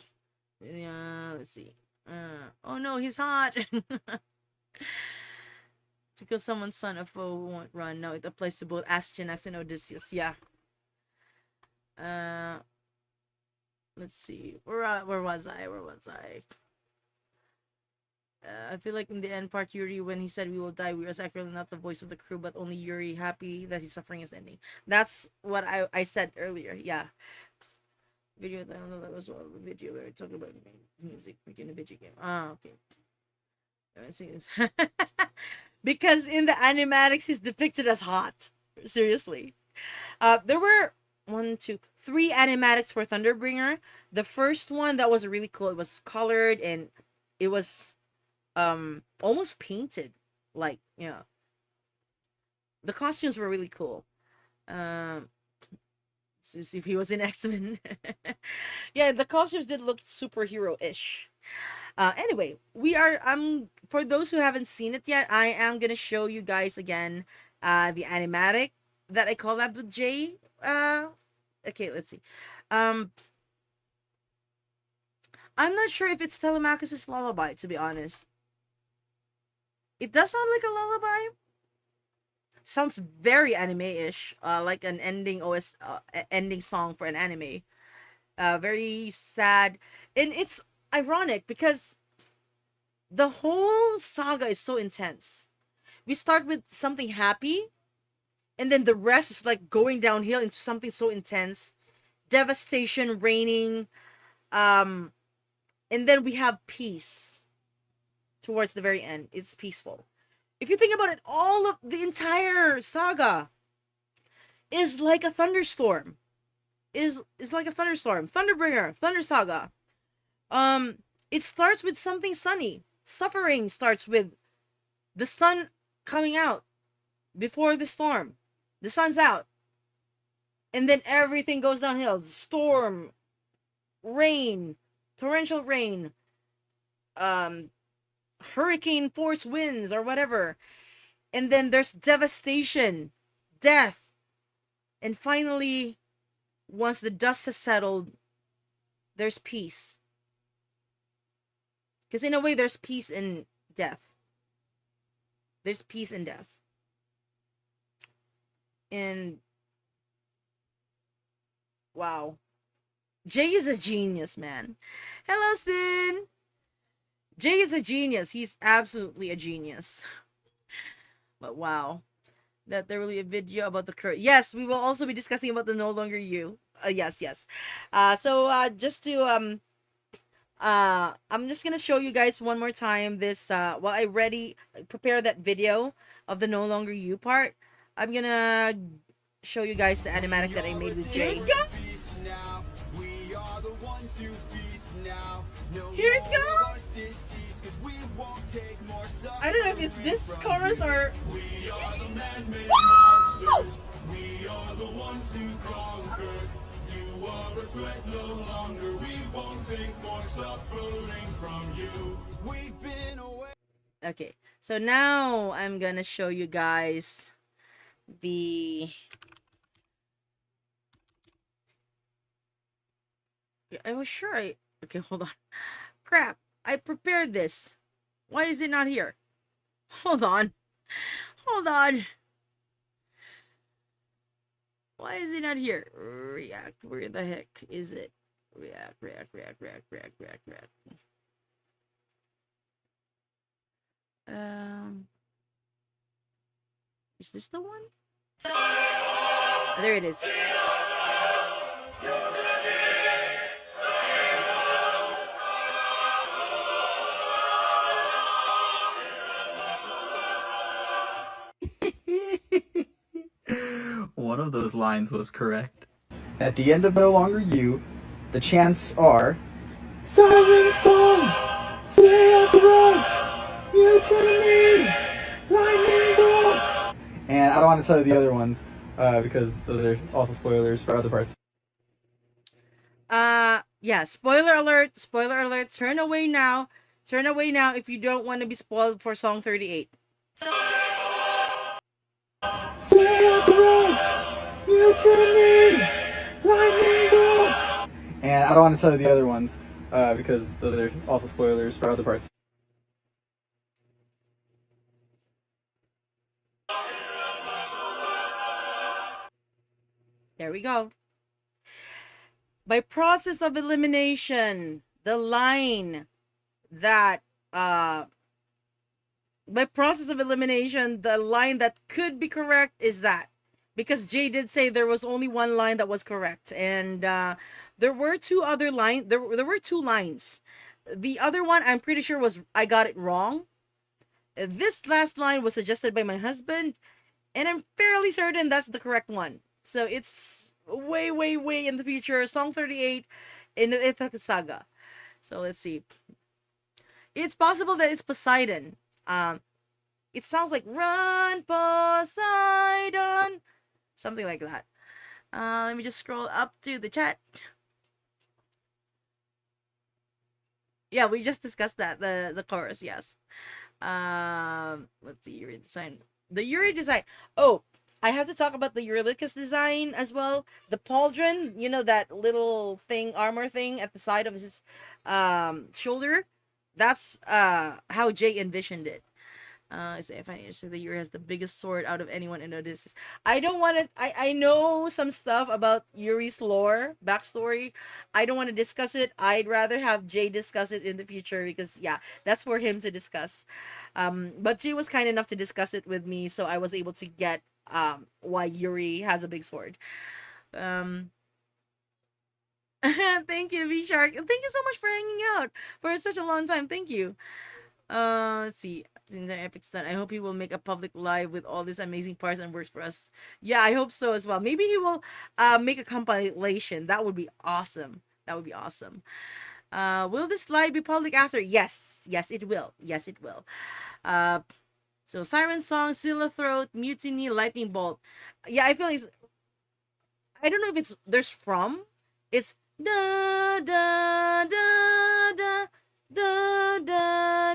Let's see. Oh no, he's hot. To kill someone's son, a foe won't run. No, it applies to both Astyanax and Odysseus. Yeah. Let's see. Where was I? I feel like in the end part, Yuri, when he said we will die, we was actually not the voice of the crew, but only Yuri, happy that his suffering is ending. That's what I said earlier. Yeah. Video, I don't know, that was what the video where we talking about music, making a video game. Ah, okay. Let's see this. Because in the animatics, he's depicted as hot. Seriously. There were 3 animatics for Thunderbringer. The first one that was really cool. It was colored and it was almost painted. Like, you know. The costumes were really cool. So see if he was in X-Men. Yeah, the costumes did look superhero-ish. Anyway, for those who haven't seen it yet, I am gonna show you guys again the animatic that I collabed with Jay. Okay, let's see. I'm not sure if it's Telemachus' lullaby, to be honest. It does sound like a lullaby. Sounds very anime-ish, like an ending ending song for an anime. Very sad, and it's ironic because the whole saga is so intense. We start with something happy, and then the rest is like going downhill into something so intense, devastation reigning, and then we have peace towards the very end. It's peaceful. If you think about it, all of the entire saga is like a thunderstorm. Is like a thunderstorm. Thunderbringer, Thunder Saga. It starts with something sunny. Suffering starts with the sun coming out before the storm. The sun's out. And then everything goes downhill. Storm, rain, torrential rain, hurricane force winds or whatever. And then there's devastation, death. And finally, once the dust has settled, there's peace. Because in a way, there's peace in death. There's peace in death. And wow. Jay is a genius, man. Hello, Sin. Jay is a genius. He's absolutely a genius. But wow. That there will be a video about the current. Yes, we will also be discussing about the No Longer You. Yes. So just to I'm just gonna show you guys one more time this while I prepare that video of the no longer you part. I'm gonna show you guys the animatic that I made with Jay. Here it goes! I don't know if it's this chorus or... We are the man-made Woo! monsters. We are the ones who conquer. You are a threat no longer. We won't take more suffering from you. We've been away. Okay, so now I'm gonna show you guys the... I was sure I... Okay, hold on. Crap, I prepared this. Why is it not here? Hold on. Hold on. Why is it not here? React. Where the heck is it? React. Is this the one? Oh, there it is. One of those lines was correct. At the end of No Longer You, the chants are Siren Song, Scylla throat, Mutiny, Lightning Bolt. And I don't want to tell you the other ones because those are also spoilers for other parts. Yeah, spoiler alert, turn away now if you don't want to be spoiled for song 38. Scylla throat, Mutiny, Lightning Bolt. And I don't want to tell you the other ones because those are also spoilers for other parts. There we go. By process of elimination, the line that could be correct is that, because Jay did say there was only one line that was correct, and there were two other lines. There were two lines. The other one I'm pretty sure was I got it wrong. This last line was suggested by my husband, and I'm fairly certain that's the correct one. So it's way in the future. Song 38 in the Thunder Saga. So let's see. It's possible that it's Poseidon. It sounds like Run Poseidon, something like that. Let me just scroll up to the chat. Yeah, we just discussed that, the chorus. Yes. Let's see, Yuri design. The Yuri design. Oh, I have to talk about the Eurylochus design as well. The pauldron, you know, that little thing, armor thing at the side of his shoulder. That's how Jay envisioned it. So if I say the Yuri has the biggest sword out of anyone in Odysseus. I don't want to. I know some stuff about Yuri's lore, backstory. I don't want to discuss it. I'd rather have Jay discuss it in the future because yeah, that's for him to discuss. But Jay was kind enough to discuss it with me, so I was able to get why Yuri has a big sword. Thank you, V Shark. Thank you so much for hanging out for such a long time. Thank you. Let's see. Epic's done. I hope he will make a public live with all these amazing parts and works for us. Yeah, I hope so as well. Maybe he will make a compilation. That would be awesome. That would be awesome. Will this live be public after? Yes, it will. Yes, it will. So Siren Song, Scylla throat, Mutiny, Lightning Bolt. Yeah, I feel like I don't know if there's from. It's da da da da da da da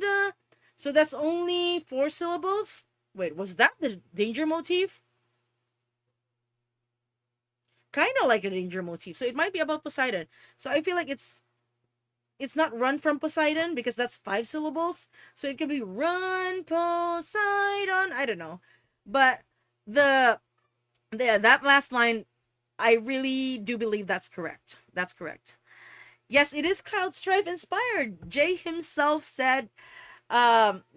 da. So that's only 4 syllables. Wait, was that the danger motif? Kind of like a danger motif. So it might be about Poseidon. So I feel like it's not run from Poseidon because that's 5 syllables. So it could be run Poseidon. I don't know. But that last line, I really do believe that's correct. That's correct. Yes, it is Cloud Strife inspired. Jay himself said,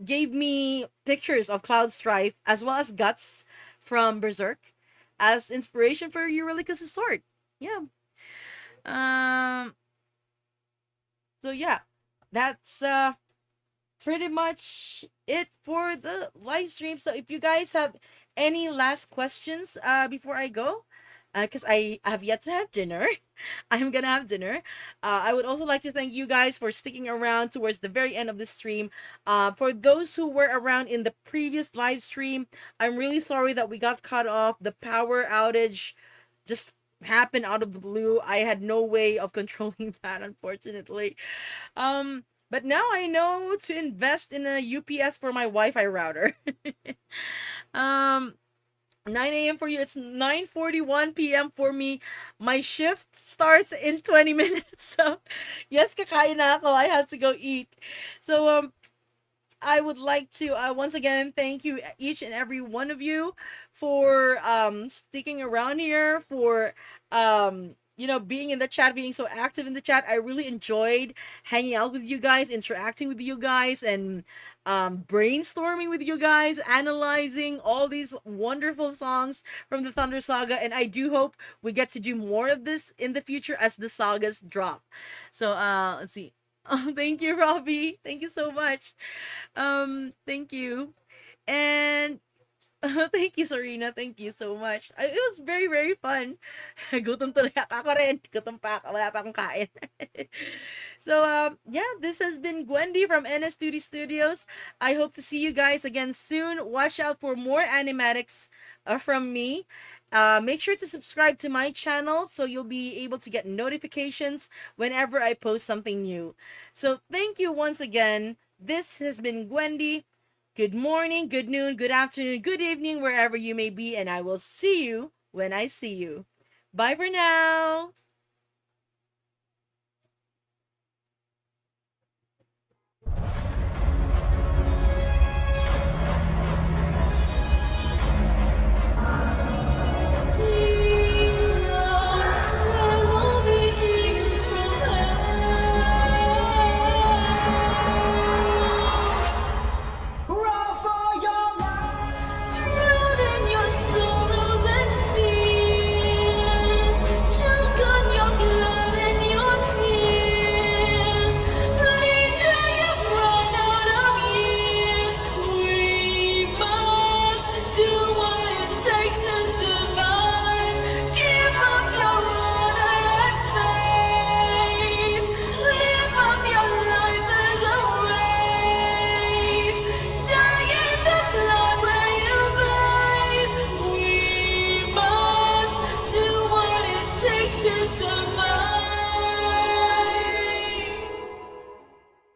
gave me pictures of Cloud Strife as well as Guts from Berserk as inspiration for Eurylochus' sword. Yeah. So yeah, that's pretty much it for the live stream. So if you guys have any last questions before I go, because I have yet to have dinner. I'm gonna have dinner. I would also like to thank you guys for sticking around towards the very end of the stream. For those who were around in the previous live stream, I'm really sorry that we got cut off. The power outage just happened out of the blue. I had no way of controlling that, unfortunately. But now I know to invest in a UPS for my Wi-Fi router. um 9 a.m. for you. It's 9:41 p.m. for me. My shift starts in 20 minutes. So, yes, kakain na ako. I have to go eat. So, I would like to once again thank you each and every one of you for sticking around here, for being in the chat, being so active in the chat. I really enjoyed hanging out with you guys, interacting with you guys, and brainstorming with you guys, analyzing all these wonderful songs from the Thunder Saga. And I do hope we get to do more of this in the future as the sagas drop. So let's see. Oh, thank you, Robbie. Thank you so much. Thank you. And thank you, Serena. Thank you so much. It was very, very fun. Gutom tuloy ako rin. Gutom pa ako. Wala pa akong kain. So, yeah, this has been Gwendy from NS2D Studios. I hope to see you guys again soon. Watch out for more animatics from me. Make sure to subscribe to my channel so you'll be able to get notifications whenever I post something new. So thank you once again. This has been Gwendy. Good morning, good noon, good afternoon, good evening, wherever you may be, and I will see you when I see you. Bye for now.